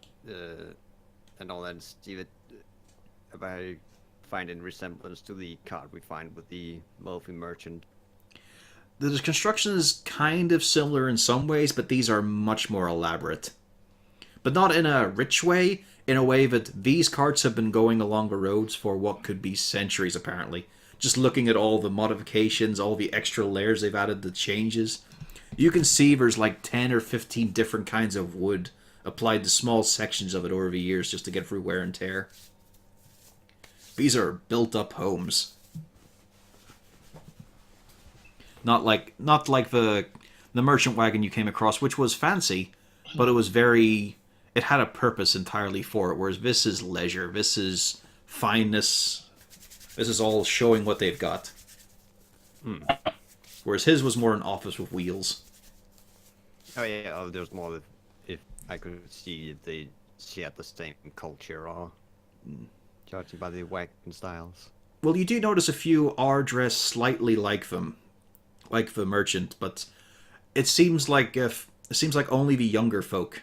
and all that, and see if I find any resemblance to the card we find with the Murphy merchant. The construction is kind of similar in some ways, but these are much more elaborate. But not in a rich way, in a way that these carts have been going along the roads for what could be centuries, apparently. Just looking at all the modifications, all the extra layers they've added, the changes. You can see there's like 10 or 15 different kinds of wood applied to small sections of it over the years just to get through wear and tear. These are built-up homes. Not like the merchant wagon you came across, which was fancy, but it had a purpose entirely for it, whereas this is leisure, this is fineness, this is all showing what they've got. Whereas his was more an office with wheels. Oh yeah, there's more if I could see if they shared the same culture or judging by the wagon styles. Well, you do notice a few are dressed slightly like them, like the merchant, but it seems like only the younger folk.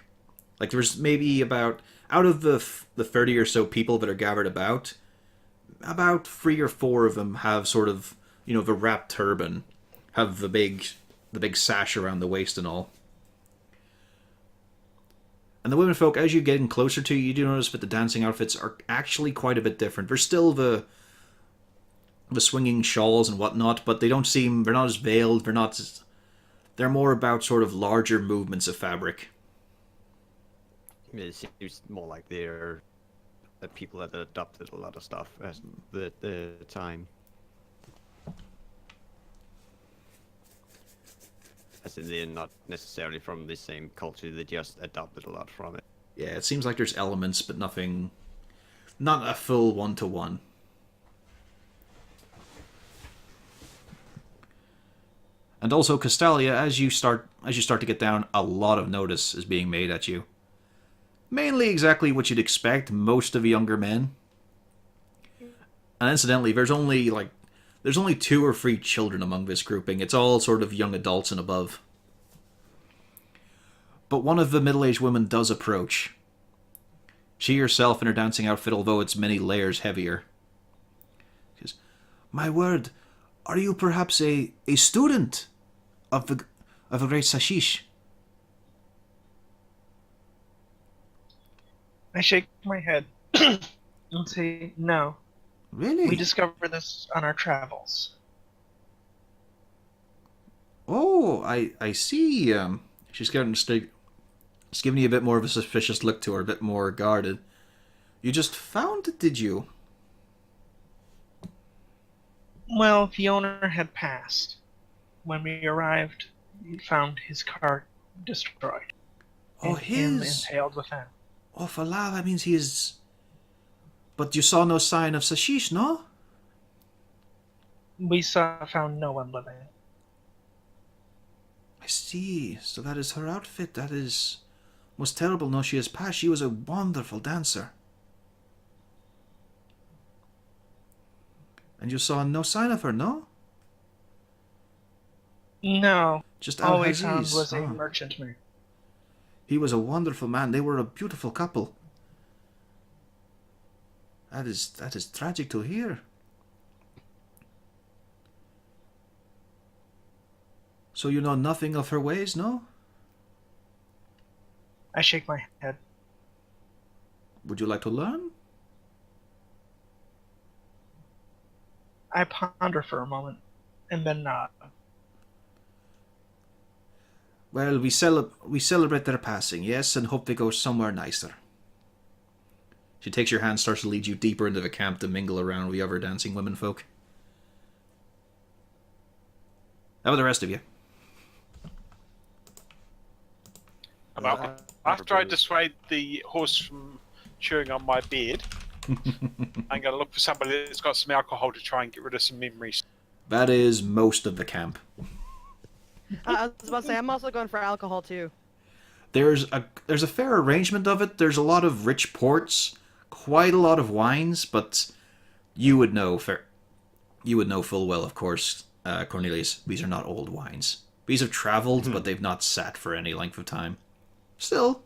Like there's maybe out of the 30 or so people that are gathered about 3 or 4 of them have sort of, the wrapped turban, have the big sash around the waist and all. And the women folk, as you're getting closer to, you do notice that the dancing outfits are actually quite a bit different. There's still the swinging shawls and whatnot, but they're not as veiled, they're more about sort of larger movements of fabric. It seems more like they're the people that adopted a lot of stuff at the time. As in, they're not necessarily from the same culture, they just adopted a lot from it. Yeah, it seems like there's elements, but not a full one-to-one. And also, Castalia, as you start to get down, a lot of notice is being made at you. Mainly exactly what you'd expect, most of the younger men. And incidentally, there's only 2 or 3 children among this grouping. It's all sort of young adults and above. But one of the middle-aged women does approach. She herself in her dancing outfit, although it's many layers heavier. She says, "My word, are you perhaps a student of the great Sashish?" I shake my head and say, no. Really? We discovered this on our travels. Oh, I see. She's giving you a bit more of a suspicious look to her, a bit more guarded. You just found it, did you? Well, the owner had passed. When we arrived, we found his cart destroyed. Oh, and him his? impaled within. Oh, for love, that means he is... But you saw no sign of Sashish, no? We found no one living. I see. So that is her outfit. That is most terrible. No, she has passed. She was a wonderful dancer. And you saw no sign of her, no? No. Just All we Al-Aziz. found was a Oh. merchantman. He was a wonderful man. They were a beautiful couple. That is tragic to hear. So you know nothing of her ways, no? I shake my head. Would you like to learn? I ponder for a moment, and then nod. Well, we celebrate their passing, yes, and hope they go somewhere nicer. She takes your hand, starts to lead you deeper into the camp to mingle around with the other dancing women folk. How about the rest of you? Well, after I dissuade the horse from chewing on my beard, I'm going to look for somebody that's got some alcohol to try and get rid of some memories. That is most of the camp. I was about to say, I'm also going for alcohol too. There's a fair arrangement of it. There's a lot of rich ports, quite a lot of wines, but you would know you would know full well, of course, Cornelius, these are not old wines. These have traveled, but they've not sat for any length of time. Still,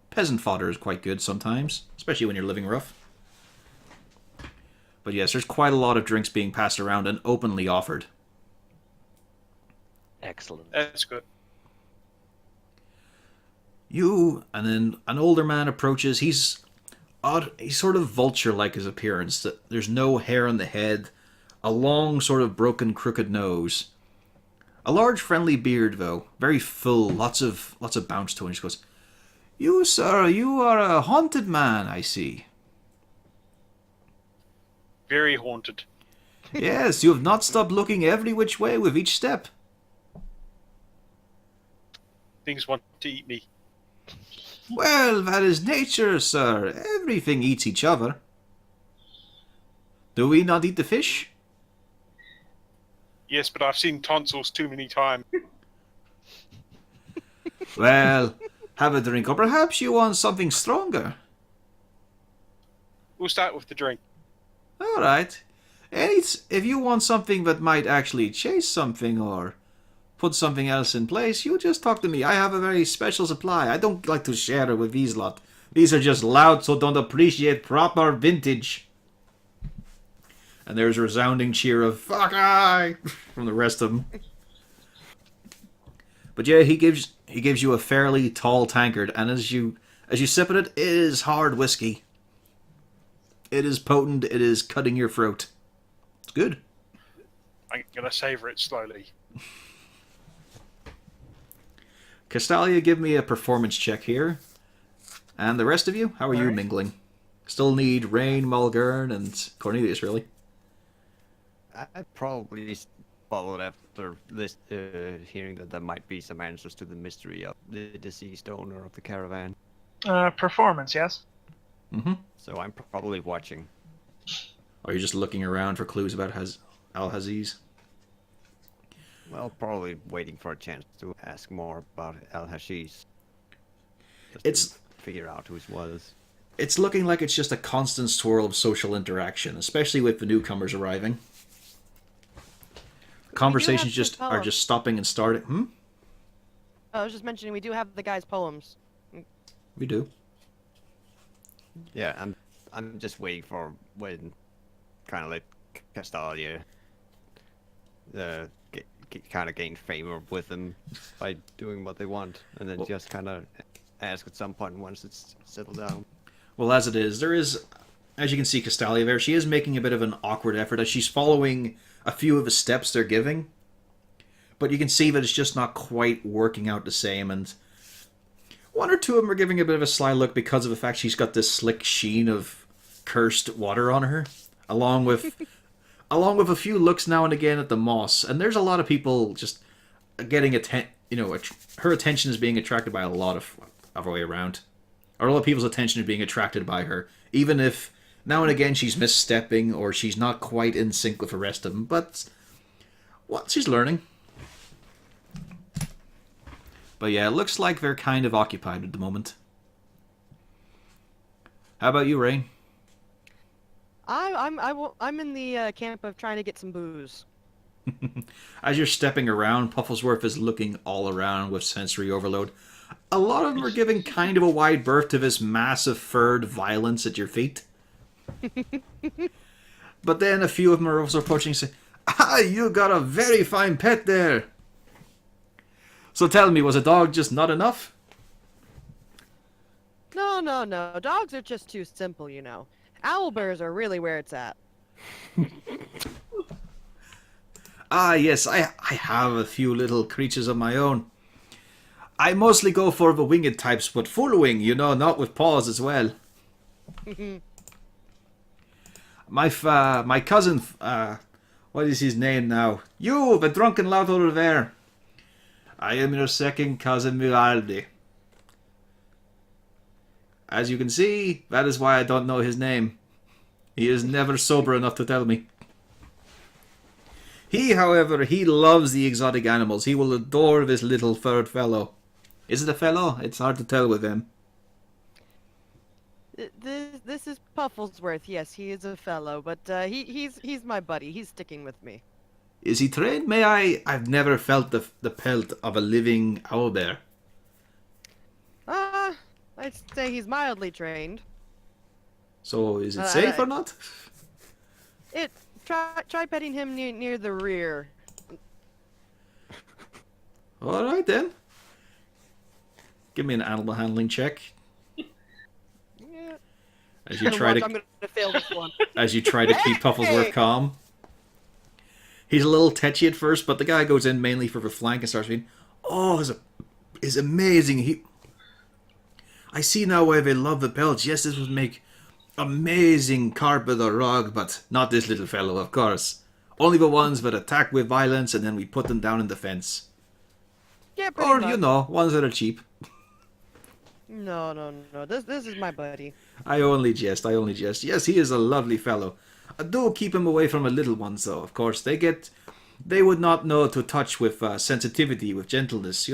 peasant fodder is quite good sometimes, especially when you're living rough. But yes, there's quite a lot of drinks being passed around and openly offered. Excellent. That's good. And then an older man approaches. He's odd. He's sort of vulture-like his appearance. There's no hair on the head, a long sort of broken, crooked nose, a large, friendly beard, though, very full, lots of bounce to it. He just goes, "You, sir, you are a haunted man, I see." Very haunted. "Yes, you have not stopped looking every which way with each step." Things want to eat me. "Well, that is nature, sir. Everything eats each other. Do we not eat the fish?" Yes, but I've seen tonsils too many times. "Well, have a drink, or perhaps you want something stronger." We'll start with the drink. "All right. And if you want something that might actually chase something or put something else in place, you just talk to me. I have a very special supply. I don't like to share it with these lot. These are just loud, so don't appreciate proper vintage." And there's a resounding cheer of "fuck I" from the rest of them. But yeah, he gives you a fairly tall tankard, and as you sip at it, it is hard whiskey. It is potent. It is cutting your throat. It's good. I'm gonna savor it slowly. Castalia, give me a performance check here. And the rest of you, how are you mingling? Still need Rain, Mulgern, and Cornelius, really. I probably followed after this, hearing that there might be some answers to the mystery of the deceased owner of the caravan. Performance, yes. Mm-hmm. So I'm probably watching. Or are you just looking around for clues about Al-Haziz? Well, probably waiting for a chance to ask more about Al-Hashish. It's to figure out who it was. It's looking like it's just a constant swirl of social interaction, especially with the newcomers arriving. Conversations are just stopping and starting. I was just mentioning we do have the guy's poems. We do. Yeah, I'm just waiting for when kind of like Castalia kind of gain favor with them by doing what they want, and then just kind of ask at some point once it's settled down. Well, as it is, as you can see Castalia there, she is making a bit of an awkward effort as she's following a few of the steps they're giving. But you can see that it's just not quite working out the same, and one or two of them are giving a bit of a sly look because of the fact she's got this slick sheen of cursed water on her, along with a few looks now and again at the moss. And there's a lot of people just getting her attention is being attracted by a lot of other way around. Or a lot of people's attention is being attracted by her, even if now and again she's misstepping or she's not quite in sync with the rest of them. But well, she's learning. But yeah, it looks like they're kind of occupied at the moment. How about you, Rain? I'm in the camp of trying to get some booze. As you're stepping around, Pufflesworth is looking all around with sensory overload. A lot of them are giving kind of a wide berth to this massive furred violence at your feet. But then a few of them are also approaching and say, "Ah, you got a very fine pet there. So tell me, was a dog just not enough?" No. Dogs are just too simple, you know. Owlbears are really where it's at. Ah, yes, I have a few little creatures of my own. I mostly go for the winged types, but full wing, not with paws as well. My cousin, what is his name now? You, the drunken lout over there. I am your second cousin, Miraldi. As you can see, that is why I don't know his name. He is never sober enough to tell me. He, however, he loves the exotic animals. He will adore this little furred fellow. Is it a fellow? It's hard to tell with him. This this is Pufflesworth. Yes, he is a fellow, but he's my buddy. He's sticking with me. Is he trained? May I? I've never felt the pelt of a living owlbear. I'd say he's mildly trained. So is it safe or not? Try petting him near the rear. All right then. Give me an animal handling check. Yeah. As you try I'm to gonna fail this one. as you try to keep Pufflesworth calm. He's a little tetchy at first, but the guy goes in mainly for the flank and starts being, "Oh, is amazing. I see now why they love the pelts. Yes, this would make amazing carpet or rug, but not this little fellow, of course. Only the ones that attack with violence, and then we put them down in defense. Yeah, pretty Or, much. ones that are cheap." No. This is my buddy. I only jest. Yes, he is a lovely fellow. Do keep him away from the little ones, though. Of course, they would not know to touch with sensitivity, with gentleness,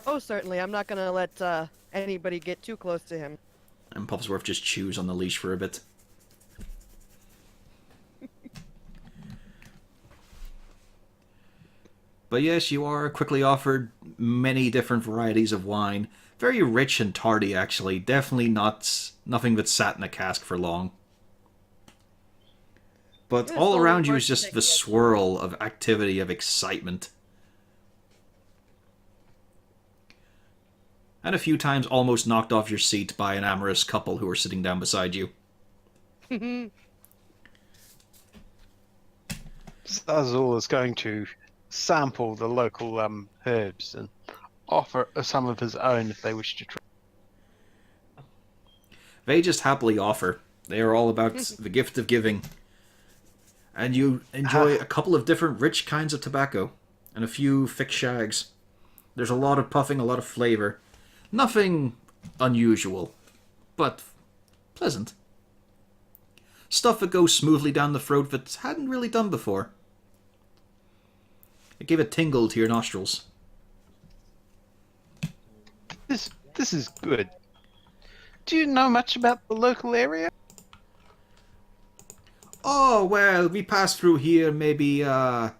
Oh, certainly. I'm not gonna let anybody get too close to him. And Puffsworth just chews on the leash for a bit. But yes, you are quickly offered many different varieties of wine. Very rich and tardy, actually. Definitely nothing that sat in a cask for long. But Yeah, all so around you worth is just taking the it. swirl of activity, of excitement. And a few times almost knocked off your seat by an amorous couple who are sitting down beside you. Azul is going to sample the local herbs and offer some of his own if they wish to try. They just happily offer. They are all about the gift of giving. And you enjoy a couple of different rich kinds of tobacco and a few thick shags. There's a lot of puffing, a lot of flavor. Nothing unusual, but pleasant. Stuff that goes smoothly down the throat that hadn't really done before. It gave a tingle to your nostrils. This is good. Do you know much about the local area? Oh, well, we passed through here maybe, oh,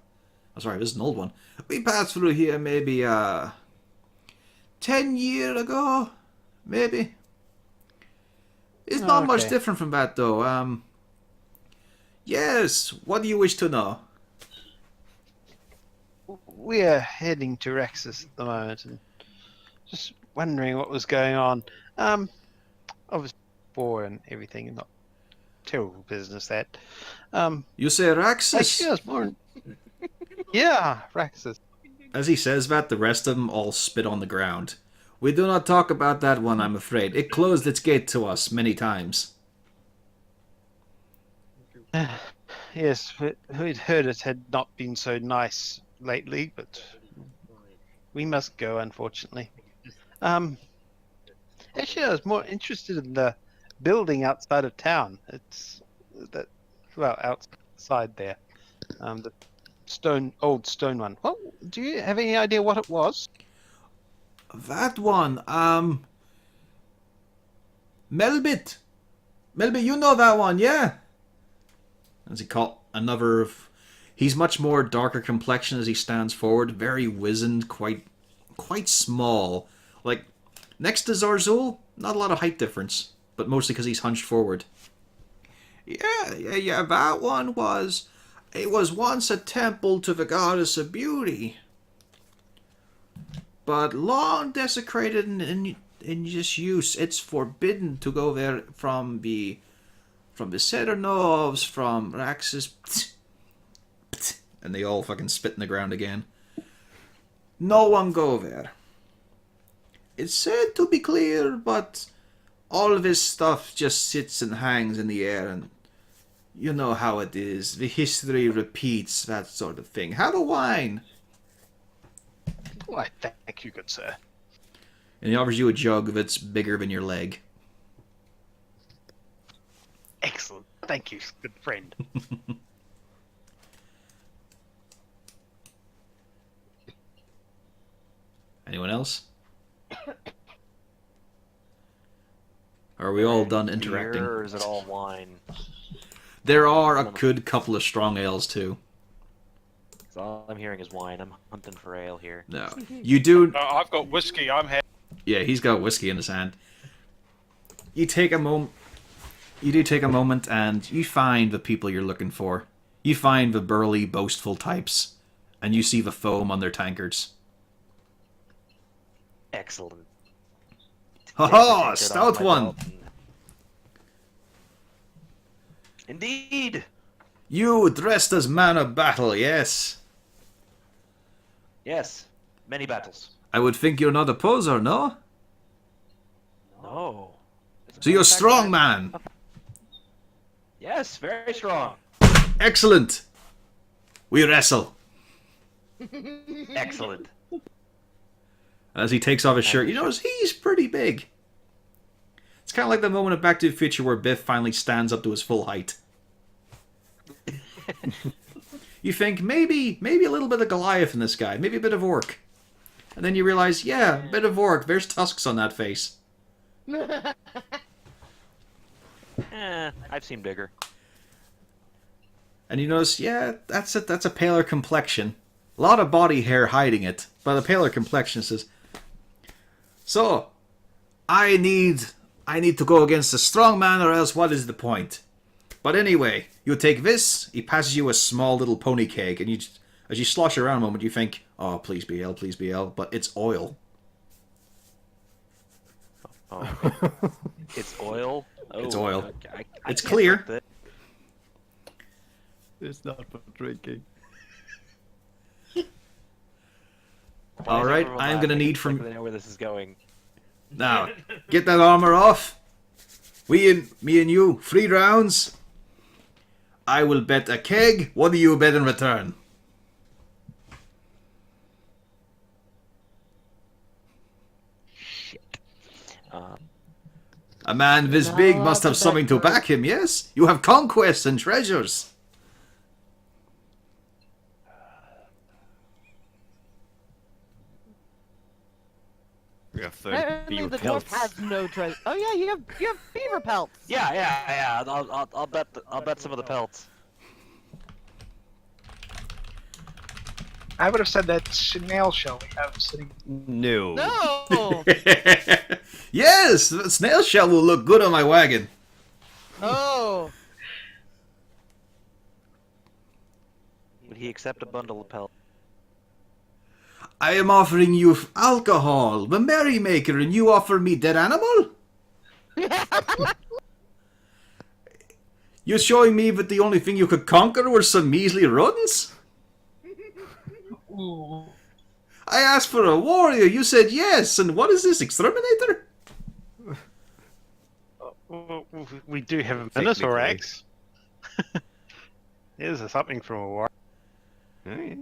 sorry, this is an old one. We passed through here maybe, 10 years ago, maybe. It's not much Okay. different from that, though. Yes, what do you wish to know? We are heading to Raxis at the moment and just wondering what was going on. Obviously, war and everything, not terrible business that. You say Raxis? Actually, I was more. Yeah, Raxis. As he says that, the rest of them all spit on the ground. We do not talk about that one, I'm afraid. It closed its gate to us many times. Yes, we'd heard it had not been so nice lately, but we must go, unfortunately. Actually, I was more interested in the building outside of town. It's that, well, outside there, the old stone one. Well, do you have any idea what it was? That one, Melbit. Melbit, you know that one, yeah? As he caught another of... He's much more darker complexion as he stands forward. Very wizened, quite small. Like, next to Zarzul, not a lot of height difference. But mostly because he's hunched forward. Yeah, that one was... It was once a temple to the goddess of beauty. But long desecrated in disuse. It's forbidden to go there from the Serenovs, from Raxis. And they all fucking spit in the ground again. No one go there. It's said to be clear, but all of this stuff just sits and hangs in the air, and you know how it is. The history repeats, that sort of thing. Have a wine. Why, thank you, good sir. And he offers you a jug that's bigger than your leg. Excellent. Thank you, good friend. Anyone else? Are we all done Beer, interacting? or is it all wine? There are a good couple of strong ales too. 'Cause all I'm hearing is wine. I'm hunting for ale here. No, you do. I've got whiskey. I'm happy. Yeah, he's got whiskey in his hand. You take a moment. You do take a moment, and you find the people you're looking for. You find the burly, boastful types, and you see the foam on their tankards. Excellent. Ha Take my ha! tankard Stout off my one! belt and- Indeed! You dressed as man of battle, yes? Yes. Many battles. I would think you're not a poser, no? No. So you're a strong man! Yes, very strong. Excellent! We wrestle. Excellent. As he takes off his shirt, you notice he's pretty big. It's kind of like the moment of Back to the Future where Biff finally stands up to his full height. You think maybe a little bit of Goliath in this guy, maybe a bit of Orc. And then you realize, yeah, a bit of Orc, there's tusks on that face. I've seen bigger. And you notice, yeah, that's a paler complexion. A lot of body hair hiding it, but a paler complexion says, so, I need to go against a strong man or else what is the point? But anyway, you take this, he passes you a small little pony keg, and as you slosh around a moment, you think, oh, please be ale, but it's oil. Oh. It's oil? Oh, It's oil. okay. It's can't clear. drink that. It's not for drinking. All Why is right, everyone I'm gonna laughing? need It's from... like they know where this is going. Now, get that armor off. Me and you, 3 rounds. I will bet a keg. What do you bet in return? Shit. A man this Not big allowed must to have bet something to first. back him, yes? You have conquests and treasures. We have 30 Apparently beaver the dwarf pelts. has no treasure. Oh yeah, you have beaver pelts. Yeah. I'll bet some of the pelts. I would have said that snail shell we have sitting. No. No. Yes, the snail shell will look good on my wagon. Oh. Would he accept a bundle of pelts? I am offering you alcohol, the merrymaker, and you offer me dead animal? You're showing me that the only thing you could conquer were some measly rodents? Ooh. I asked for a warrior, you said yes, and what is this, exterminator? We do have a Technically. Minotaur axe. Here's something from a war. Oh, yeah.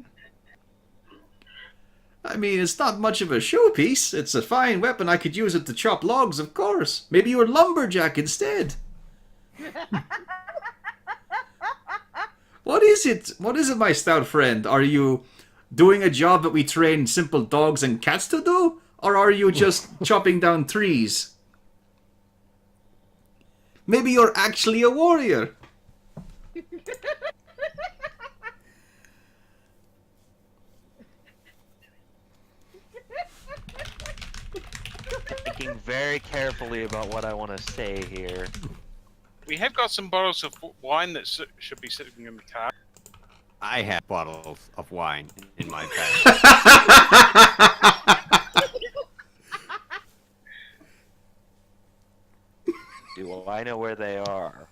I mean, it's not much of a showpiece. It's a fine weapon. I could use it to chop logs, of course. Maybe you're a lumberjack instead. What is it? What is it, my stout friend? Are you doing a job that we train simple dogs and cats to do? Or are you just chopping down trees? Maybe you're actually a warrior. Thinking very carefully about what I want to say here. We have got some bottles of wine that should be sitting in the car. I have bottles of wine in my bag. Do I know where they are?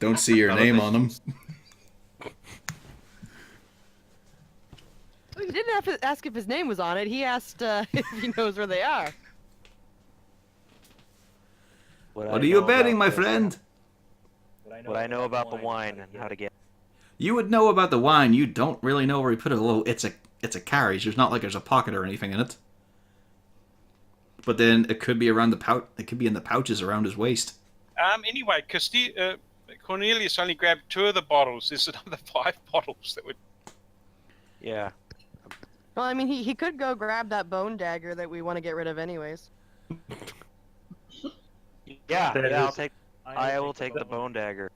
Don't see your None of name this- on them. Well, you didn't have to ask if his name was on it. He asked if he knows where they are. What are you betting, my friend? What I know about the wine and how to get. You would know about the wine. You don't really know where he put it. Well, it's a carriage. There's not like there's a pocket or anything in it. But then it could be around the pouch. It could be in the pouches around his waist. Anyway, Cornelius only grabbed 2 of the bottles. There's another 5 bottles that would. Yeah. Well, I mean, he could go grab that bone dagger that we want to get rid of anyways. Yeah, That I'll is- take. I will take the bone dagger.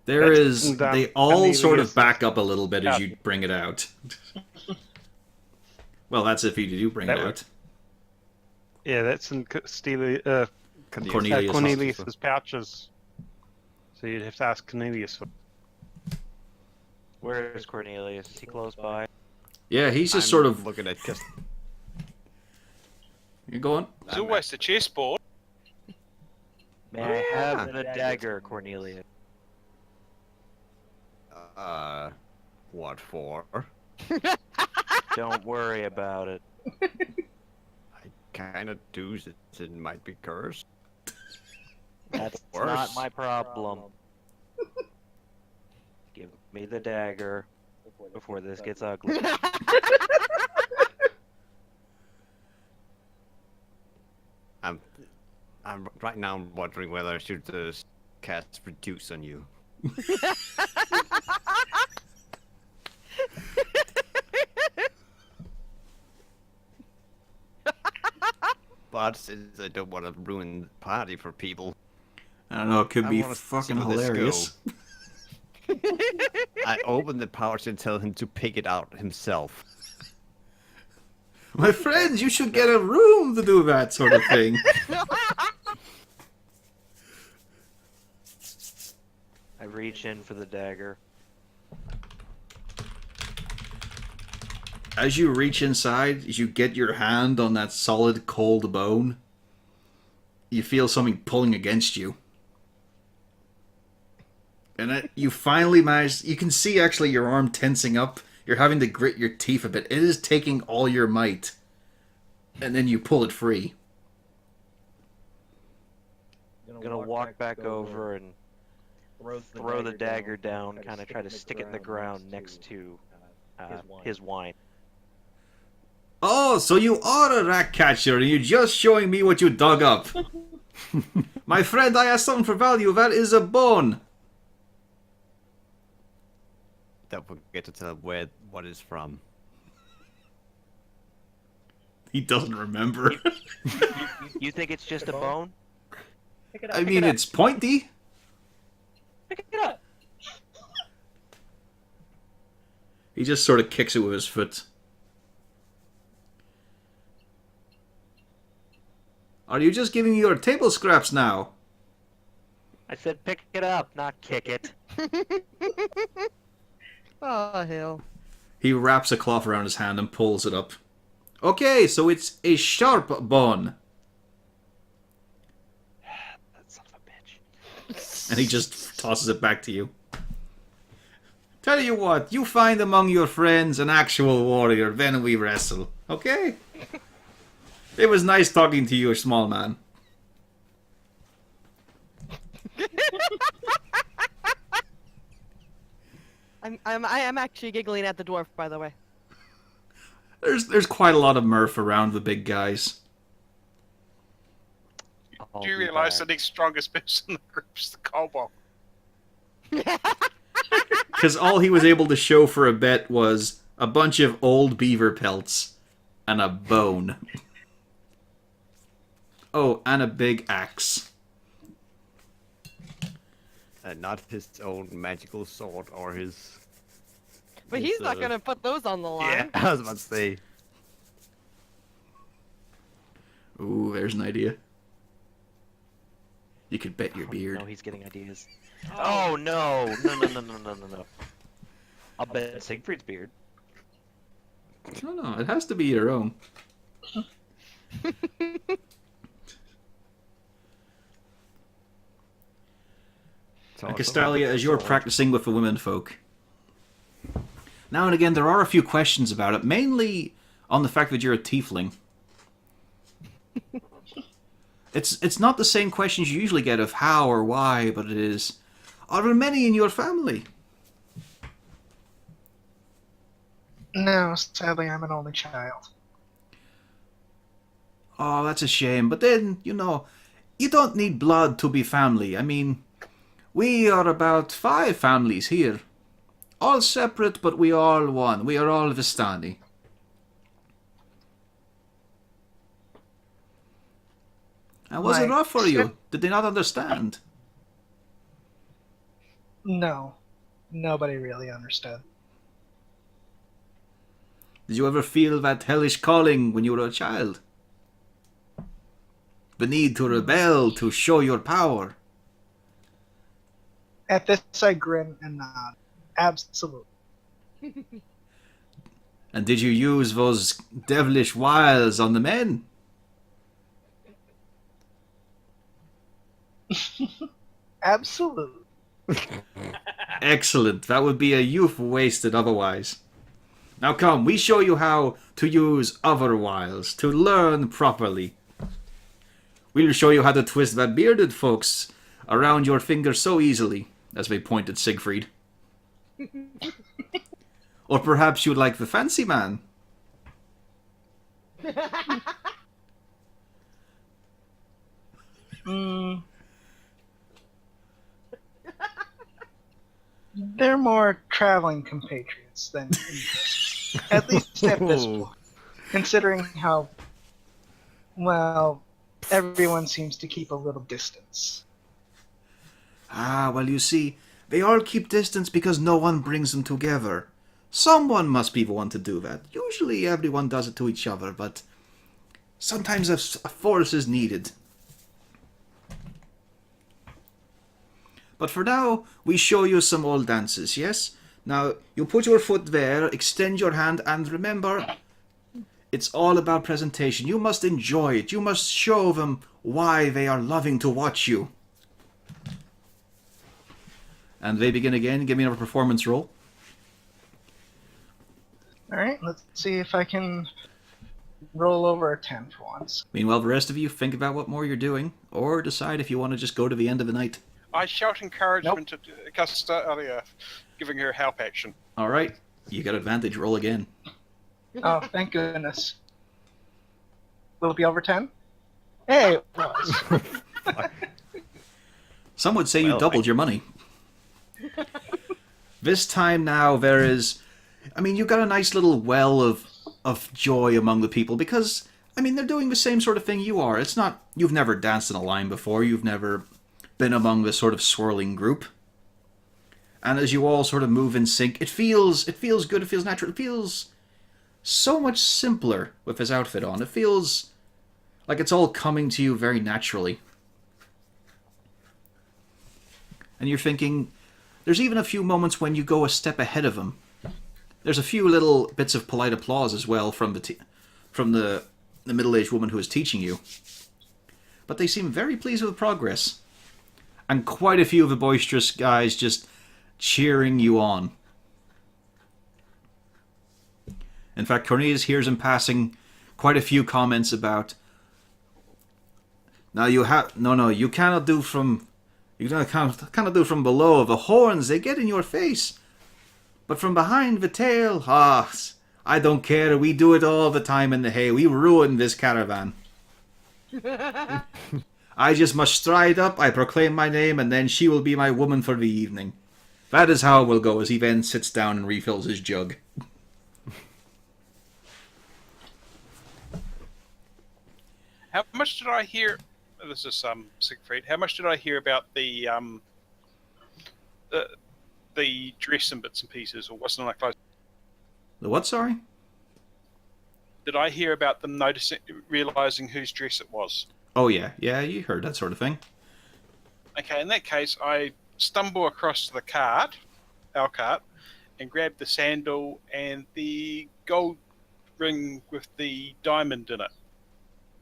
There That's is. in, They all sort of Cornelius's back up a little bit as pouch. you bring it out. Well, that's if you do bring it That out. Yeah, that's in Cornelius. Cornelius's pouches. So you'd have to ask Cornelius for. Where is Cornelius? Is he close by? Yeah, he's just I'm sort of. looking at just. You're going. There's always the chessboard. May Oh, I yeah. have the dagger, Cornelius? What for? Don't worry about it. I kind of do. It might be cursed. That's Worse. not my problem. Give me the dagger before this gets ugly. I'm right now. I'm wondering whether I should cast reduce on you. But since I don't want to ruin the party for people, I don't know. It could I be wanna fucking see where this hilarious. I open the pouch and tell him to pick it out himself. My friends, you should get a room to do that sort of thing. I reach in for the dagger. As you reach inside, as you get your hand on that solid cold bone, you feel something pulling against you. And you finally manage. You can see actually your arm tensing up. You're having to grit your teeth a bit. It is taking all your might. And then you pull it free. I'm gonna walk back over and throw the dagger down, kind of try to stick it in the ground next to his wine. Oh, so you are a rat catcher and you're just showing me what you dug up. My friend, I have something for value. That is a bone. Don't forget to tell what it's from. He doesn't remember. You think it's just a bone? I mean, it's pointy. Pick it up. He just sort of kicks it with his foot. Are you just giving me your table scraps now? I said pick it up, not kick it. Oh, hell. He wraps a cloth around his hand and pulls it up. Okay, so it's a sharp bone. That son of a bitch. And he just tosses it back to you. Tell you what, you find among your friends an actual warrior, then we wrestle. Okay? It was nice talking to you, small man. I am actually giggling at the dwarf, by the way. There's quite a lot of mirth around the big guys. Do you realise the next strongest person in the group is the kobold? Because all he was able to show for a bet was a bunch of old beaver pelts and a bone. Oh, and a big axe. And not his own magical sword or his. But he's not gonna put those on the line. Yeah, I was about to say. Ooh, there's an idea. You could bet your beard. No, he's getting ideas. Oh no! No. I'll bet Siegfried's beard. No, it has to be your own. And Castalia, as you're practicing with the womenfolk, now and again there are a few questions about it, mainly on the fact that you're a tiefling. It's not the same questions you usually get of how or why, but it is, are there many in your family? No, sadly, I'm an only child. Oh, that's a shame. But then, you know, you don't need blood to be family. I mean, we are about 5 families here. All separate, but we are all one. We are all Vistani. And was it My rough for step- you? Did they not understand? No, nobody really understood. Did you ever feel that hellish calling when you were a child? The need to rebel, to show your power? At this, I grin and nod. Absolutely. And did you use those devilish wiles on the men? Absolutely. Excellent. That would be a youth wasted otherwise. Now come, we show you how to use other wiles, to learn properly. We'll show you how to twist that bearded folks around your finger so easily, as they point at Siegfried. Or perhaps you'd like the fancy man. They're more traveling compatriots than English. At least at this point. Considering how, well, everyone seems to keep a little distance. Ah, well, you see, they all keep distance because no one brings them together. Someone must be the one to do that. Usually everyone does it to each other, but sometimes a force is needed. But for now, we show you some old dances, yes? Now, you put your foot there, extend your hand, and remember, it's all about presentation. You must enjoy it. You must show them why they are loving to watch you. And they begin again. Give me another performance roll. Alright, let's see if I can roll over a 10 for once. Meanwhile, the rest of you think about what more you're doing, or decide if you want to just go to the end of the night. I shout encouragement at Augusta earlier, giving her help action. Alright, you got advantage. Roll again. Oh, thank goodness. Will it be over 10? Hey, it was. Some would say you Well, doubled your money. This time now there is... I mean, you've got a nice little well of joy among the people because, I mean, they're doing the same sort of thing you are. It's not... You've never danced in a line before. You've never been among this sort of swirling group. And as you all sort of move in sync, it feels good, it feels natural, it feels so much simpler with his outfit on. It feels like it's all coming to you very naturally. And you're thinking, there's even a few moments when you go a step ahead of him. There's a few little bits of polite applause as well from the middle-aged woman who is teaching you. But they seem very pleased with the progress. And quite a few of the boisterous guys just cheering you on. In fact, Cornelius hears in passing quite a few comments about, now you cannot do from from below. The horns, they get in your face. But from behind the tail, I don't care. We do it all the time in the hay. We ruin this caravan. I just must stride up, I proclaim my name, and then she will be my woman for the evening. That is how it will go, as he then sits down and refills his jug. How much did I hear? This is Siegfried. How much did I hear about the dress and bits and pieces, or wasn't I close? The what, sorry? Did I hear about them realizing whose dress it was? Oh yeah, you heard that sort of thing. Okay, in that case, I stumble across to the our cart, and grab the sandal and the gold ring with the diamond in it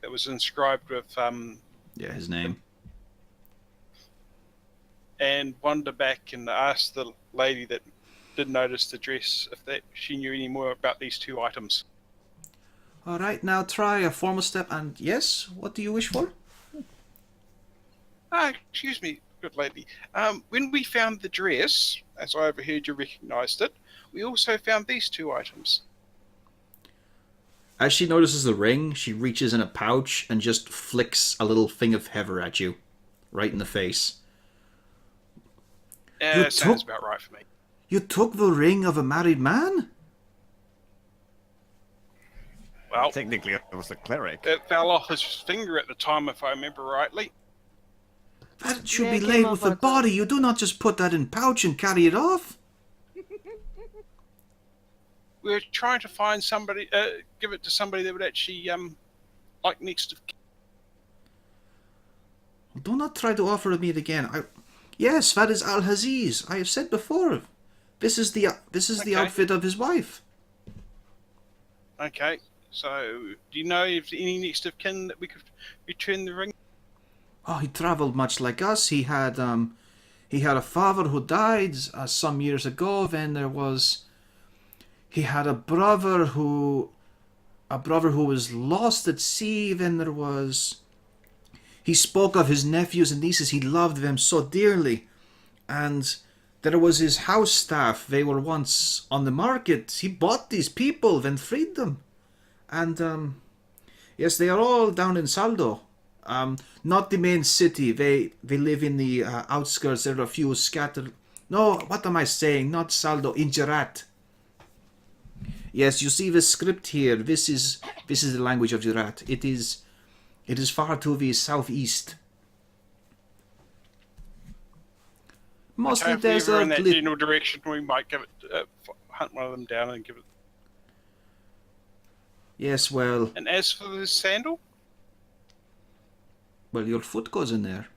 that was inscribed with his name. And wander back and ask the lady that did notice the dress if she knew any more about these two items. Alright, now try a formal step, and yes, what do you wish for? Excuse me, good lady. When we found the dress, as I overheard you recognised it, we also found these two items. As she notices the ring, she reaches in a pouch and just flicks a little thing of heather at you, right in the face. Sounds about right for me. You took the ring of a married man? Well, Technically, I was a cleric. it fell off his finger at the time, if I remember rightly. That should Yeah, be it came laid off with the on top. body. You do not just put that in pouch and carry it off. We were trying to find somebody, give it to somebody that would actually, like next of kin. Do not try to offer me it again. Yes, that is Al-Haziz. I have said before. This is the Okay. outfit of his wife. Okay, so do you know if any next of kin that we could return the ring? Oh, he travelled much like us. He had a father who died some years ago. Then he had a brother who was lost at sea. Then he spoke of his nephews and nieces. He loved them so dearly. And there was his house staff. They were once on the market. He bought these people, then freed them. And yes, they are all down in Saldo. Not the main city. They live in the outskirts. There are a few scattered. No, what am I saying? Not Saldo, in Jerat. Yes, you see the script here. This is the language of Jerat. It is far to the southeast. Mostly Okay, if we were desert. in that general direction, we might give it, hunt one of them down and give it. Yes, well, And as for the sandal, your foot goes in there.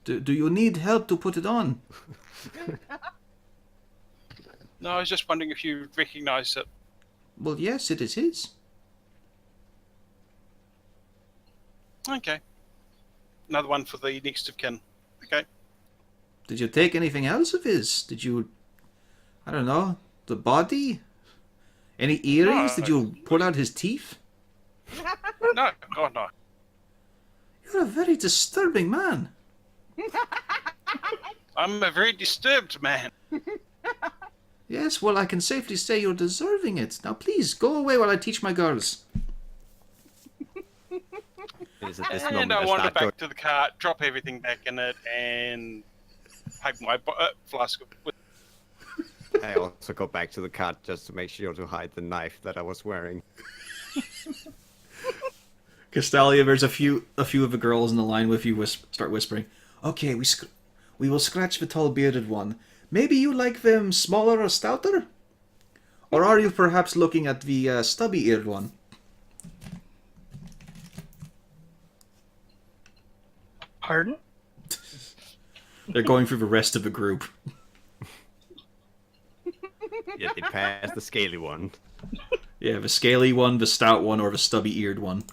Do you need help to put it on? no, I was just wondering if you recognise it. Well, yes, it is his. Okay. Another one for the next of kin. Okay. Did you take anything else of his? Did you, I don't know, the body? Any earrings? No. Did you pull out his teeth? No, God no. You're a very disturbing man. I'm a very disturbed man. Yes, well, I can safely say you're deserving it. Now, please, go away while I teach my girls. Is at this And moment I I wander start back going, to the cart, drop everything back in it, and take my flask of. I also go back to the cart just to make sure to hide the knife that I was wearing. Castalia, there's a few of the girls in the line with you start whispering. Okay, we will scratch the tall bearded one. Maybe you like them smaller or stouter? Or are you perhaps looking at the stubby eared one? Pardon? They're going through the rest of the group. Yeah, they passed the scaly one. Yeah, the scaly one, the stout one, or the stubby eared one.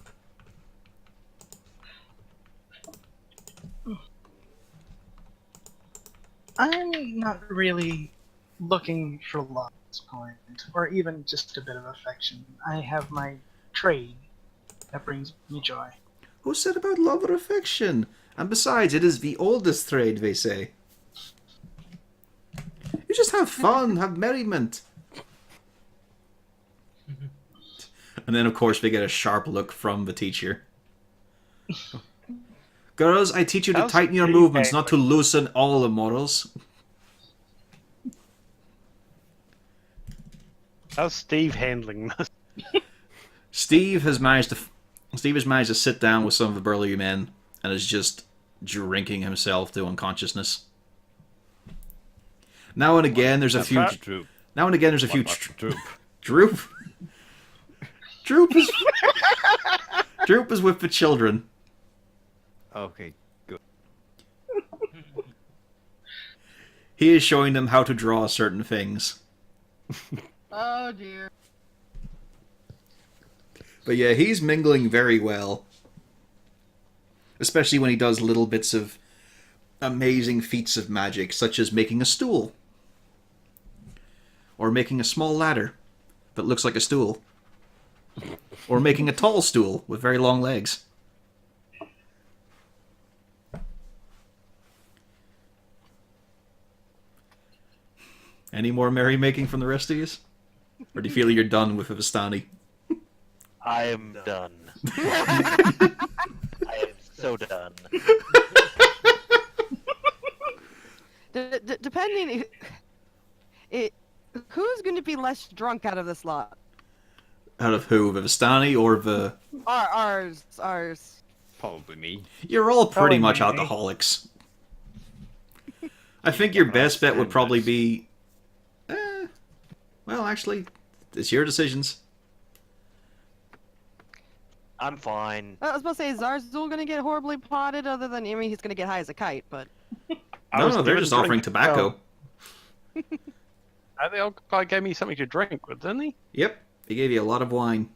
I'm not really looking for love at this point, or even just a bit of affection. I have my trade that brings me joy. Who said about love or affection? And besides, it is the oldest trade, they say. You just have fun, have merriment. And then, of course, they get a sharp look from the teacher. Girls, I teach you to How's tighten your Steve movements, not to handling loosen all the morals. How's Steve handling this? Steve has managed to sit down with some of the burly men and is just drinking himself to unconsciousness. Now and again, there's a few. Droop. Now and again, there's a few. Droop. Droop. Droop is. Droop is with the children. Okay, good. He is showing them how to draw certain things. Oh dear. But yeah, he's mingling very well. Especially when he does little bits of amazing feats of magic, such as making a stool. Or making a small ladder that looks like a stool. Or making a tall stool with very long legs. Any more merrymaking from the rest of you? Or do you feel you're done with Vistani? I am done. I am so done. Depending, who's going to be less drunk out of this lot? Out of who? Vivistani or the... Ours. Probably me. You're all pretty Probably much me. alcoholics. I think your best bet would probably be... well, actually, it's your decisions. I'm fine. I was about to say, is Zarzul gonna get horribly potted? Other than, I mean, he's gonna get high as a kite, but No, they're given just offering drink- tobacco. The old guy gave me something to drink, didn't he? Yep, he gave you a lot of wine.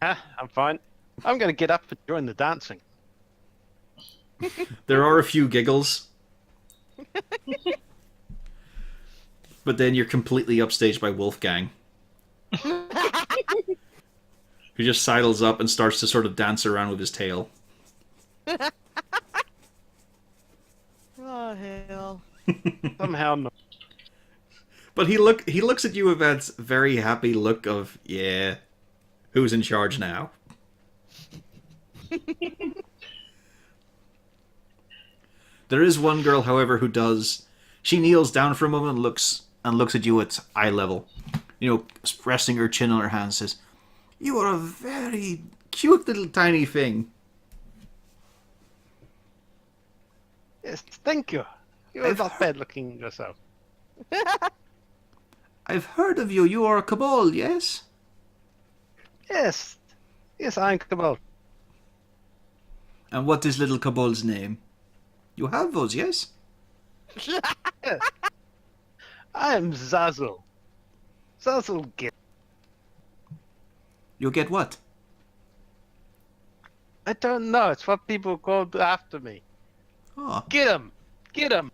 I'm fine. I'm going to get up and join the dancing. There are a few giggles. But then you're completely upstaged by Wolfgang, who just sidles up and starts to sort of dance around with his tail. oh hell. Somehow not. But he looks at you with that very happy look of, yeah, who's in charge now? There is one girl, however, who does. She kneels down for a moment and looks at you at eye level. You know, resting her chin on her hand, says, "You are a very cute little tiny thing." Yes, thank you. You're not bad looking yourself. I've heard of you. You are a kobold, yes? Yes. Yes, I'm Cabal. And what is little kobold's name? You have those, yes? I am Zazzle. Zazzle get. You get what? I don't know. It's what people called after me. Oh, Get him. Get him.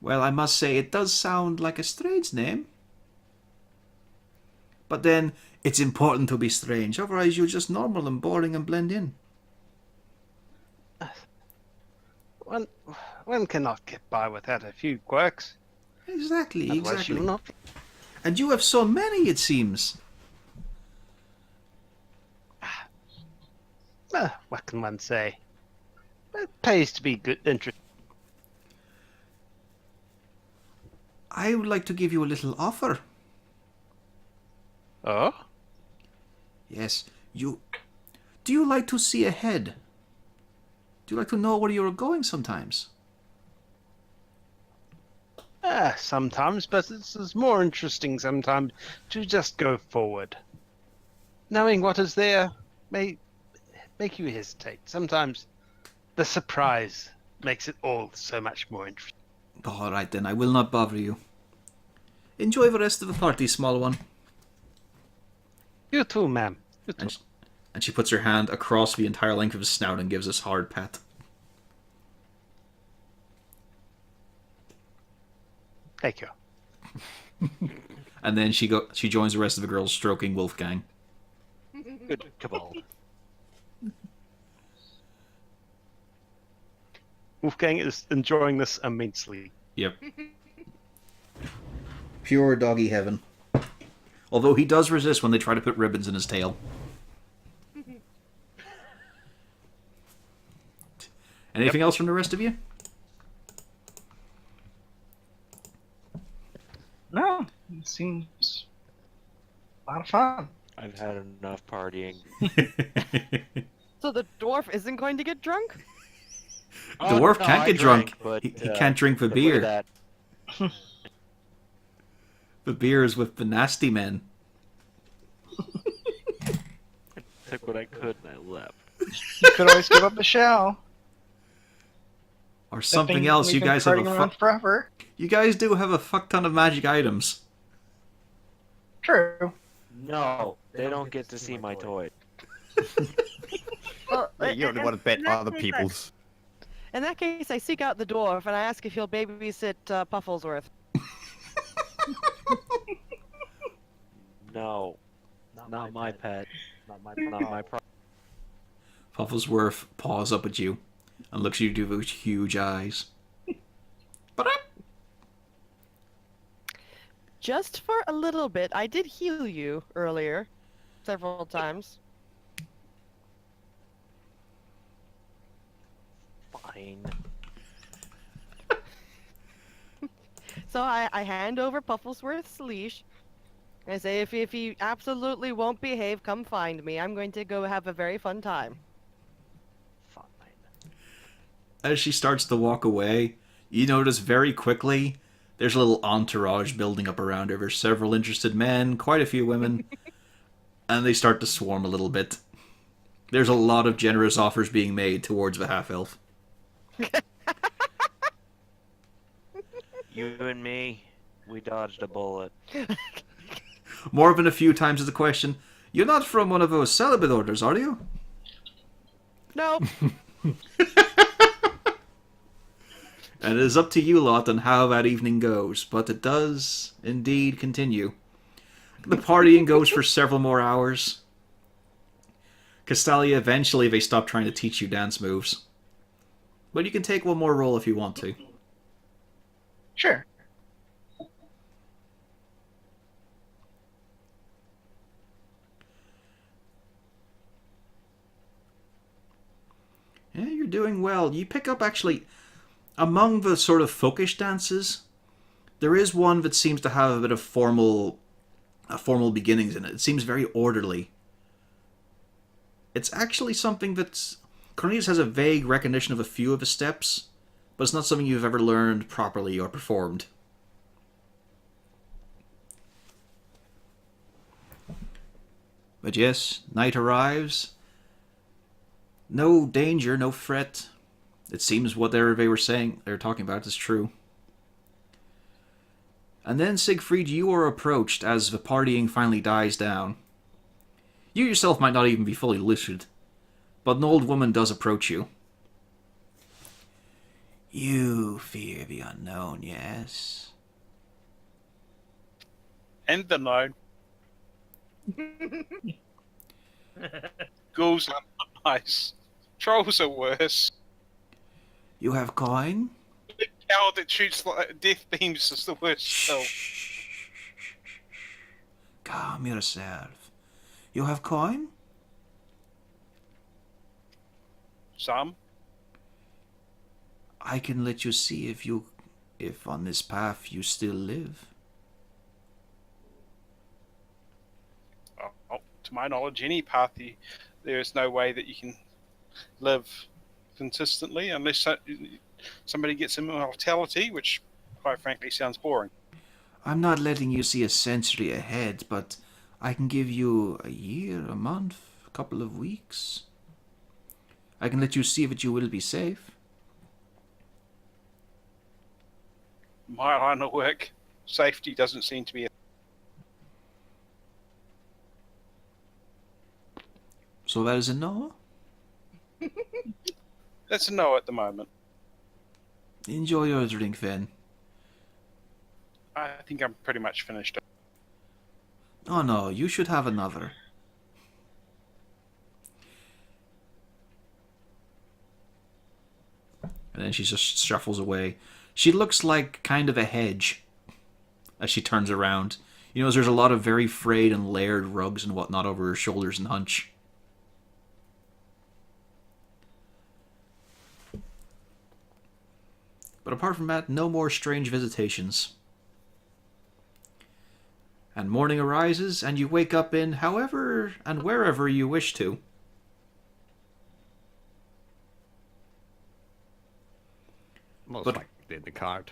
well, I must say, it does sound like a strange name. But then, it's important to be strange, otherwise you're just normal and boring and blend in. One cannot get by without a few quirks. Exactly, Otherwise exactly. you'll not. And you have so many, it seems. What can one say? It pays to be good, interesting. I would like to give you a little offer. Oh? Yes, you... Do you like to see ahead? Do you like to know where you're going sometimes? Sometimes, but it's more interesting sometimes to just go forward. Knowing what is there may make you hesitate. Sometimes the surprise makes it all so much more interesting. All right, then, I will not bother you. Enjoy the rest of the party, small one. You too, ma'am. You too. And she puts her hand across the entire length of his snout and gives us a hard pat. Thank you. And then she joins the rest of the girls stroking Wolfgang. Good Cabal. Wolfgang is enjoying this immensely. Yep. Pure doggy heaven. Although he does resist when they try to put ribbons in his tail. Anything else from the rest of you? No, it seems a lot of fun. I've had enough partying. So the dwarf isn't going to get drunk? Dwarf no, can't I get drunk. but, He can't drink the look at beer. that. The beer is with the nasty men. Took what I could and I left. You could always give up the shell. Or That something thing else. we've You been guys have carting around forever. You guys do have a fuck ton of magic items. True. No, they don't get to see my toy. Well, Yeah, you don't want to bet other people's. In that case, I seek out the dwarf and I ask if he'll babysit Pufflesworth. No, not my pet. Not my pro- Pufflesworth paws up at you and looks at you through those huge eyes. Just for a little bit. I did heal you earlier, several times. so I hand over Pufflesworth's leash. I say, if he absolutely won't behave, come find me. I'm going to go have a very fun time. Fine. As she starts to walk away, you notice very quickly there's a little entourage building up around her. There's several interested men, quite a few women, and they start to swarm a little bit. There's a lot of generous offers being made towards the half-elf. You and me, we dodged a bullet. More than a few times as the question, "You're not from one of those celibate orders, are you?" Nope. And it is up to you lot on how that evening goes, but it does indeed continue. The partying goes for several more hours. Castalia, eventually they stop trying to teach you dance moves. But you can take one more roll if you want to. Sure. Yeah, you're doing well. You pick up, actually, among the sort of folkish dances, there is one that seems to have a bit of formal beginnings in it. It seems very orderly. It's actually something that's... Cornelius has a vague recognition of a few of the steps, but it's not something you've ever learned properly or performed. But yes, night arrives. No danger, no threat. It seems whatever they were talking about is true. And then, Siegfried, you are approached as the partying finally dies down. You yourself might not even be fully lucid, but an old woman does approach you. You fear the unknown, yes? And the known. Ghouls are not nice. Trolls are worse. You have coin? The cow that shoots like death beams is the worst still. Calm yourself. You have coin? Some. I can let you see if on this path you still live. Oh, to my knowledge, any path there is no way that you can live consistently unless somebody gets immortality, which quite frankly sounds boring. I'm not letting you see a century ahead, but I can give you a year, a month, a couple of weeks. I can let you see that you will be safe. My line of work, safety doesn't seem to be a... So that is a no? That's a no at the moment. Enjoy your drink then. I think I'm pretty much finished. Oh no, you should have another. And then she just shuffles away. She looks like kind of a hedge as she turns around. You know, there's a lot of very frayed and layered rugs and whatnot over her shoulders and hunch. But apart from that, no more strange visitations. And morning arises, and you wake up in however and wherever you wish to. Most But- likely in the cart.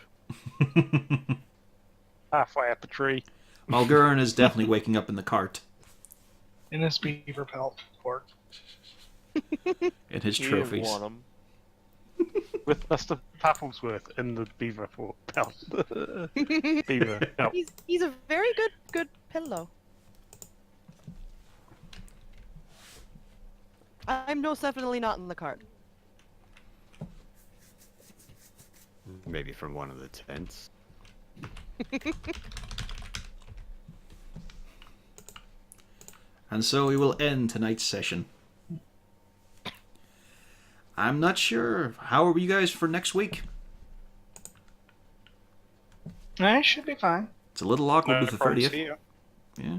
Halfway up a tree. Malgurin is definitely waking up in the cart. In this beaver pelt port. In his You trophies. want 'em. With Mr. Papplesworth in the beaver pelt. Beaver pelt. He's a very good pillow. I'm most definitely not in the cart. Maybe from one of the tents. And so we will end tonight's session. I'm not sure. How are you guys for next week? I should be fine. It's a little awkward No with the problems 30th. here. Yeah.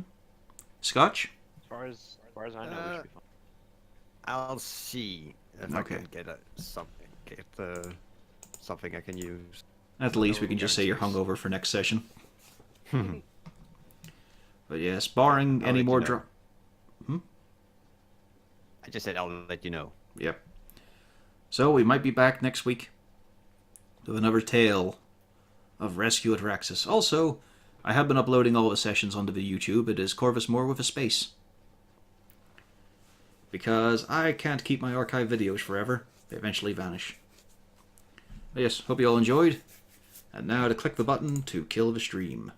Scotch? As far as I know, we should be fine. I'll see if I Okay. can get something I can use. At the least we can just say you're hungover for next session. But yes, barring I'll any let more you know. drop. I just said I'll let you know. Yep. So we might be back next week with another tale of Rescue at Raxis. Also, I have been uploading all the sessions onto the YouTube. It is Corvus Moore with a space. Because I can't keep my archive videos forever. They eventually vanish. But yes, hope you all enjoyed. And now to click the button to kill the stream.